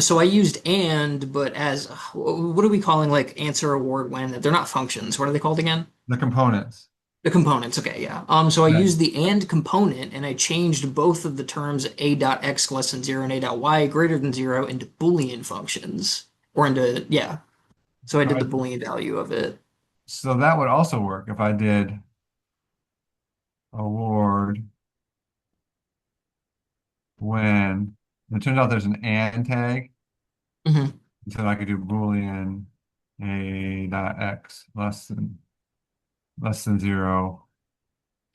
Speaker 3: So I used and, but as what are we calling like answer award when they're not functions? What are they called again?
Speaker 5: the components.
Speaker 3: The components. Okay, yeah. So I
Speaker 5: Right.
Speaker 3: used the and component and I changed both of the terms a dot x less than 0 and a dot y greater than 0 into Boolean functions or into yeah. So I
Speaker 5: All
Speaker 3: did the
Speaker 5: right.
Speaker 3: Boolean value of it.
Speaker 5: So that would also work if I did award when it turns out there's an and tag,
Speaker 3: Hmm.
Speaker 5: so I could do Boolean a dot x less than 0.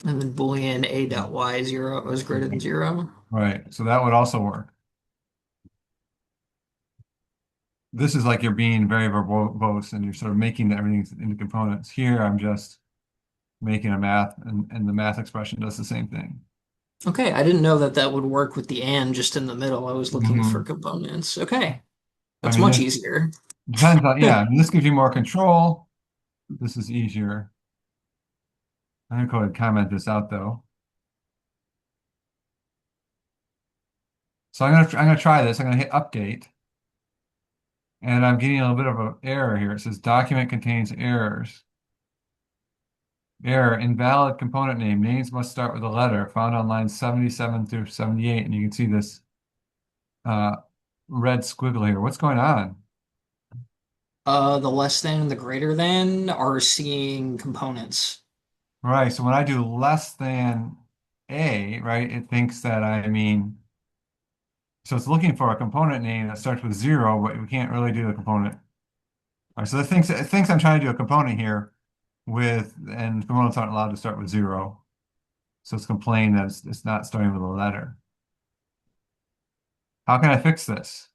Speaker 3: And then Boolean a dot y 0 is greater than 0.
Speaker 5: Right. So that would also work. This is like you're being very verbose and you're sort of making everything into components. Here, I'm just making a math, and the math expression does the same thing.
Speaker 3: Okay, I didn't know that that would work with the and just in the middle. I was looking for
Speaker 5: Mhm.
Speaker 3: components. Okay,
Speaker 5: I
Speaker 3: that's
Speaker 5: mean,
Speaker 3: much
Speaker 5: it
Speaker 3: easier.
Speaker 5: depends on, yeah, I mean, this gives you more control. This is easier. I'm gonna go ahead and comment this out though. So I'm gonna try this. I'm gonna hit update, and I'm getting a little bit of an error here. It says document contains errors. Error, invalid component name. Names must start with a letter found on lines 77 through 78. And you can see this uh, red squiggle here. What's going on?
Speaker 3: The less than and the greater than are seeing components.
Speaker 5: Right. So when I do less than A, right, it thinks that I mean, so it's looking for a component name that starts with 0, but we can't really do the component. All right. So it thinks I'm trying to do a component here and components aren't allowed to start with 0. So it's complaining that it's not starting with a letter. How can I fix this?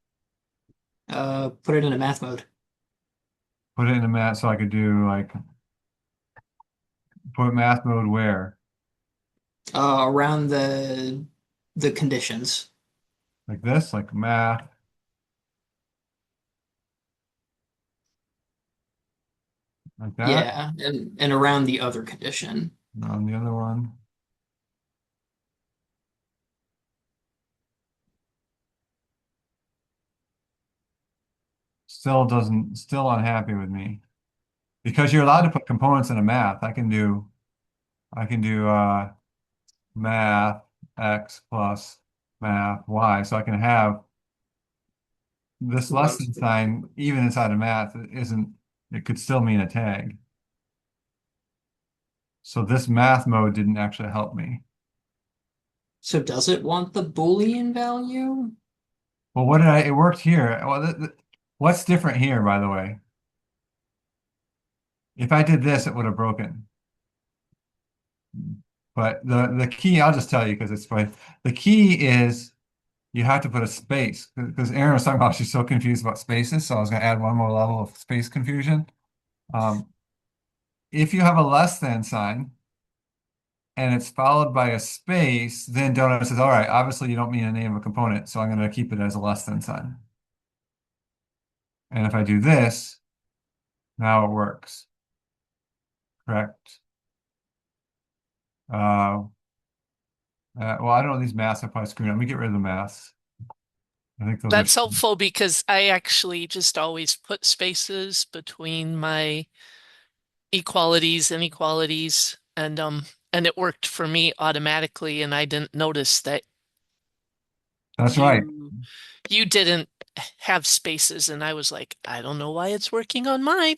Speaker 3: Put it into math mode.
Speaker 5: Put it into math so I could do like put math mode where?
Speaker 3: Around the conditions.
Speaker 5: like this, like math, like that.
Speaker 3: Yeah, and around the other condition.
Speaker 5: And on the other one, still unhappy with me because you're allowed to put components in a math. I can do math x plus math y, so I can have this less than sign even inside of math. It could still mean a tag. So this math mode didn't actually help me.
Speaker 3: So does it want the Boolean value?
Speaker 5: Well, it worked here. Well, what's different here, by the way? If I did this, it would have broken. But the key, I'll just tell you because it's funny. The key is you have to put a space because Erin was talking about she's so confused about spaces. So I was going to add one more level of space confusion. Um, if you have a less than sign and it's followed by a space, then Doenet says, all right, obviously you don't mean a name of a component, so I'm going to keep it as a less than sign. And if I do this, now it works. Correct. Well, I don't know these maths are probably screwed up. Let me get rid of the maths. I think those are.
Speaker 4: That's helpful because I actually just always put spaces between my equalities, inequalities, and it worked for me automatically, and I didn't notice that
Speaker 5: That's right.
Speaker 4: you you didn't have spaces, and I was like, I don't know why it's working on mine.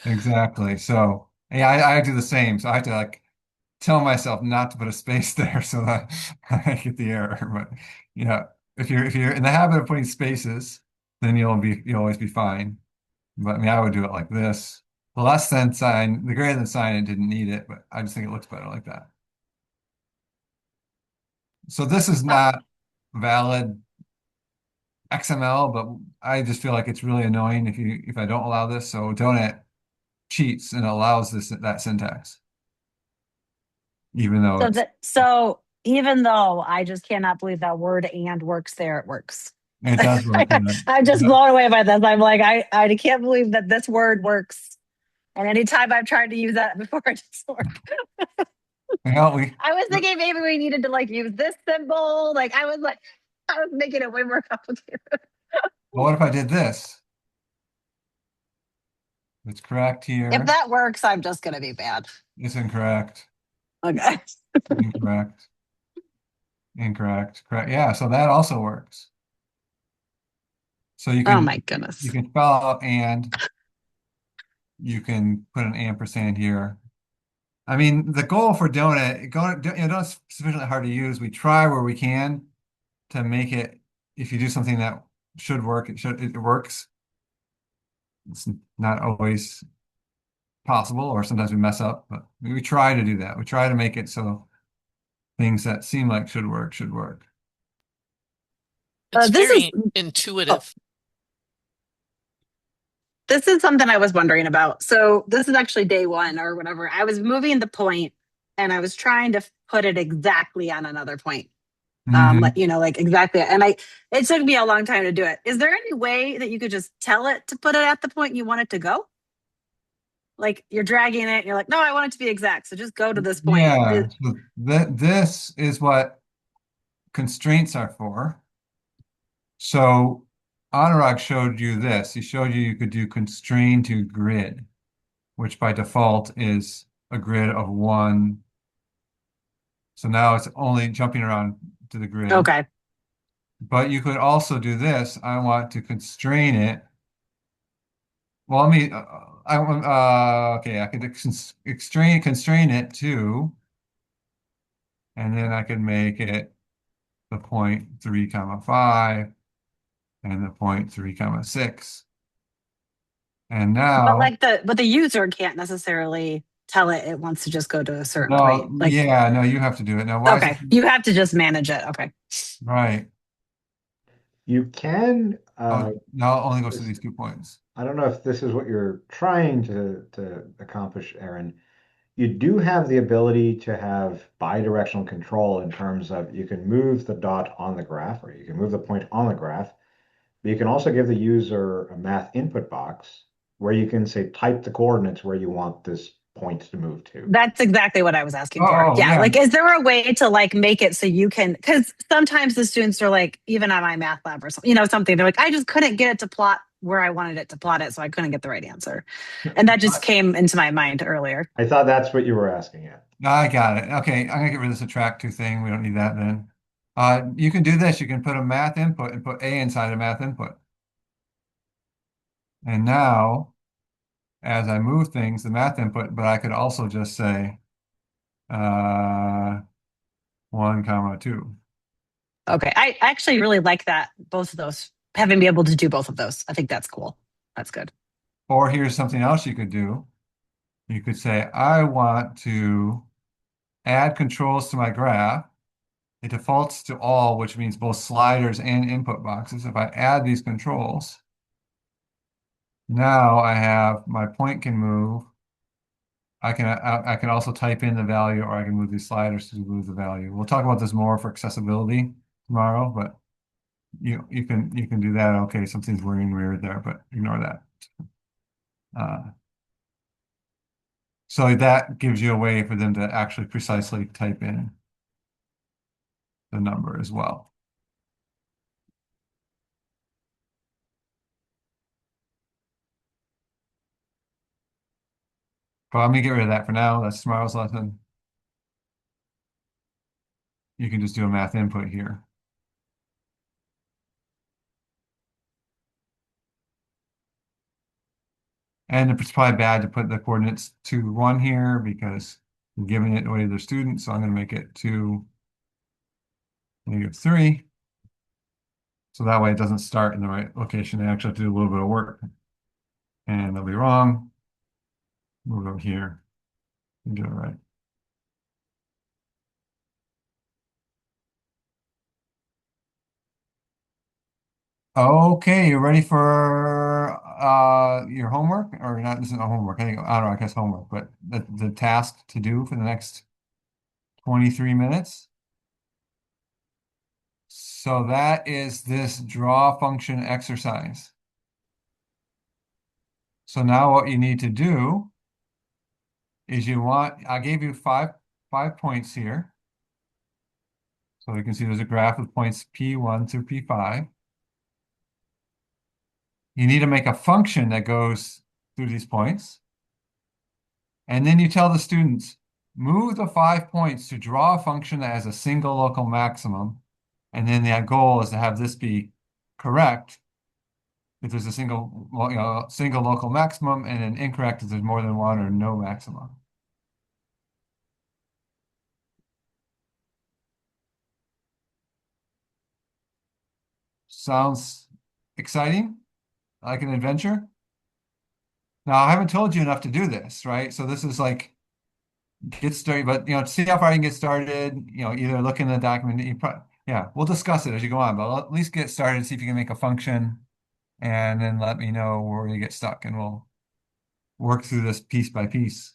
Speaker 5: Exactly. So yeah, I do the same. So I have to like tell myself not to put a space there so that I get the error. But yeah, if you're in the habit of putting spaces, then you'll always be fine. But I mean, I would do it like this. The less than sign, the greater than sign, it didn't need it, but I just think it looks better like that. So this is
Speaker 6: Uh,
Speaker 5: not valid XML, but I just feel like it's really annoying if I don't allow this. So Doenet cheats and allows that syntax, even though
Speaker 6: so even though I just cannot believe that word and works there, it works.
Speaker 5: it does work.
Speaker 6: I'm just blown away by this. I'm like, I can't believe that this word works. And anytime I've tried to use that before, it doesn't work.
Speaker 5: Well, we
Speaker 6: I was thinking maybe we needed to like use this symbol. I was making it way more complicated.
Speaker 5: well, what if I did this? It's correct
Speaker 6: If
Speaker 5: here.
Speaker 6: that works, I'm just gonna be bad.
Speaker 5: It's incorrect.
Speaker 6: Okay.
Speaker 5: Incorrect. Incorrect. Correct. Yeah, so that also works. So
Speaker 6: Oh my goodness.
Speaker 5: you can spell out and you can put an ampersand here. I mean, the goal for Donut's sufficiently hard to use. We try where we can to make it, if you do something that should work, it works. It's not always possible, or sometimes we mess up, but we try to do that. We try to make it so things that seem like should work should work.
Speaker 4: It's
Speaker 6: This is
Speaker 4: very
Speaker 6: oh,
Speaker 4: intuitive.
Speaker 6: this is something I was wondering about. So this is actually day one or whatever. I was moving the point and I was trying to put it exactly on another point.
Speaker 5: Mhm.
Speaker 6: Like like exactly. And it took me a long time to do it. Is there any way that you could just tell it to put it at the point you want it to go? Like you're dragging it, and you're like, no, I want it to be exact. So just go to this point.
Speaker 5: Yeah, so this is what constraints are for. So Anurag showed you this. He showed you could do constrain to grid, which by default is a grid of one. So now it's only jumping around to the grid.
Speaker 6: Okay.
Speaker 5: But you could also do this. I want to constrain it. Well, let me, okay, I could constrain it to, and then I could make it the point 3 comma 5 and the point 3 comma 6. And
Speaker 6: But
Speaker 5: now,
Speaker 6: the user can't necessarily tell it wants to just go to a certain point.
Speaker 5: no,
Speaker 6: Like,
Speaker 5: yeah, no, you have to do it. Now, why is it
Speaker 6: okay, you have to just manage it. Okay.
Speaker 5: right?
Speaker 1: You can,
Speaker 5: Oh, now it only goes to
Speaker 1: this-
Speaker 5: these 2 points.
Speaker 1: I don't know if this is what you're trying to accomplish, Aaron. you do have the ability to have bidirectional control in terms of you can move the dot on the graph or you can move the point on the graph, but you can also give the user a math input box where you can say type the coordinates where you want this point to move to.
Speaker 6: That's exactly what I was asking for.
Speaker 5: Oh,
Speaker 6: Yeah.
Speaker 5: yeah.
Speaker 6: Like, is there a way to like make it so you can, because sometimes the students are like, even at my math lab or something, something, they're like, I just couldn't get it to plot where I wanted it to plot it. So I couldn't get the right answer. And that just came into my mind earlier.
Speaker 1: I thought that's what you were asking. Yeah.
Speaker 5: I got it. Okay, I'm gonna get rid of this attract to thing. We don't need that then. You can do this. You can put a math input and put A inside a math input. And now, as I move things, the math input, but I could also just say 1 comma 2.
Speaker 6: Okay. I actually really like that. Both of those, having be able to do both of those. I think that's cool. That's good.
Speaker 5: Or here's something else you could do. You could say, I want to add controls to my graph. It defaults to all, which means both sliders and input boxes. If I add these controls, now I have my point can move. I can also type in the value, or I can move these sliders to move the value. We'll talk about this more for accessibility tomorrow, but you can do that. Okay, something's weird there, but ignore that. So that gives you a way for them to actually precisely type in the number as well. But let me get rid of that for now. That's tomorrow's lesson. You can just do a math input here. And it's probably bad to put the coordinates 2, 1 here because I'm giving it away to the student. So I'm going to make it 2, -3. So that way it doesn't start in the right location. They actually have to do a little bit of work. And they'll be wrong. Move over here and do it right. Okay, you ready for your homework? Or not, this is not homework. I don't know, I guess homework, but the task to do for the next 23 minutes. So that is this draw function exercise. So now what you need to do is I gave you five points here. So you can see there's a graph with points P1 through P5. You need to make a function that goes through these points. And then you tell the students, move the 5 points to draw a function that has a single local maximum. And then the goal is to have this be correct if there's a single local maximum, and then incorrect if there's more than one or no maximum. Sounds exciting? Like an adventure? Now, I haven't told you enough to do this, right? So this is like get started, but to see how far you can get started, either look in the document. Yeah, we'll discuss it as you go on, but at least get started, see if you can make a function, and then let me know where you get stuck, and we'll work through this piece by piece.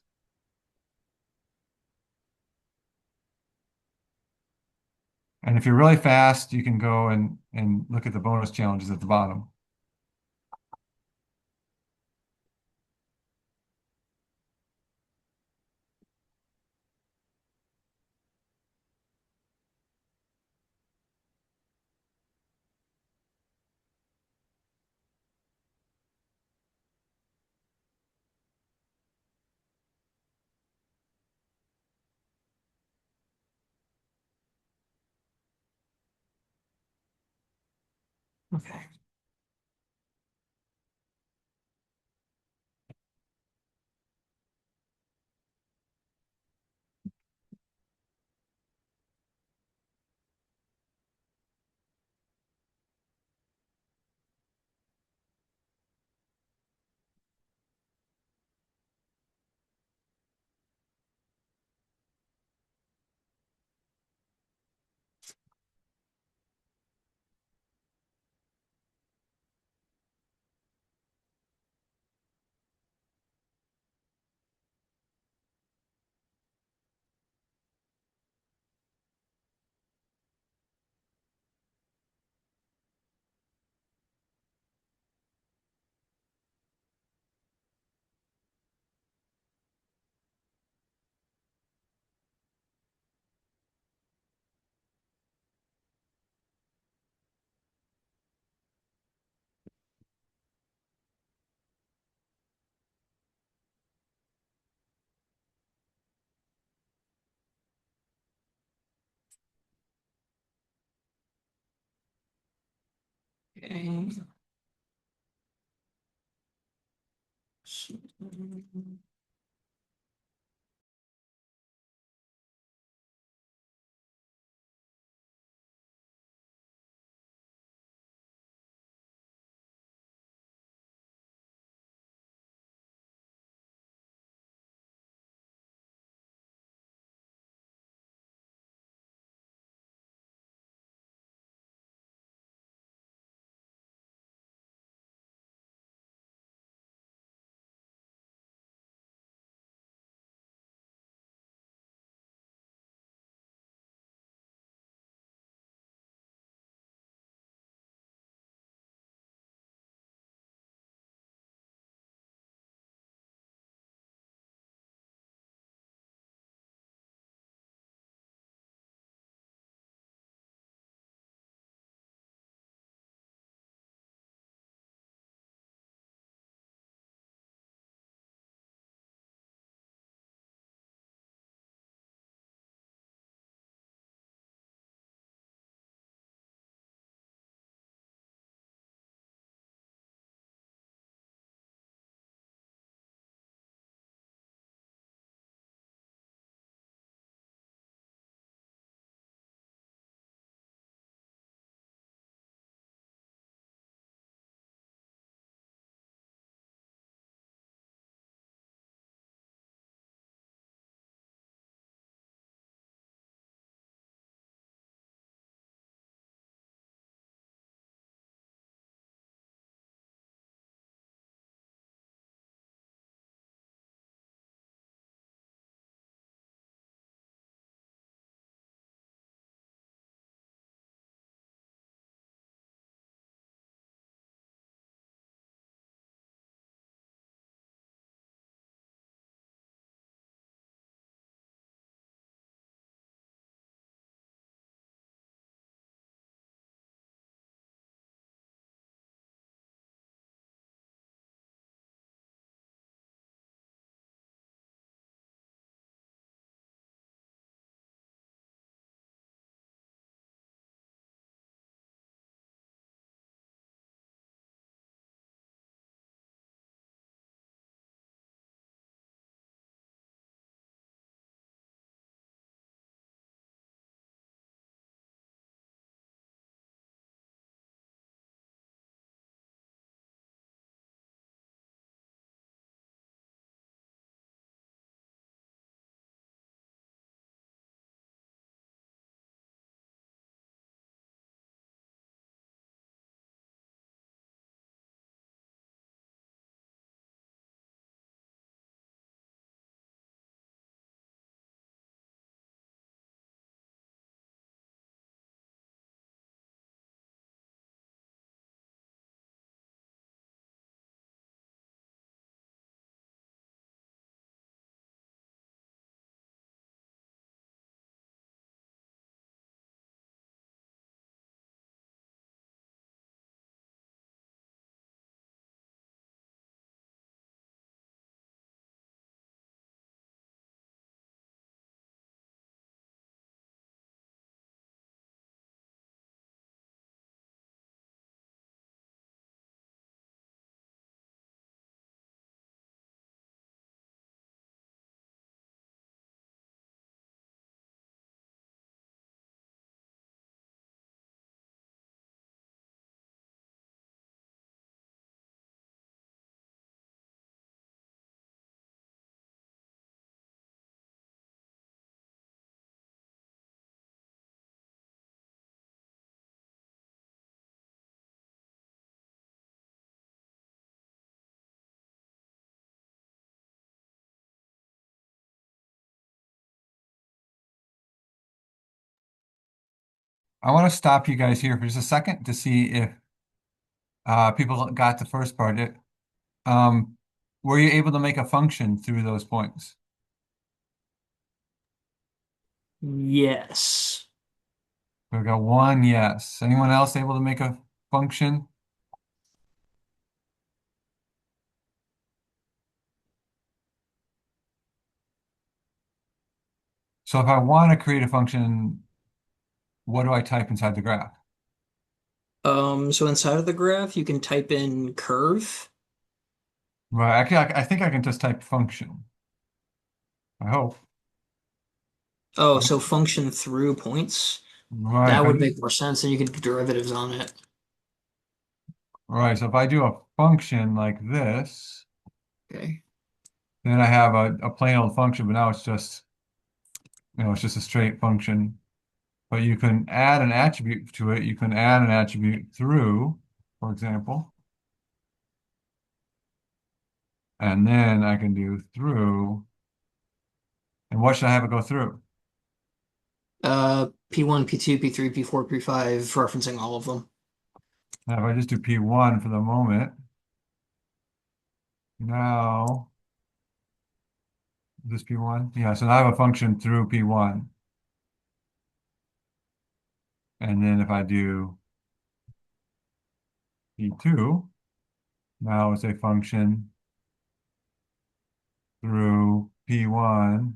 Speaker 5: And if you're really fast, you can go and look at the bonus challenges at the bottom.
Speaker 3: Okay. Okay.
Speaker 5: I want to stop you guys here for just a second to see if people got the first part. Um, were you able to make a function through those points?
Speaker 3: Yes.
Speaker 5: We've got one yes. Anyone else able to make a function? So if I want to create a function, what do I type inside the graph?
Speaker 3: So inside of the graph, you can type in curve.
Speaker 5: Right. Actually, I think I can just type function. I hope.
Speaker 3: Oh, so function through points.
Speaker 5: Right.
Speaker 3: That
Speaker 5: If I
Speaker 3: would
Speaker 5: do,
Speaker 3: make more sense, and you could do derivatives on it.
Speaker 5: right. So if I do a function like this,
Speaker 3: Okay.
Speaker 5: then I have a plain old function, but now it's just, it's just a straight function. But you can add an attribute to it. You can add an attribute through, for example, and then I can do through. And what should I have it go through?
Speaker 3: P1, P2, P3, P4, P5, referencing all of them.
Speaker 5: Now, if I just do P1 for the moment, now this P1, yeah. So now I have a function through P1, and then if I do P2, now it's a function through P1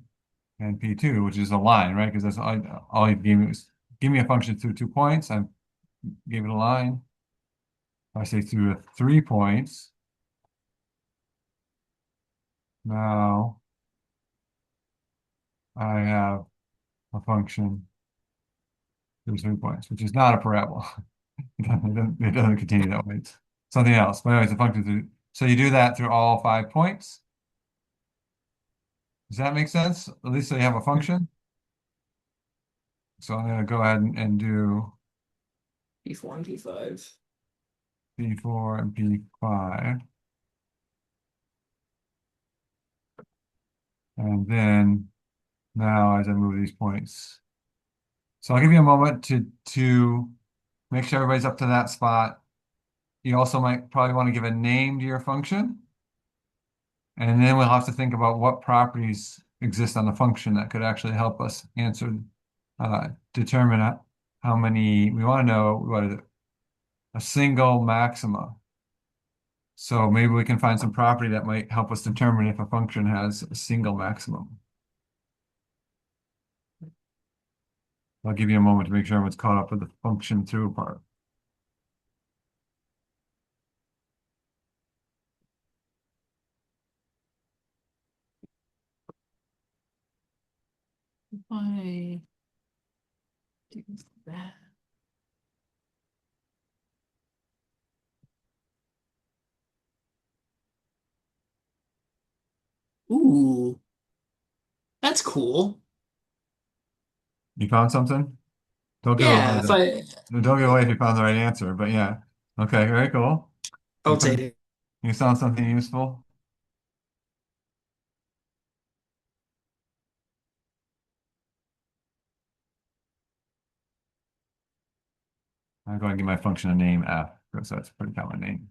Speaker 5: and P2, which is a line, right? Because that's all you gave me was give me a function through 2 points. I gave it a line. If I say through 3 points, now I have a function through 3 points, which is not a parabola. It doesn't continue that way. It's something else. But anyway, it's a function through. So you do that through all 5 points. Does that make sense? At least so you have a function. So I'm going to go ahead and do
Speaker 3: P4 and P5.
Speaker 5: P4 and P5. And then now as I move these points. So I'll give you a moment to make sure everybody's up to that spot. You also might probably want to give a name to your function. And then we'll have to think about what properties exist on the function that could actually help us determine how many, we want to know what is it, a single maxima. So maybe we can find some property that might help us determine if a function has a single maximum. I'll give you a moment to make sure everyone's caught up with the function through part.
Speaker 3: Why do that? Ooh, that's cool.
Speaker 5: You found something? Don't give it away
Speaker 3: Yeah, if
Speaker 5: though.
Speaker 3: I
Speaker 5: Don't give it away if you found the right answer, but yeah. Okay, very cool. You
Speaker 3: I'll take
Speaker 5: found,
Speaker 3: it.
Speaker 5: you found something useful? I'm going to give my function a name F, because that's a pretty common name.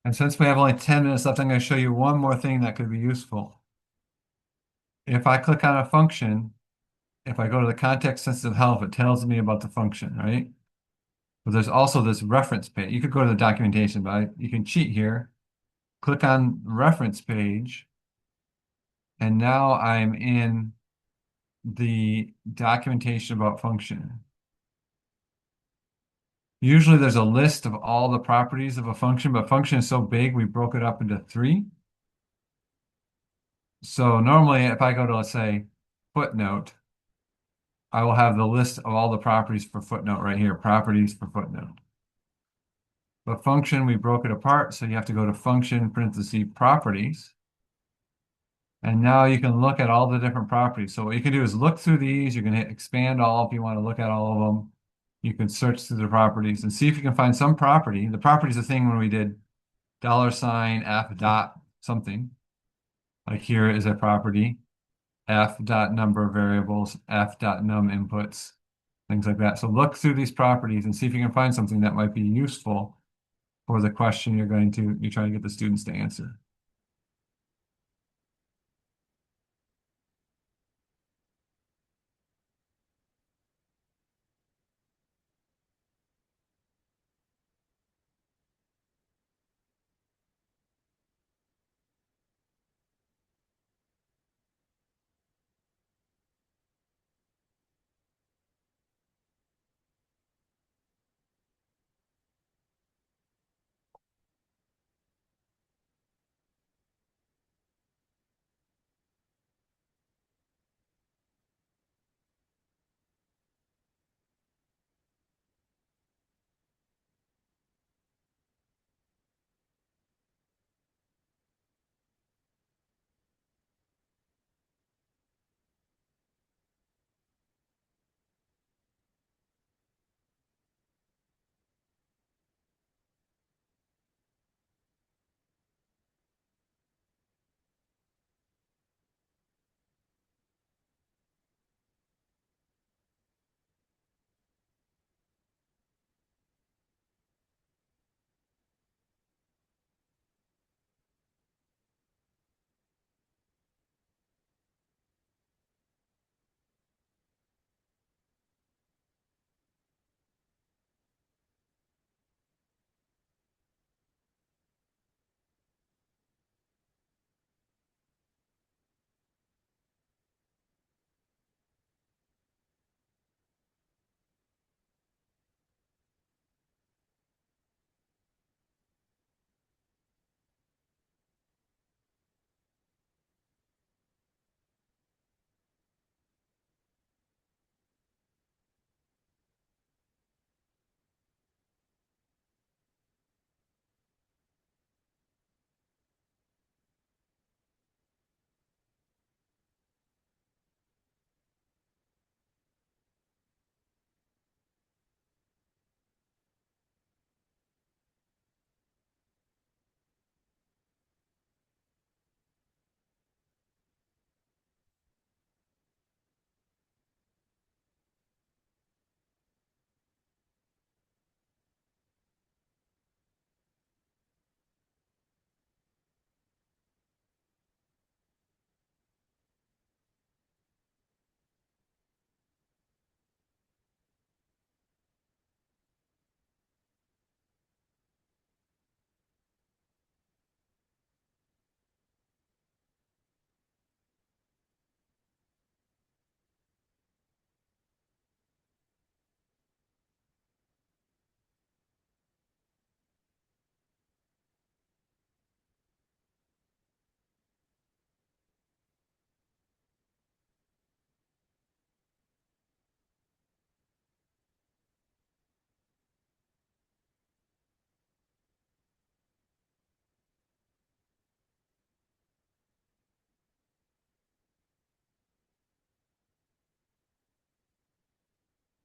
Speaker 5: And since we have only 10 minutes left, I'm going to show you one more thing that could be useful. If I click on a function, if I go to the context sensitive help, it tells me about the function, right? But there's also this reference page. You could go to the documentation, but you can cheat here. Click on reference page, and now I'm in the documentation about function. Usually there's a list of all the properties of a function, but function is so big, we broke it up into 3. So normally if I go to, let's say, footnote, I will have the list of all the properties for footnote right here, properties for footnote. But function, we broke it apart, so you have to go to function parenthesis properties. And now you can look at all the different properties. So what you can do is look through these. You can hit expand all if you want to look at all of them. You can search through the properties and see if you can find some property. The property is the thing when we did $ f dot something. Like here is a property, f dot number of variables, f dot num inputs, things like that. So look through these properties and see if you can find something that might be useful for the question you're trying to get the students to answer.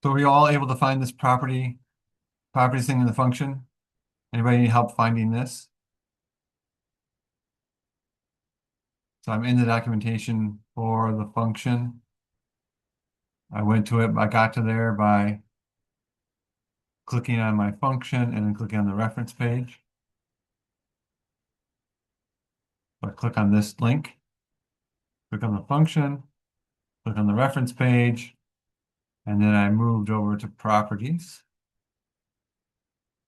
Speaker 5: So are you all able to find this properties thing in the function? Anybody need help finding this? So I'm in the documentation for the function. I went to it, I got to there by clicking on my function and then clicking on the reference page. So I click on this link, click on the function, click on the reference page, and then I moved over to properties.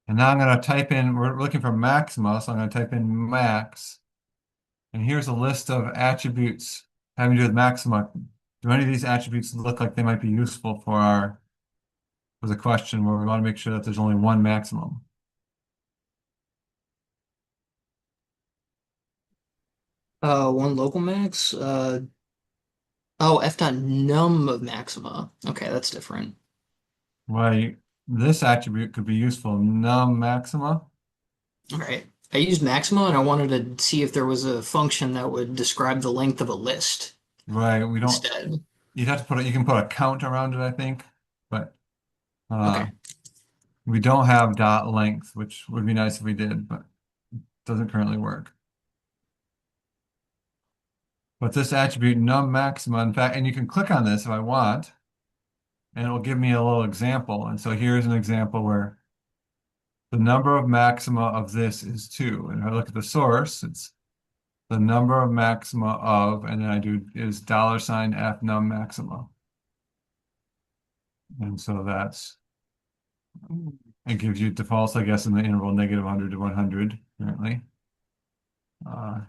Speaker 5: And now I'm going to type in, we're looking for maxima, so I'm going to type in max. And here's a list of attributes having to do with maxima. Do any of these attributes look like they might be useful for the question where we want to make sure that there's only one maximum?
Speaker 3: One local max. Oh, f dot num of maxima. Okay, that's different.
Speaker 5: Right. This attribute could be useful. Num maxima.
Speaker 3: All right. I used maxima and I wanted to see if there was a function that would describe the length of a list
Speaker 5: Right. We don't,
Speaker 3: instead.
Speaker 5: you'd have to put it, you can put a count around it, I think, but
Speaker 3: Okay.
Speaker 5: we don't have dot length, which would be nice if we did, but doesn't currently work. But this attribute num maxima, in fact, and you can click on this if I want, and it will give me a little example. And so here's an example where the number of maxima of this is 2. And if I look at the source, it's the number of maxima of, and then I do is $f num maxima. And so it gives you defaults, I guess, in the interval -100 to 100, apparently. Uh,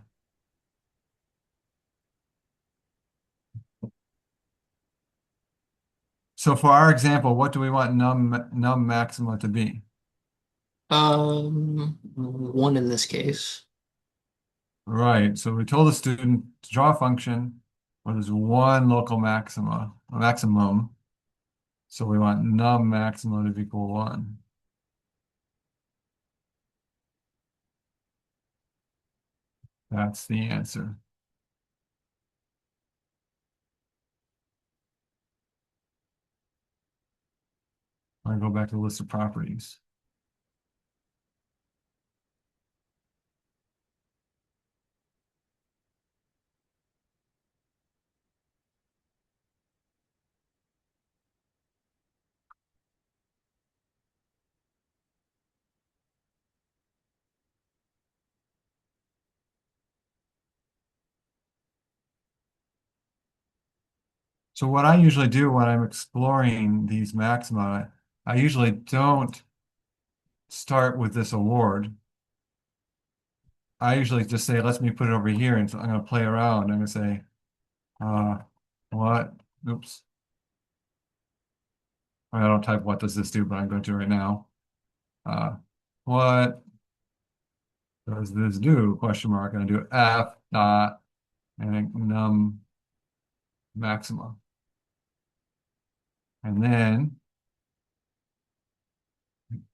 Speaker 5: so for our example, what do we want num maxima to be?
Speaker 3: 1 in this case.
Speaker 5: Right. So we told the student to draw a function where there's one local a maximum. So we want num maxima to equal 1. That's the answer. I go back to the list of properties. So what I usually do when I'm exploring these maxima, I usually don't start with this award. I usually just say, let me put it over here, and so I'm going to play around. I'm going to say, uh, what? Oops. I don't type what does this do, but I'm going to right now. Uh, what does this do? Question mark. I'm going to do f dot and num maxima. And then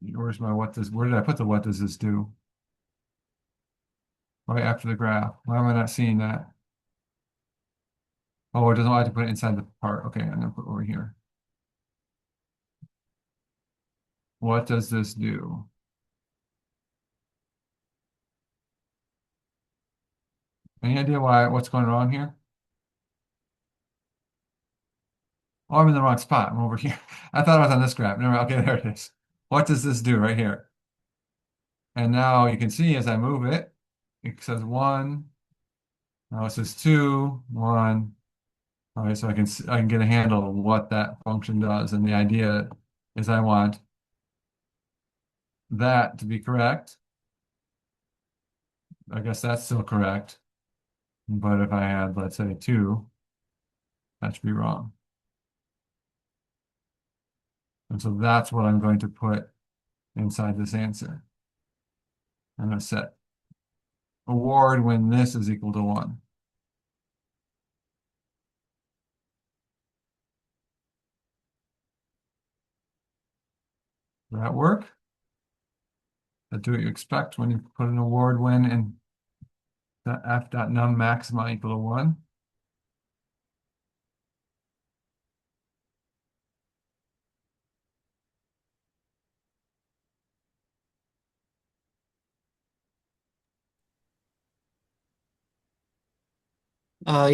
Speaker 5: where's my where did I put the what does this do? Right after the graph. Why am I not seeing that? Oh, it doesn't want to put it inside the part. Okay, I'm gonna put it over here. What does this do? Any idea what's going wrong here? Oh, I'm in the wrong spot. I'm over here. I thought I was on this graph. Never mind. Okay, there it is. What does this do right here? And now you can see as I move it, it says 1. Now it says 2, 1. All right, so I can get a handle of what that function does. And the idea is I want that to be correct. I guess that's still correct. But if I had, let's say, 2, that should be wrong. And so that's what I'm going to put inside this answer. I'm going to set award when this is equal to 1. Does that work? That do what you expect when you put an award when and that f dot num maxima equal to 1.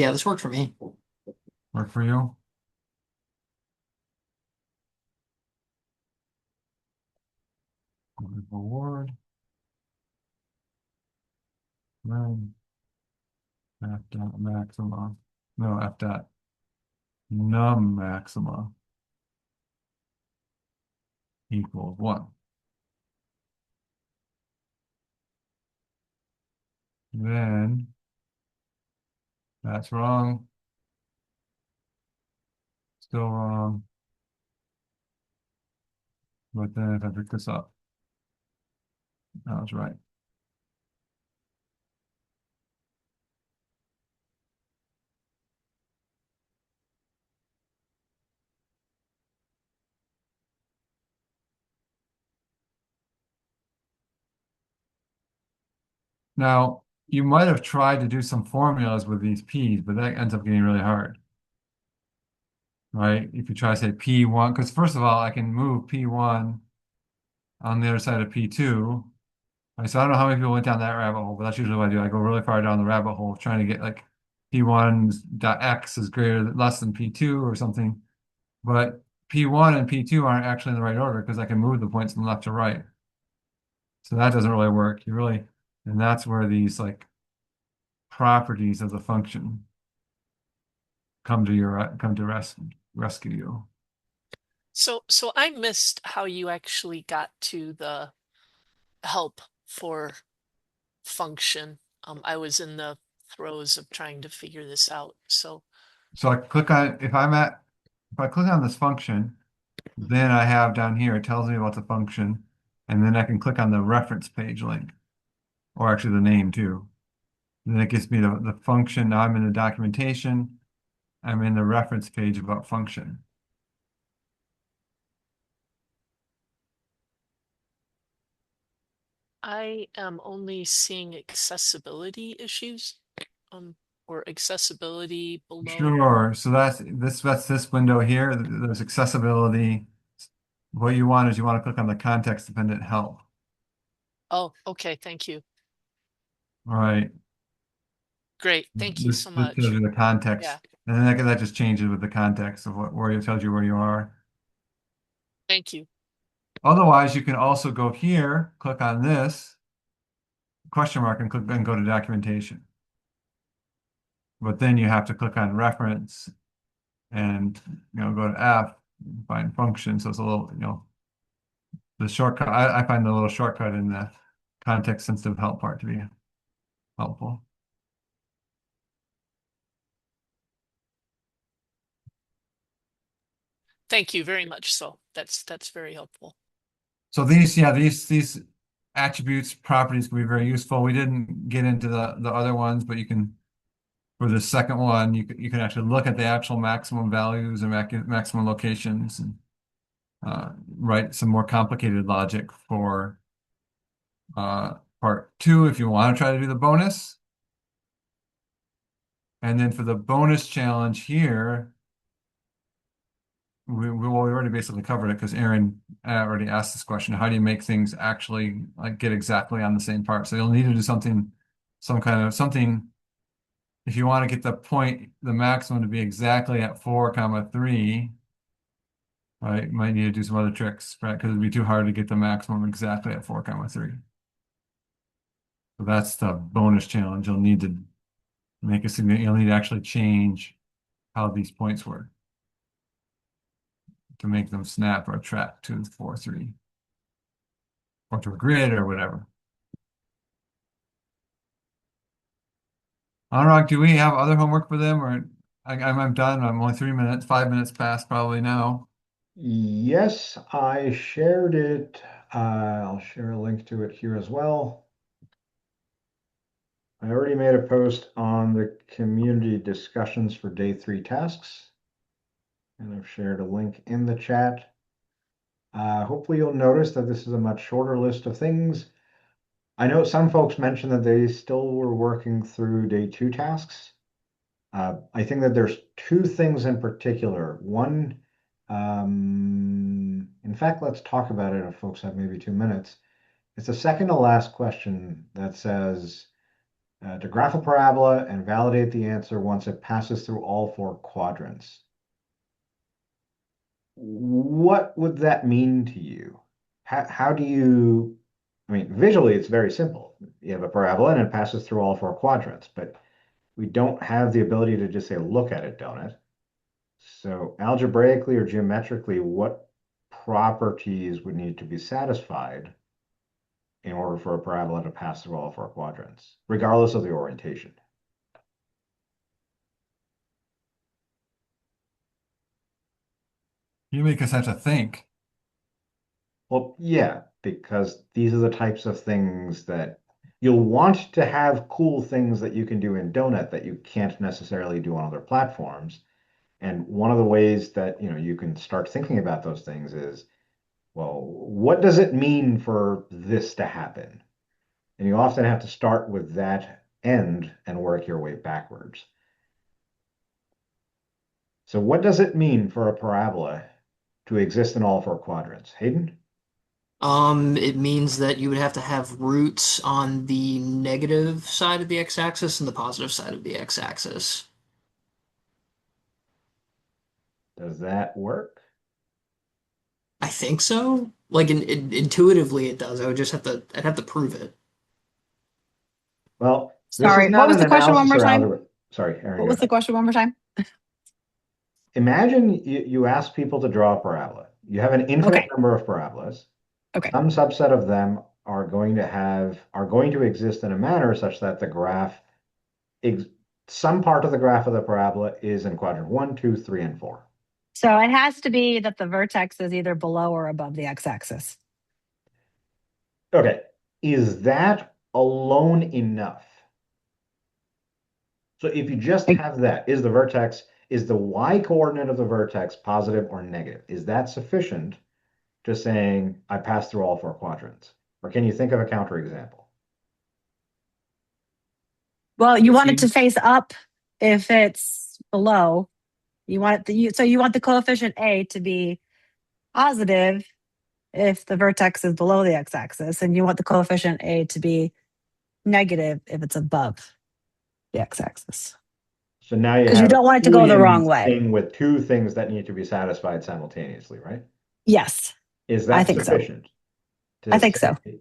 Speaker 3: Yeah, this worked for me.
Speaker 5: Work for you? Award when f dot maxima. No, f dot num maxima equals 1. Then that's wrong. Still wrong. But then if I pick this up, that was right. Now, you might have tried to do some formulas with these p's, but that ends up getting really hard, right? If you try to say P1, because first of all, I can move P1 on the other side of P2. Right? So I don't know how many people went down that rabbit hole, but that's usually what I do. I go really far down the rabbit hole trying to get like P1 dot X is less than P2 or something. But P1 and P2 aren't actually in the right order because I can move the points from left to right. So that doesn't really work. And that's where these like properties of the function come to rescue you.
Speaker 4: So I missed how you actually got to the help for function. I was in the throes of trying to figure this out. So,
Speaker 5: So I click on if I click on this function, then I have down here it tells me about the function, and then I can click on the reference page link, or actually the name too. And then it gives me the function. Now I'm in the documentation. I'm in the reference page about function.
Speaker 4: I am only seeing accessibility issues, or accessibility below.
Speaker 5: Sure. So that's this window here. There's accessibility. What you want is you want to click on the context dependent help.
Speaker 4: Oh, okay. Thank you.
Speaker 5: All right.
Speaker 4: Great. Thank you so
Speaker 5: This tells
Speaker 4: much.
Speaker 5: you the context.
Speaker 4: Yeah.
Speaker 5: And then that just changes with the context of where it tells you where you are.
Speaker 4: Thank you.
Speaker 5: Otherwise, you can also go here, click on this question mark and click and go to documentation. But then you have to click on reference and go to F, find function. So it's a little, the shortcut. I find the little shortcut in the context sensitive help part to be helpful.
Speaker 4: Thank you very much. So that's very helpful.
Speaker 5: So these attributes, properties can be very useful. We didn't get into the other ones, but you can, for the second one, you can actually look at the actual maximum values and maximum locations and write some more complicated logic for part two if you want to try to do the bonus. And then for the bonus challenge here, we already basically covered it because Aaron already asked this question. How do you make things actually like get exactly on the same part? So you'll need to do something, something. If you want to get the maximum to be exactly at 4, 3, right? You might need to do some other tricks, right? Because it'd be too hard to get the maximum exactly at 4, 3. So that's the bonus challenge. You'll need to you'll need to actually change how these points work to make them snap or track to 4, 3, or to a grid or whatever. Anurag, do we have other homework for them, or I'm done. I'm only 3 minutes, 5 minutes past probably now.
Speaker 1: Yes, I shared it. I'll share a link to it here as well. I already made a post on the community discussions for day 3 tasks, and I've shared a link in the chat. Hopefully you'll notice that this is a much shorter list of things. I know some folks mentioned that they still were working through day 2 tasks. I think that there's 2 things in particular. One, in fact, let's talk about it if folks have maybe 2 minutes. It's the second to last question that says to graph a parabola and validate the answer once it passes through all 4 quadrants. What would that mean to you? How do you, I mean, visually it's very simple. You have a parabola and it passes through all 4 quadrants, but we don't have the ability to just say, look at it, Doenet. So algebraically or geometrically, what properties would need to be satisfied in order for a parabola to pass through all 4 quadrants, regardless of the orientation?
Speaker 5: You make us have to think.
Speaker 1: Well, yeah, because these are the types of things that you'll want to have cool things that you can do in Doenet that you can't necessarily do on other platforms. And one of the ways that you can start thinking about those things is, well, what does it mean for this to happen? And you often have to start with that end and work your way backwards. So what does it mean for a parabola to exist in all four quadrants? Hayden?
Speaker 3: It means that you would have to have roots on the negative side of the x-axis and the positive side of the x-axis.
Speaker 1: Does that work?
Speaker 3: I think so. Like intuitively it does. I'd have to prove it.
Speaker 1: Well, this is
Speaker 6: Sorry, what
Speaker 1: not
Speaker 6: was
Speaker 1: an
Speaker 6: the question one
Speaker 1: analysis
Speaker 6: more
Speaker 1: or
Speaker 6: time?
Speaker 1: algorithm. Sorry, Aaron,
Speaker 6: What
Speaker 1: go
Speaker 6: was the
Speaker 1: ahead.
Speaker 6: question one more time?
Speaker 1: Imagine you ask people to draw a parabola. You have an infinite
Speaker 6: Okay.
Speaker 1: number of parabolas.
Speaker 6: Okay.
Speaker 1: Some subset of them are going to exist in a manner such that the graph, ex some part of the graph of the parabola is in quadrant one, two, three, and four.
Speaker 6: So it has to be that the vertex is either below or above the x-axis.
Speaker 1: Okay, is that alone enough? So if you just
Speaker 6: Like,
Speaker 1: have that, is the y coordinate of the vertex positive or negative? Is that sufficient to saying I passed through all four quadrants? Or can you think of a counterexample?
Speaker 6: well, you
Speaker 3: If
Speaker 6: want it to
Speaker 3: you
Speaker 6: face up if it's below. You want so you want the coefficient A to be positive if the vertex is below the x-axis, and you want the coefficient A to be negative if it's above the x-axis.
Speaker 1: So now you
Speaker 6: Because you
Speaker 1: have a
Speaker 6: don't want it to go the
Speaker 1: Boolean
Speaker 6: wrong way.
Speaker 1: thing with two things that need to be satisfied simultaneously, right?
Speaker 6: Yes,
Speaker 1: Is
Speaker 6: I
Speaker 1: that
Speaker 6: think so.
Speaker 1: sufficient
Speaker 6: I
Speaker 1: to
Speaker 6: think so.
Speaker 1: say,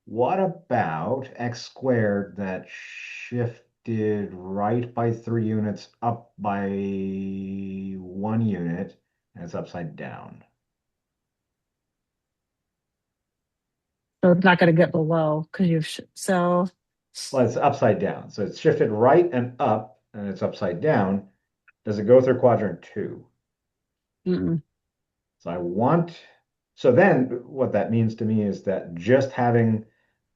Speaker 1: what about x squared that shifted right by 3 units up by 1 unit and it's upside down?
Speaker 6: So it's not going to get below because so
Speaker 1: Well, it's upside down. So it's shifted right and up and it's upside down. Does it go through quadrant two?
Speaker 6: mm-mm.
Speaker 1: So I want, so then what that means to me is that just having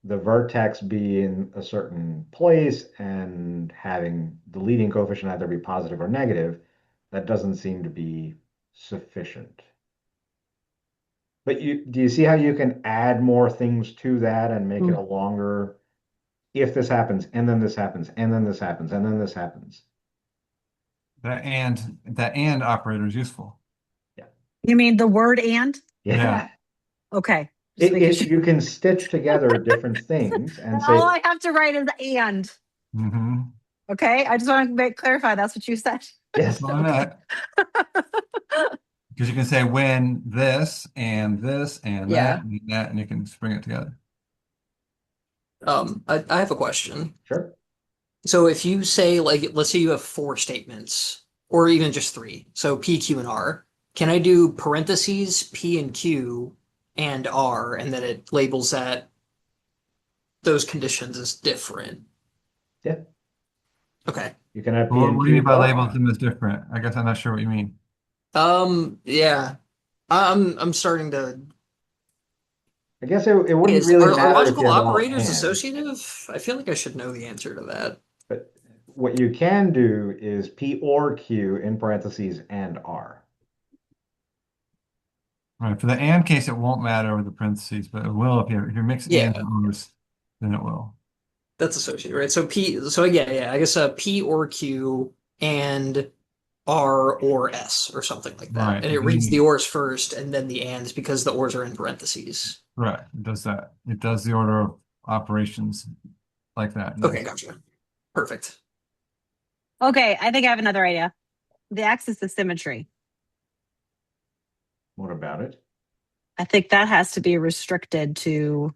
Speaker 1: the vertex be in a certain place and having the leading coefficient either be positive or negative, that doesn't seem to be sufficient. But do you see how you can add more things to that and make it
Speaker 6: Mm.
Speaker 1: a longer, if this happens, and then this happens, and then this happens, and then this happens?
Speaker 5: That and operator is useful.
Speaker 1: Yeah.
Speaker 6: You mean the word and?
Speaker 5: Yeah.
Speaker 1: Yeah.
Speaker 6: Okay, just making sure.
Speaker 1: You can stitch together different things and
Speaker 6: All
Speaker 1: say,
Speaker 6: I have to write is and.
Speaker 5: Hmm.
Speaker 6: Okay, I just want to clarify. That's what you said.
Speaker 5: That's
Speaker 1: yes,
Speaker 5: all I
Speaker 6: Okay.
Speaker 5: meant. Because you can say when this and
Speaker 6: Yeah.
Speaker 5: that, and you can just bring it together.
Speaker 3: I have a question.
Speaker 1: sure.
Speaker 3: So if you say like let's say you have four statements or even just three. So P, Q, and R. Can I do parentheses P and Q and R and then it labels that those conditions as different?
Speaker 1: Yeah.
Speaker 3: Okay.
Speaker 1: You can have P
Speaker 5: Well,
Speaker 1: and
Speaker 5: what do you
Speaker 1: Q
Speaker 5: mean by
Speaker 1: or
Speaker 5: labels
Speaker 1: R.
Speaker 5: them as different? I guess I'm not sure what you mean.
Speaker 3: Yeah. I'm starting to
Speaker 1: I guess it wouldn't
Speaker 3: is
Speaker 1: really
Speaker 3: are
Speaker 1: matter if you
Speaker 3: logical
Speaker 1: have all
Speaker 3: operators
Speaker 1: and,
Speaker 3: associative? I feel like I should know the answer to that.
Speaker 1: but what you can do is P or Q in parentheses and R.
Speaker 5: Right. For the and case, it won't matter with the parentheses, but it will if you mix and
Speaker 3: Yeah,
Speaker 5: and ors, then it will.
Speaker 3: that's associated, right? So P, so yeah, I guess P or Q and R or S or something like that.
Speaker 5: Right.
Speaker 3: And it
Speaker 5: Then
Speaker 3: reads the
Speaker 5: you,
Speaker 3: ors first and then the ands because the ors are in parentheses.
Speaker 5: right. It does that. It does the order of operations like that.
Speaker 3: Okay,
Speaker 5: Yes.
Speaker 3: gotcha. Perfect.
Speaker 6: Okay, I think I have another idea. The axis of symmetry.
Speaker 1: What about it?
Speaker 6: I think that has to be restricted to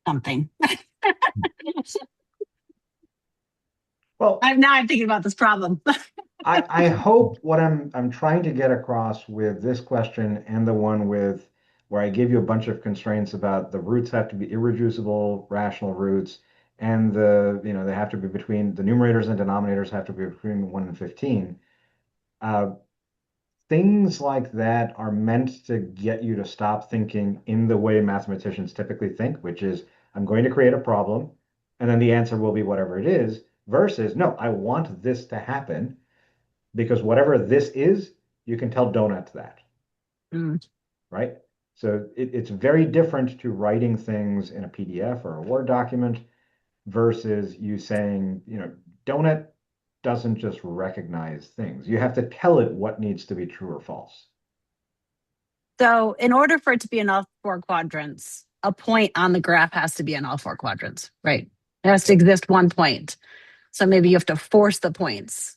Speaker 6: something.
Speaker 1: Well,
Speaker 6: I'm thinking about this problem.
Speaker 1: I hope what I'm trying to get across with this question and the one with where I give you a bunch of constraints about the roots have to be irreducible rational roots and they have to be between the numerators and denominators have to be between 1 and 15. Uh, Things like that are meant to get you to stop thinking in the way mathematicians typically think, which is I'm going to create a problem and then the answer will be whatever it is. versus, no, I want this to happen because whatever this is, you can tell Doenet that,
Speaker 6: Mm.
Speaker 1: right? So it's very different to writing things in a PDF or a Word document versus you saying, Doenet doesn't just recognize things. You have to tell it what needs to be true or false.
Speaker 6: So in order for it to be in all four quadrants, a point on the graph has to be in all four quadrants, right? It has to exist one point. So maybe you have to force the points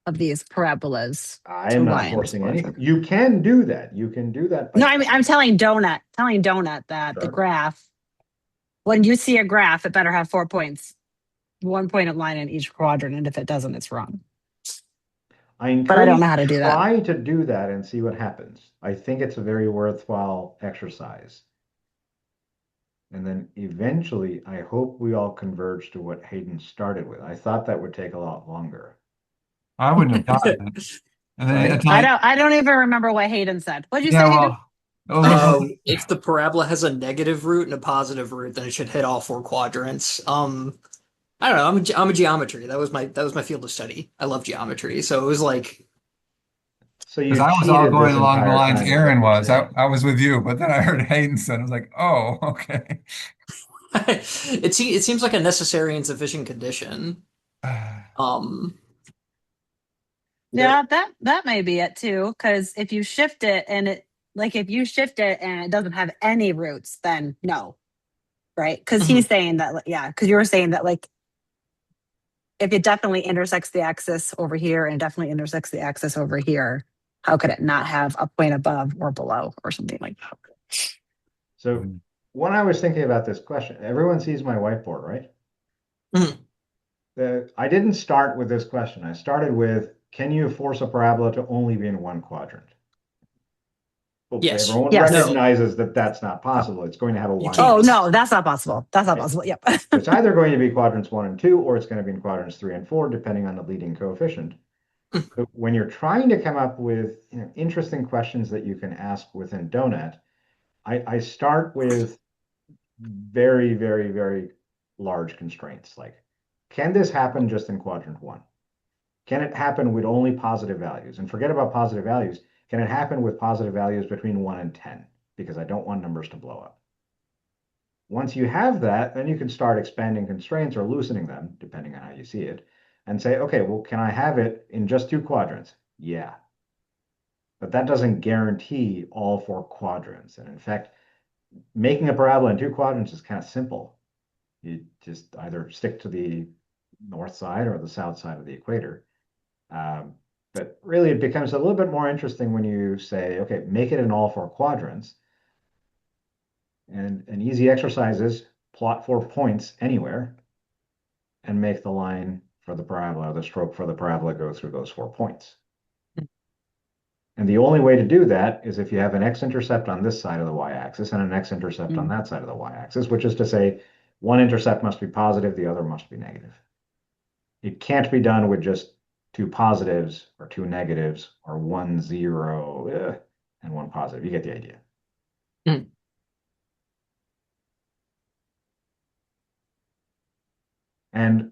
Speaker 6: of these parabolas
Speaker 1: I
Speaker 6: to
Speaker 1: am not
Speaker 6: lie in this
Speaker 1: forcing anything.
Speaker 6: quadrant.
Speaker 1: You can do that. You can do that by
Speaker 6: No, I mean I'm telling Donut that the
Speaker 1: Sure.
Speaker 6: graph, when you see a graph, it better have 4 points, 1 point of line in each quadrant, and if it doesn't, it's wrong.
Speaker 1: I
Speaker 6: But I
Speaker 1: encourage
Speaker 6: don't
Speaker 1: you
Speaker 6: know how
Speaker 1: to
Speaker 6: to do that.
Speaker 1: try to do that and see what happens. I think it's a very worthwhile exercise. And then eventually, I hope we all converge to what Hayden started with. I thought that would take a lot longer,
Speaker 5: I wouldn't have done it. And then
Speaker 1: right?
Speaker 5: until
Speaker 6: I don't even remember what Hayden said. What'd you
Speaker 5: yeah,
Speaker 6: say, Hayden?
Speaker 3: If the parabola has a negative root and a positive root, then it should hit all four quadrants. I don't know. I'm a geometry. That was my field of study. I love geometry, so it was like
Speaker 1: So
Speaker 5: because
Speaker 1: you
Speaker 5: I was all
Speaker 1: cheated
Speaker 5: going
Speaker 1: this
Speaker 5: along the
Speaker 1: entire
Speaker 5: lines
Speaker 1: time, is what
Speaker 5: Aaron
Speaker 1: you're
Speaker 5: was.
Speaker 1: saying.
Speaker 5: I was with you, but then I heard Hayden said, I was like, oh, okay.
Speaker 3: it seems like a necessary and sufficient condition. Um,
Speaker 1: So,
Speaker 6: Yeah, that may be it too. Because if you shift it and if you shift it and it doesn't have any roots, then no, right? Because
Speaker 3: mhm.
Speaker 6: he's saying that, yeah. Because you were saying that, like, if it definitely intersects the axis over here and it definitely intersects the axis over here, how could it not have a point above or below or something like that?
Speaker 1: so when I was thinking about this question, everyone sees my whiteboard, right?
Speaker 3: Mhm.
Speaker 1: I didn't start with this question. I started with, can you force a parabola to only be in one quadrant? Hopefully,
Speaker 3: Yes.
Speaker 1: everyone
Speaker 6: Yes.
Speaker 3: No,
Speaker 1: recognizes that that's not possible. It's going to have a
Speaker 3: you
Speaker 1: y
Speaker 6: Oh
Speaker 3: can't.
Speaker 1: component,
Speaker 6: no, that's not possible. That's not
Speaker 1: right?
Speaker 6: possible. Yep.
Speaker 1: So it's either going to be quadrants 1 and 2, or it's going to be in quadrants 3 and 4, depending on the leading coefficient. But when you're trying to come up with interesting questions that you can ask within Doenet, I start with very, very, very large constraints. Like, can this happen just in quadrant 1? Can it happen with only positive values? And forget about positive values. Can it happen with positive values between 1 and 10? Because I don't want numbers to blow up. Once you have that, then you can start expanding constraints or loosening them, depending on how you see it, and say, okay, well, can I have it in just 2 quadrants? Yeah. But that doesn't guarantee all 4 quadrants. And in fact, making a parabola in 2 quadrants is kind of simple. You just either stick to the north side or the south side of the equator. Um, but really, it becomes a little bit more interesting when you say, okay, make it in all 4 quadrants. And an easy exercise is plot 4 points anywhere and make the line for the parabola, the stroke for the parabola go through those 4 points. And the only way to do that is if you have an x-intercept on this side of the y-axis and an x-intercept on
Speaker 6: Mm.
Speaker 1: that side of the y-axis, which is to say one intercept must be positive, the other must be negative. It can't be done with just 2 positives or 2 negatives or 1, 0, and 1 positive. You get the idea.
Speaker 3: Mhm.
Speaker 1: And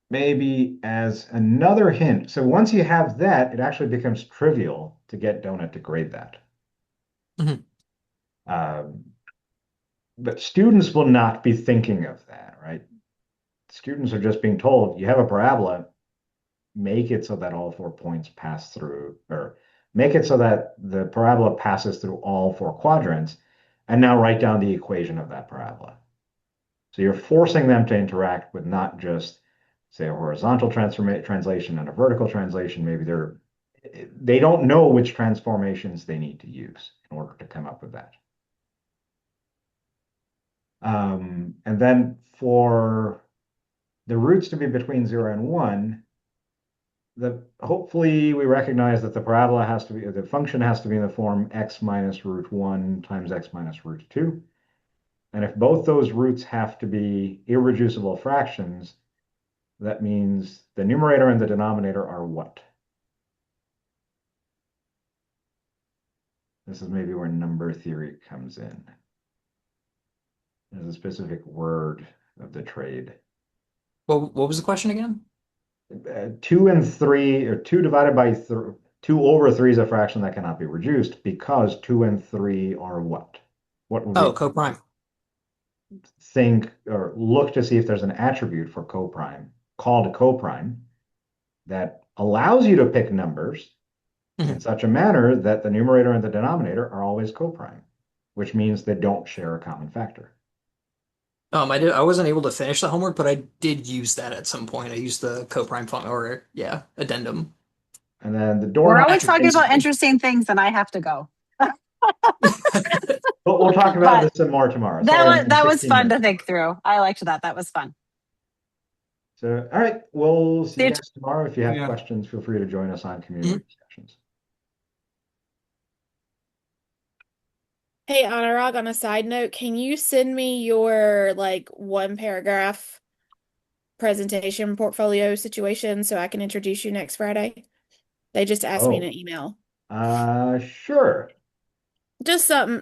Speaker 1: maybe as another hint, so once you have that, it actually becomes trivial to get Doenet to grade that.
Speaker 3: Mhm.
Speaker 1: Um, but students will not be thinking of that, right? Students are just being told, you have a parabola, make it so that all 4 points pass through, or make it so that the parabola passes through all 4 quadrants, and now write down the equation of that parabola. So you're forcing them to interact with not just, say, a horizontal translation and a vertical translation. Maybe they don't know which transformations they need to use in order to come up with that. And then for the roots to be between 0 and 1, hopefully we recognize that the parabola has to be, the function has to be in the form x minus root 1 times x minus root 2. And if both those roots have to be irreducible fractions, that means the numerator and the denominator are what? This is maybe where number theory comes in. There's a specific word of the trade.
Speaker 3: What was the question again?
Speaker 1: 2 and 3, or 2 divided by 3, 2 over 3 is a fraction that cannot be reduced because 2 and 3 are what? What would
Speaker 3: Oh,
Speaker 1: we
Speaker 3: coprime.
Speaker 1: think or look to see if there's an attribute for coprime called a coprime that allows you to pick numbers in
Speaker 3: Mhm.
Speaker 1: such a manner that the numerator and the denominator are always coprime, which means they don't share a common factor.
Speaker 3: I wasn't able to finish the homework, but I did use that at some point. I used the coprime fun or yeah, addendum.
Speaker 1: And then the
Speaker 6: We're
Speaker 1: doorknob,
Speaker 6: always talking about
Speaker 3: Basically.
Speaker 6: interesting things, and I have to go.
Speaker 1: but we'll talk about
Speaker 6: But
Speaker 1: this some more tomorrow.
Speaker 6: that
Speaker 1: Sorry,
Speaker 6: was
Speaker 1: I'm
Speaker 6: that was
Speaker 1: 16
Speaker 6: fun
Speaker 1: minutes
Speaker 6: to think
Speaker 1: over.
Speaker 6: through. I liked that. That was fun.
Speaker 1: So, all right, we'll see
Speaker 6: See
Speaker 1: you
Speaker 6: you
Speaker 1: guys tomorrow. If you have
Speaker 5: Yeah.
Speaker 1: questions, feel free to join us on community
Speaker 3: Mhm.
Speaker 1: discussions.
Speaker 2: Hey, Anurag, on a side note, can you send me your like one paragraph presentation portfolio situation so I can introduce you next Friday? They just asked me in
Speaker 1: Oh,
Speaker 2: an email.
Speaker 1: sure.
Speaker 2: Just something